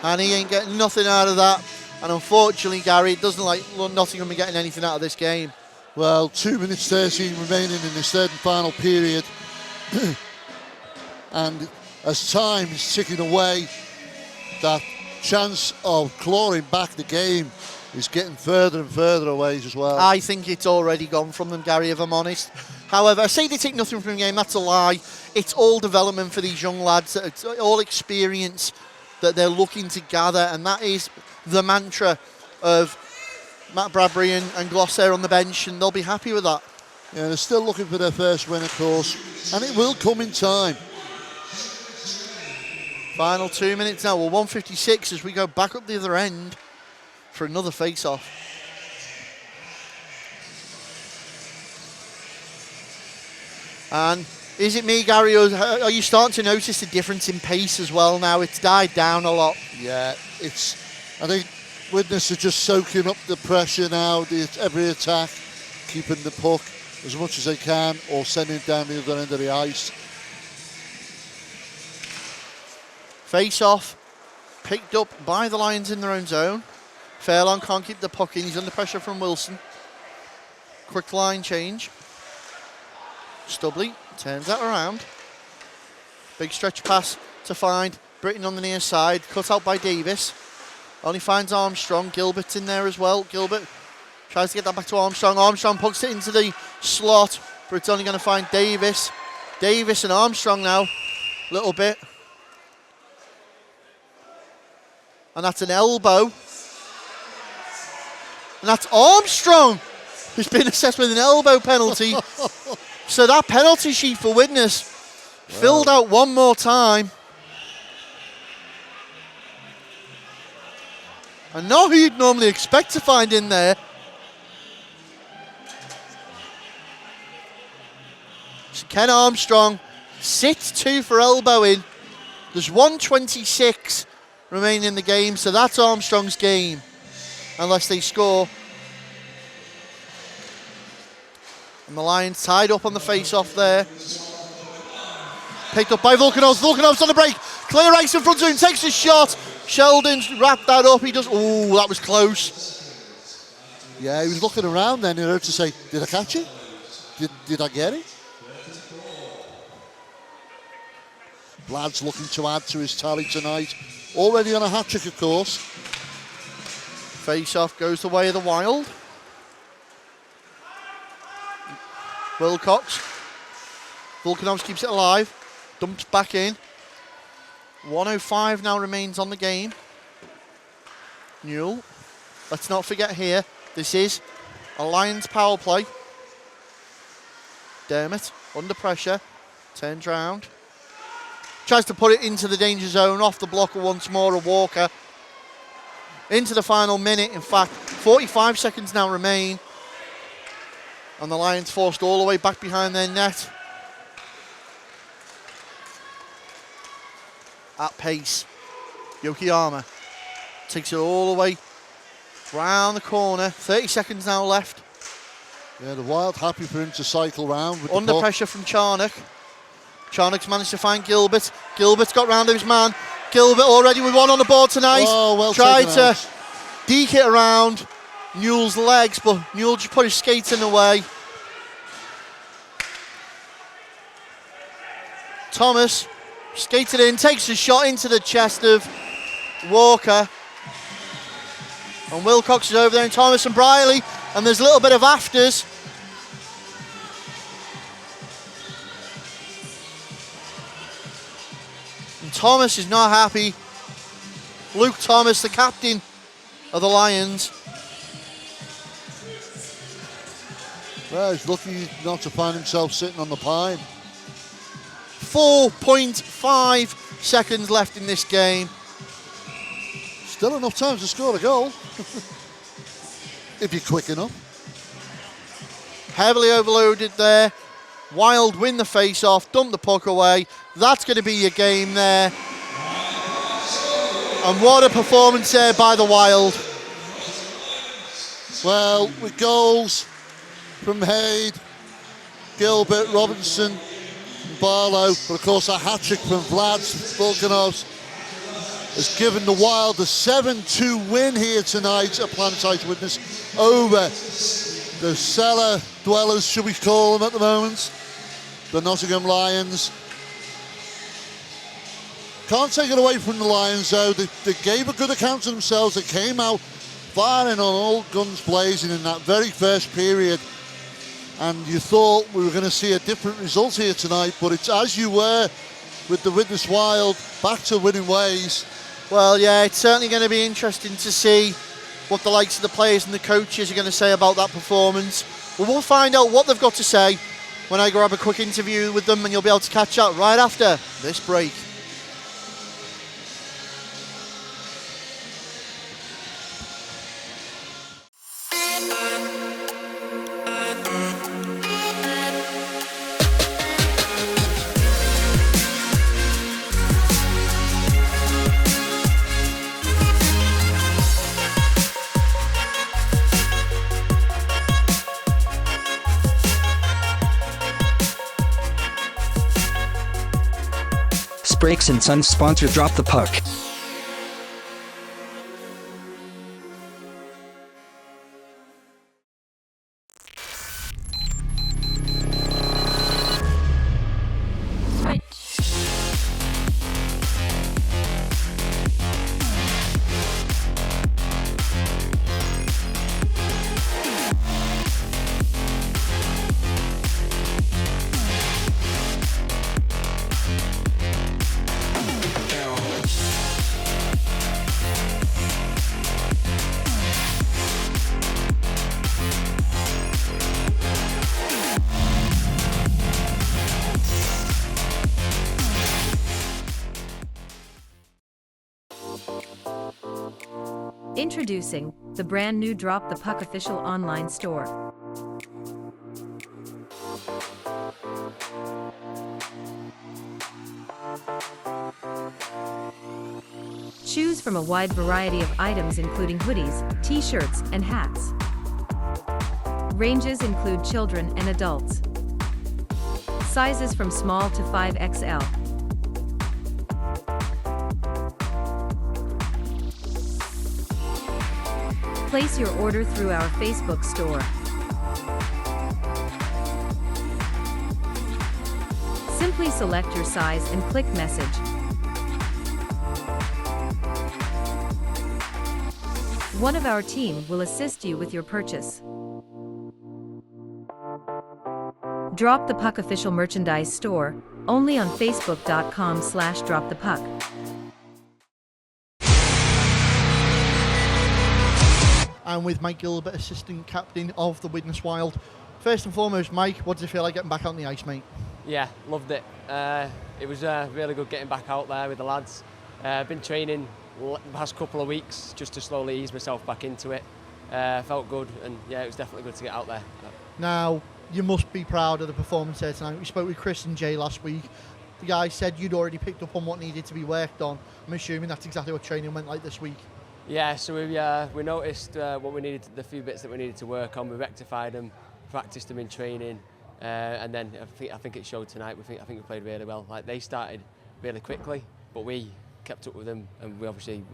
Speaker 2: And he ain't getting nothing out of that. And unfortunately, Gary, it doesn't like Nottingham be getting anything out of this game.
Speaker 1: Well, 2 minutes 13 remaining in this third and final period. And as time is ticking away, that chance of clawing back the game is getting further and further away as well.
Speaker 2: I think it's already gone from them, Gary, if I'm honest. However, I say they take nothing from the game, that's a lie. It's all development for these young lads. It's all experience that they're looking to gather, and that is the mantra of Matt Bradbury and Glossair on the bench, and they'll be happy with that.
Speaker 1: Yeah, they're still looking for their first win, of course, and it will come in time.
Speaker 2: Final 2 minutes now. Well, 1:56 as we go back up the other end for another face-off. And is it me, Gary, or are you starting to notice the difference in pace as well now? It's died down a lot.
Speaker 1: Yeah, I think Widnes are just soaking up the pressure now, every attack, keeping the puck as much as they can or sending it down the other end of the ice.
Speaker 2: Face off Picked up by the Lions in their own zone. Fairlawn can't keep the puck in. He's under pressure from Wilson. Quick line change. Stubley turns that around. Big stretch pass to find Britton on the near side. Cut out by Davis. Only finds Armstrong. Gilbert's in there as well. Gilbert tries to get that back to Armstrong. Armstrong pucks it into the slot, but it's only going to find Davis. Davis and Armstrong now. A little bit. And that's an elbow. And that's Armstrong, who's been assessed with an elbow penalty. So that penalty sheet for Widnes filled out one more time. And not who you'd normally expect to find in there. So Ken Armstrong sits 2 for elbowing. There's 1:26 remaining in the game, so that's Armstrong's game, unless they score. And the Lions tied up on the face-off there. Picked up by Volkanovs. Volkanovs on the break. Clear ice in front of him, takes a shot. Sheldon's wrapped that up. He does. Oh, that was close.
Speaker 1: Yeah, he was looking around then in order to say, did I catch it? Did I get it? Lads looking to add to his tally tonight. Already on a hat-trick, of course.
Speaker 2: Face-off goes the way of the Wild. Wilcox. Volkanovs keeps it alive. Dumps back in. 1:05 now remains on the game. Newell. Let's not forget here, this is a Lions power play. Dermott under pressure. Turns round. Tries to put it into the danger zone. Off the blocker once more, a Walker. Into the final minute. In fact, 45 seconds now remain. And the Lions forced all the way back behind their net. At pace. Yokoyama takes it all the way round the corner. 30 seconds now left.
Speaker 1: Yeah, the Wild happy for him to cycle round with
Speaker 2: Under
Speaker 1: the puck.
Speaker 2: pressure from Charnock. Charnock's managed to find Gilbert. Gilbert's got round his man. Gilbert already with one on the board tonight.
Speaker 1: Oh, well
Speaker 2: tried
Speaker 1: taken
Speaker 2: to
Speaker 1: out.
Speaker 2: deke it around Newell's legs, but Newell just put his skate in the way. Thomas skated in, takes a shot into the chest of Walker. And Wilcox is over there, and Thomas and Briley, and there's a little bit of afters. And Thomas is not happy. Luke Thomas, the captain of the Lions.
Speaker 1: Well, he's lucky not to find himself sitting on the pine.
Speaker 2: 4.5 seconds left in this game.
Speaker 1: Still enough time to score a goal. If you're quick enough.
Speaker 2: Heavily overloaded there. Wild win the face-off, dump the puck away. That's going to be your game there. And what a performance there by the Wild.
Speaker 1: Well, with goals from Haid, Gilbert, Robinson, Barlow, but of course a hat-trick from Vlad Volkanovs has given the Wild a 7-2 win here tonight at Planetite Widnes over the cellar dwellers, should we call them at the moment, the Nottingham Lions. Can't take it away from the Lions though. They gave a good account of themselves. They came out firing on all guns blazing in that very first period. And you thought we were going to see a different result here tonight, but it's as you were with the Widnes Wild, back to winning ways.
Speaker 2: Well, yeah, it's certainly going to be interesting to see what the likes of the players and the coaches are going to say about that performance. Well, we'll find out what they've got to say when I grab a quick interview with them, and you'll be able to catch up right after this break.
Speaker 3: Brakes and Sons sponsor Drop the Puck.
Speaker 4: Introducing the brand new Drop the Puck official online store. Choose from a wide variety of items including hoodies, t-shirts, and hats. Ranges include children and adults. Sizes from small to 5XL. Place your order through our Facebook store. Simply select your size and click message. One of our team will assist you with your purchase. Drop the Puck official merchandise store, only on facebook.com/dropthepuck.
Speaker 2: I'm with Mike Gilbert, assistant captain of the Widnes Wild. First and foremost, Mike, what does it feel like getting back out on the ice, mate?
Speaker 5: Yeah, loved it. It was really good getting back out there with the lads. Been training the past couple of weeks just to slowly ease myself back into it. Felt good, and yeah, it was definitely good to get out there.
Speaker 2: Now, you must be proud of the performance there tonight. We spoke with Chris and Jay last week. The guys said you'd already picked up on what needed to be worked on. I'm assuming that's exactly what training went like this week.
Speaker 5: Yeah, so we noticed what we needed, the few bits that we needed to work on. We rectified them, practiced them in training, and then I think it showed tonight. I think we played really well. Like, they started really quickly, but we kept up with them, and we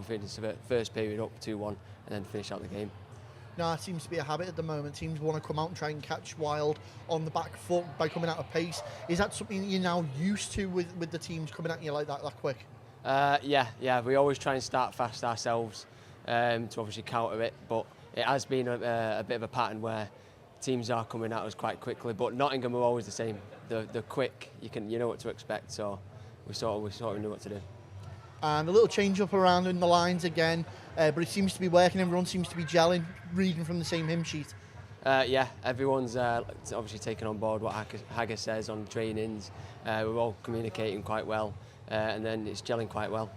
Speaker 5: finished the first period up 2-1, and then finished out the game.
Speaker 2: Now, it seems to be a habit at the moment. Teams want to come out and try and catch Wild on the back foot by coming out of pace. Is that something that you're now used to with the teams coming at you like that quick?
Speaker 5: Yeah. We always try and start fast ourselves to obviously counter it, but it has been a bit of a pattern where teams are coming at us quite quickly. But Nottingham are always the same. They're quick. You know what to expect. So we sort of knew what to do.
Speaker 2: And a little change up around in the lines again, but it seems to be working. Everyone seems to be gelling, reading from the same hymn sheet.
Speaker 5: Yeah, everyone's obviously taken on board what Haggis says on trainings. We're all communicating quite well, and then it's gelling quite well.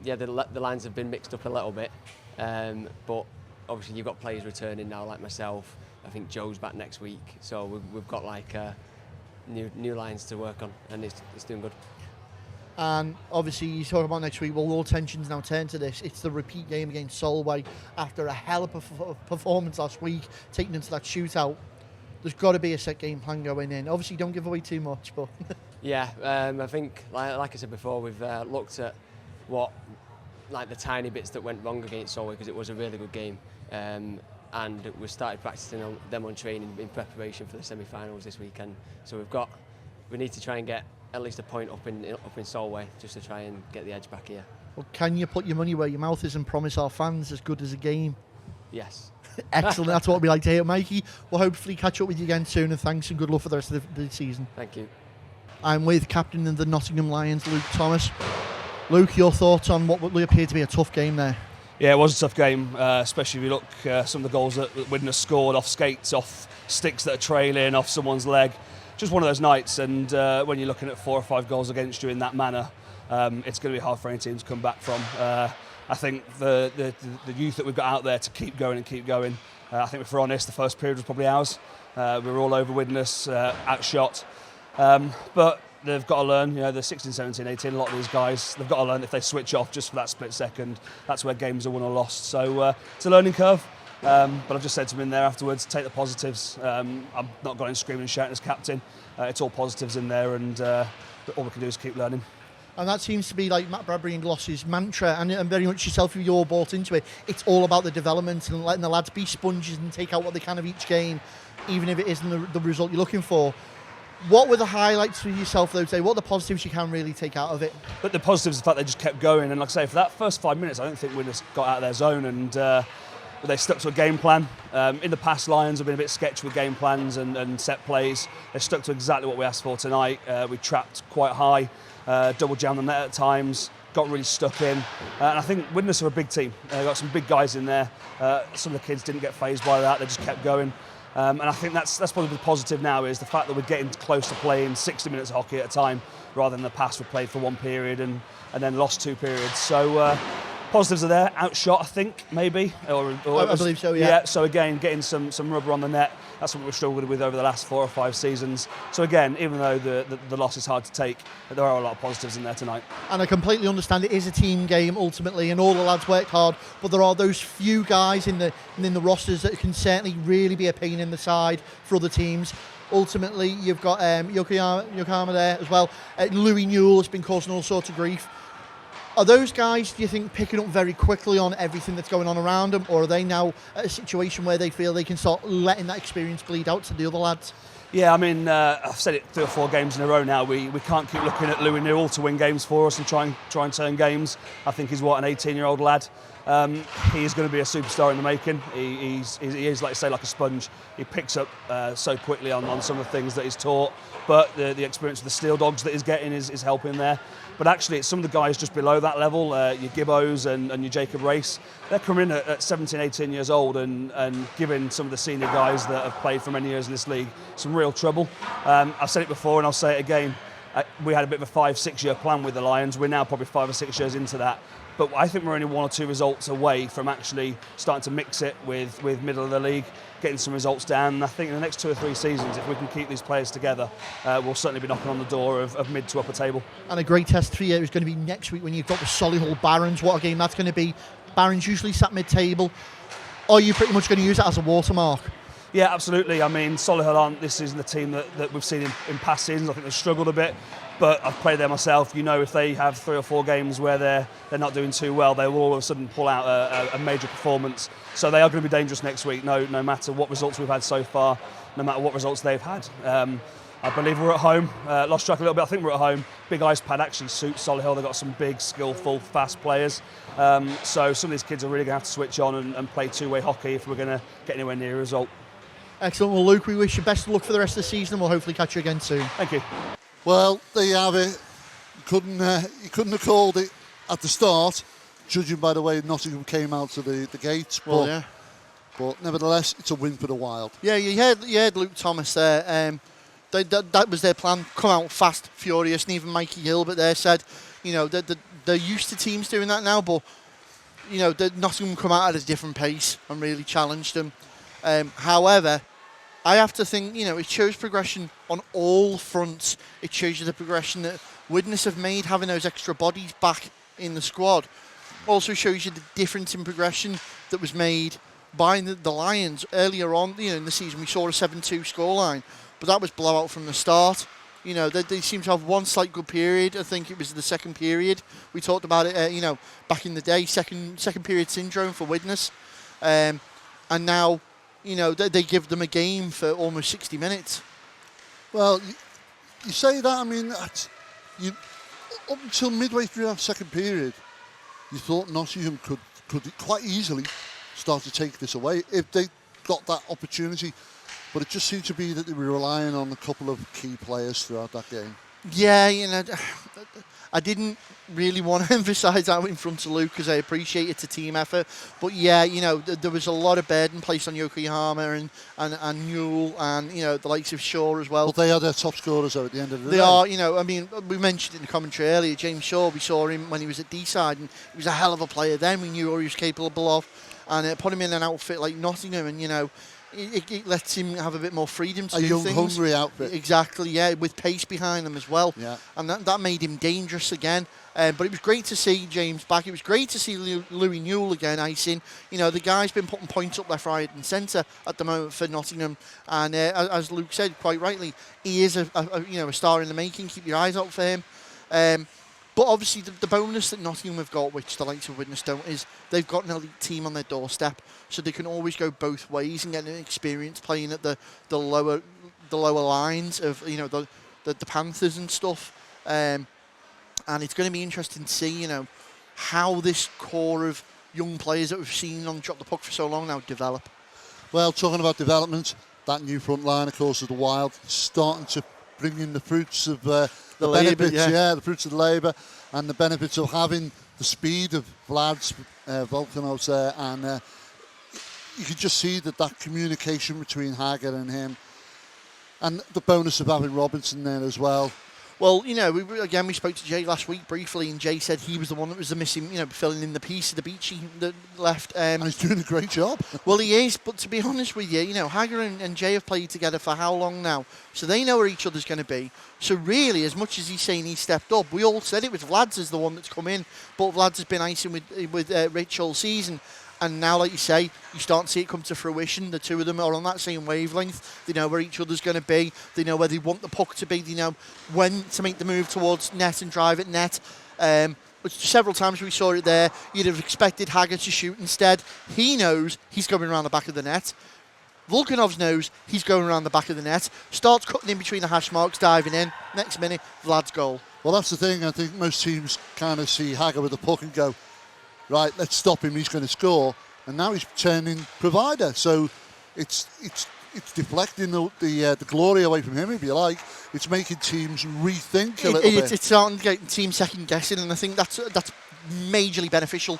Speaker 5: Yeah, the lines have been mixed up a little bit, but obviously you've got players returning now, like myself. I think Joe's back next week, so we've got like new lines to work on, and it's doing good.
Speaker 2: And obviously, you talk about next week. Well, all tensions now turn to this. It's the repeat game against Solway after a hell of a performance last week, taking into that shootout. There's got to be a set game plan going in. Obviously, don't give away too much, but
Speaker 5: yeah, I think like I said before, we've looked at what the tiny bits that went wrong against Solway, because it was a really good game, and we started practicing them on training in preparation for the semi-finals this weekend. So we need to try and get at least a point up in Solway, just to try and get the edge back here.
Speaker 2: Well, can you put your money where your mouth is and promise our fans as good as a game?
Speaker 5: Yes.
Speaker 2: Excellent, that's what we like to hear. Mikey, we'll hopefully catch up with you again soon, and thanks and good luck for the rest of the season.
Speaker 5: Thank you. I'm
Speaker 2: with captain of the Nottingham Lions, Luke Thomas. Luke, your thoughts on what will appear to be a tough game there?
Speaker 6: Yeah, it was a tough game, especially if you look some of the goals that Widnes scored off skates, off sticks that are trailing, off someone's leg. Just one of those nights, and when you're looking at 4 or 5 goals against you in that manner, it's going to be hard for any team to come back from. I think the youth that we've got out there to keep going and keep going. I think if we're honest, the first period was probably ours. We were all over Widnes, outshot. But they've got to learn, they're 16, 17, 18, a lot of these guys, they've got to learn if they switch off just for that split second, that's where games are won or lost. So it's a learning curve. But I've just said to him in there afterwards, take the positives. I've not gone in screaming and shouting as captain. It's all positives in there, and all we can do is keep learning.
Speaker 2: And that seems to be like Matt Bradbury and Gloss's mantra, and very much yourself, you're all bought into it. It's all about the development and letting the lads be sponges and take out what they can of each game, even if it isn't the result you're looking for. What were the highlights for yourself though today? What are the positives you can really take out of it?
Speaker 6: But the positives is the fact they just kept going, and like I say, for that first 5 minutes, I don't think Widnes got out of their zone, and they stuck to a game plan. In the past, Lions have been a bit sketchy with game plans and set plays. They stuck to exactly what we asked for tonight. We trapped quite high, double jammed the net at times, got really stuck in. And I think Widnes are a big team. They've got some big guys in there. Some of the kids didn't get fazed by that. They just kept going. And I think that's probably the positive now, is the fact that we're getting close to playing 60 minutes of hockey at a time, rather than the past we played for one period and then lost 2 periods. So Positives are there, outshot I think maybe, or
Speaker 2: I believe so, yeah.
Speaker 6: Yeah, so again, getting some rubber on the net, that's what we've struggled with over the last 4 or 5 seasons. So again, even though the loss is hard to take, there are a lot of positives in there tonight.
Speaker 2: And I completely understand it is a team game ultimately, and all the lads worked hard, but there are those few guys in the rosters that can certainly really be a pain in the side for other teams. Ultimately, you've got Yokohama there as well. Louis Newell has been causing all sorts of grief. Are those guys, do you think, picking up very quickly on everything that's going on around them, or are they now at a situation where they feel they can start letting that experience bleed out to the other lads?
Speaker 6: Yeah, I mean, I've said it 3 or 4 games in a row now. We can't keep looking at Louis Newell to win games for us and try and turn games. I think he's an 18-year-old lad. He is going to be a superstar in the making. He is, like I say, like a sponge. He picks up so quickly on some of the things that he's taught. But the experience of the Steel Dogs that he's getting is helping there. But actually, it's some of the guys just below that level, your Gibbos and your Jacob Race. They're coming in at 17, 18 years old and giving some of the senior guys that have played for many years in this league some real trouble. I've said it before and I'll say it again. We had a bit of a 5-6 year plan with the Lions. We're now probably 5 or 6 years into that. But I think we're only 1 or 2 results away from actually starting to mix it with middle of the league, getting some results down. And I think in the next 2 or 3 seasons, if we can keep these players together, we'll certainly be knocking on the door of mid to upper table. And
Speaker 2: a great test for you is going to be next week when you've got the Solihull Barons. What a game that's going to be. Barons usually sat mid-table. Are you pretty much going to use that as a watermark?
Speaker 6: Yeah, absolutely. I mean, Solihull aren't this season the team that we've seen in past seasons. I think they've struggled a bit, but I've played there myself. You know, if they have 3 or 4 games where they're not doing too well, they will all of a sudden pull out a major performance. So they are going to be dangerous next week, no matter what results we've had so far, no matter what results they've had. I believe we're at home. Lost track a little bit. I think we're at home. Big ice pad actually suits Solihull. They've got some big, skillful, fast players. So some of these kids are really going to have to switch on and play two-way hockey if we're going to get anywhere near a result.
Speaker 2: Excellent. Well, Luke, we wish you best of luck for the rest of the season, and we'll hopefully catch you again soon.
Speaker 6: Thank you.
Speaker 1: Well, there you have it. You couldn't have called it at the start, judging by the way Nottingham came out to the gates.
Speaker 2: Well, yeah.
Speaker 1: But nevertheless, it's a win for the Wild.
Speaker 2: Yeah, you heard Luke Thomas there. That was their plan. Come out fast, furious, and even Mikey Gilbert there said, you know, they're used to teams doing that now, but you know, Nottingham come out at a different pace and really challenged them. However, I have to think, you know, it shows progression on all fronts. It shows you the progression that Widnes have made, having those extra bodies back in the squad. Also shows you the difference in progression that was made by the Lions earlier on. You know, in the season we saw a 7-2 scoreline, but that was blowout from the start. You know, they seem to have one slight good period. I think it was the second period. We talked about it, you know, back in the day, second period syndrome for Widnes. And now, you know, they give them a game for almost 60 minutes.
Speaker 1: Well, you say that, I mean, up until midway through that second period, you thought Nottingham could quite easily start to take this away if they got that opportunity. But it just seemed to be that they were relying on a couple of key players throughout that game.
Speaker 2: Yeah, you know, I didn't really want to emphasise that in front of Luke because I appreciate it's a team effort. But yeah, you know, there was a lot of burden placed on Yokohama and Newell and, you know, the likes of Shaw as well.
Speaker 1: But they are their top scorers though at the end of the day.
Speaker 2: They are, you know, I mean, we mentioned it in the commentary earlier, James Shaw, we saw him when he was at D-side and he was a hell of a player then. We knew what he was capable of. And put him in an outfit like Nottingham and, you know, it lets him have a bit more freedom to do things. A young,
Speaker 1: hungry outfit.
Speaker 2: Exactly, yeah, with pace behind them as well.
Speaker 1: Yeah.
Speaker 2: And that made him dangerous again. But it was great to see James back. It was great to see Louis Newell again icing. You know, the guy's been putting points up left, right and centre at the moment for Nottingham. And as Luke said, quite rightly, he is a star in the making. Keep your eyes out for him. But obviously the bonus that Nottingham have got, which the likes of Widnes don't, is they've got an elite team on their doorstep, so they can always go both ways and get an experience playing at the lower lines of, you know, the Panthers and stuff. And it's going to be interesting to see, you know, how this core of young players that we've seen on Drop the Puck for so long now develop.
Speaker 1: Well, talking about development, that new front line, of course, of the Wild, starting to bring in the fruits of the benefits, the fruits of the labour, and the benefits of having the speed of Vlad's Volkanov's there, and you could just see that communication between Haggard and him, and the bonus of having Robinson there as well.
Speaker 2: Well, we spoke to Jay last week briefly, and Jay said he was the one that was the missing, filling in the piece of the Beachy that left.
Speaker 1: And he's doing a great job.
Speaker 2: Well, he is, but to be honest with you, Hagger and Jay have played together for how long now? So they know where each other's going to be. So really, as much as he's saying he stepped up, we all said it was Vlad's is the one that's come in, but Vlad's has been icing with Rich all season. And now, like you say, you start to see it come to fruition. The two of them are on that same wavelength. They know where each other's going to be. They know where they want the puck to be. They know when to make the move towards net and drive at net. But several times we saw it there. You'd have expected Hagger to shoot instead. He knows he's going around the back of the net. Volkanovs knows he's going around the back of the net. Starts cutting in between the hash marks, diving in. Next minute, Vlad's goal.
Speaker 1: Well, that's the thing. I think most teams kind of see Hagger with the puck and go, right, let's stop him, he's going to score. And now he's turning provider. So it's deflecting the glory away from him, if you like. It's making teams rethink a little bit.
Speaker 2: It's starting to get teams second guessing, and I think that's majorly beneficial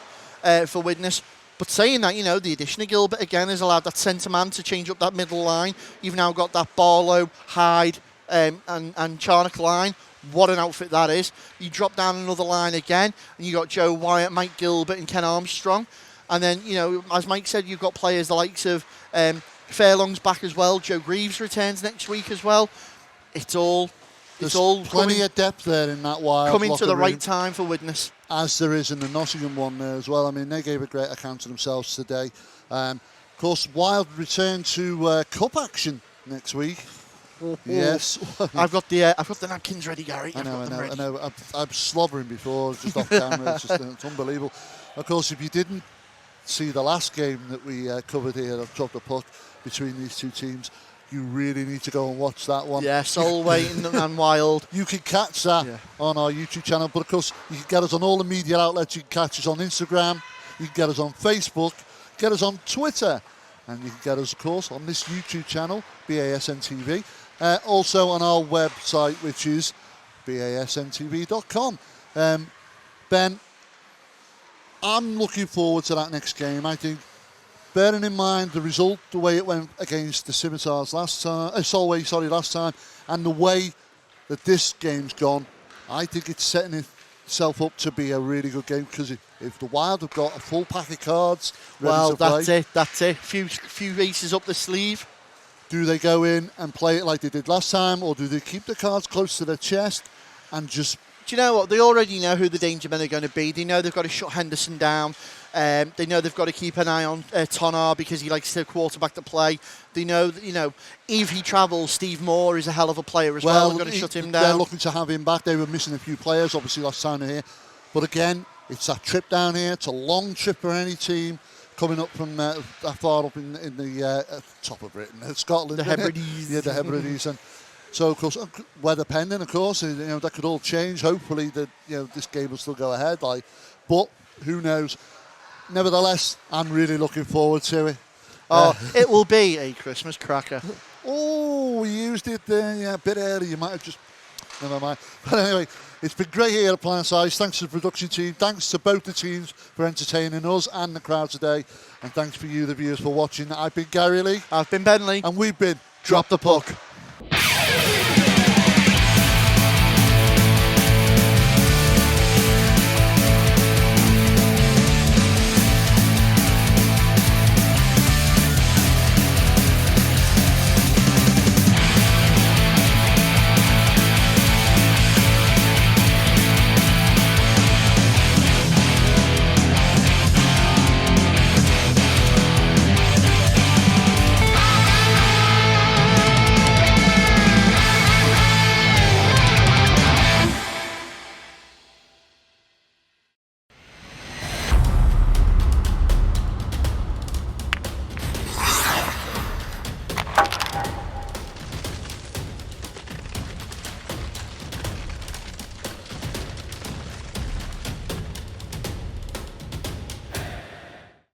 Speaker 2: for Widnes. But saying that, the addition of Gilbert again has allowed that centre man to change up that middle line. You've now got that Barlow, Hyde and Charnock line. What an outfit that is. You drop down another line again, and you got Joe Wyatt, Mike Gilbert and Ken Armstrong. And then, as Mike said, you've got players the likes of Fairlong's back as well. Joe Greaves returns next week as well. There's
Speaker 1: plenty of depth there in that Wild
Speaker 2: coming to the
Speaker 1: room,
Speaker 2: right time for Widnes.
Speaker 1: as there is in the Nottingham one there as well. I mean, they gave a great account of themselves today. Of course, Wild return to cup action next week. Yes.
Speaker 2: I've got the napkins ready, Gary.
Speaker 1: I know. I'm slobbering before, just off camera. It's unbelievable. Of course, if you didn't see the last game that we covered here of Drop the Puck between these two teams, you really need to go and watch that one.
Speaker 2: Yeah, Solway and Wild.
Speaker 1: You can catch that on our YouTube channel, but of course, you can get us on all the media outlets. You can catch us on Instagram, you can get us on Facebook, get us on Twitter, and you can get us, of course, on this YouTube channel, BASN TV. Also on our website, which is basntv.com. Ben, I'm looking forward to that next game. I think, bearing in mind the result, the way it went against the Scimitars last time, and the way that this game's gone, I think it's setting itself up to be a really good game, because if the Wild have got a full pack of cards ready to play,
Speaker 2: that's it. Few aces up the sleeve.
Speaker 1: Do they go in and play it like they did last time, or do they keep the cards close to their chest and just...
Speaker 2: Do you know what? They already know who the danger men are going to be. They know they've got to shut Henderson down. They know they've got to keep an eye on Tonar because he likes to quarterback the play. They know that, if he travels, Steve Moore is a hell of a player as well. They're going to shut him down.
Speaker 1: They're looking to have him back. They were missing a few players, obviously, last time they're here. But again, it's that trip down here. It's a long trip for any team. Coming up from that far up in the top of Britain, Scotland,
Speaker 2: the Hebrides.
Speaker 1: Yeah, the Hebrides, and so of course weather pending, of course, that could all change. Hopefully that this game will still go ahead, but who knows? Nevertheless, I'm really looking forward to it.
Speaker 2: It will be a Christmas cracker.
Speaker 1: Oh, we used it there, a bit early. You might have just. Never mind. But anyway, it's been great here at Plant Size. Thanks to the production team. Thanks to both the teams for entertaining us and the crowd today. And thanks for you, the viewers, for watching. I've been Gary Lee.
Speaker 2: I've been Ben Lee.
Speaker 1: And we've been Drop the Puck.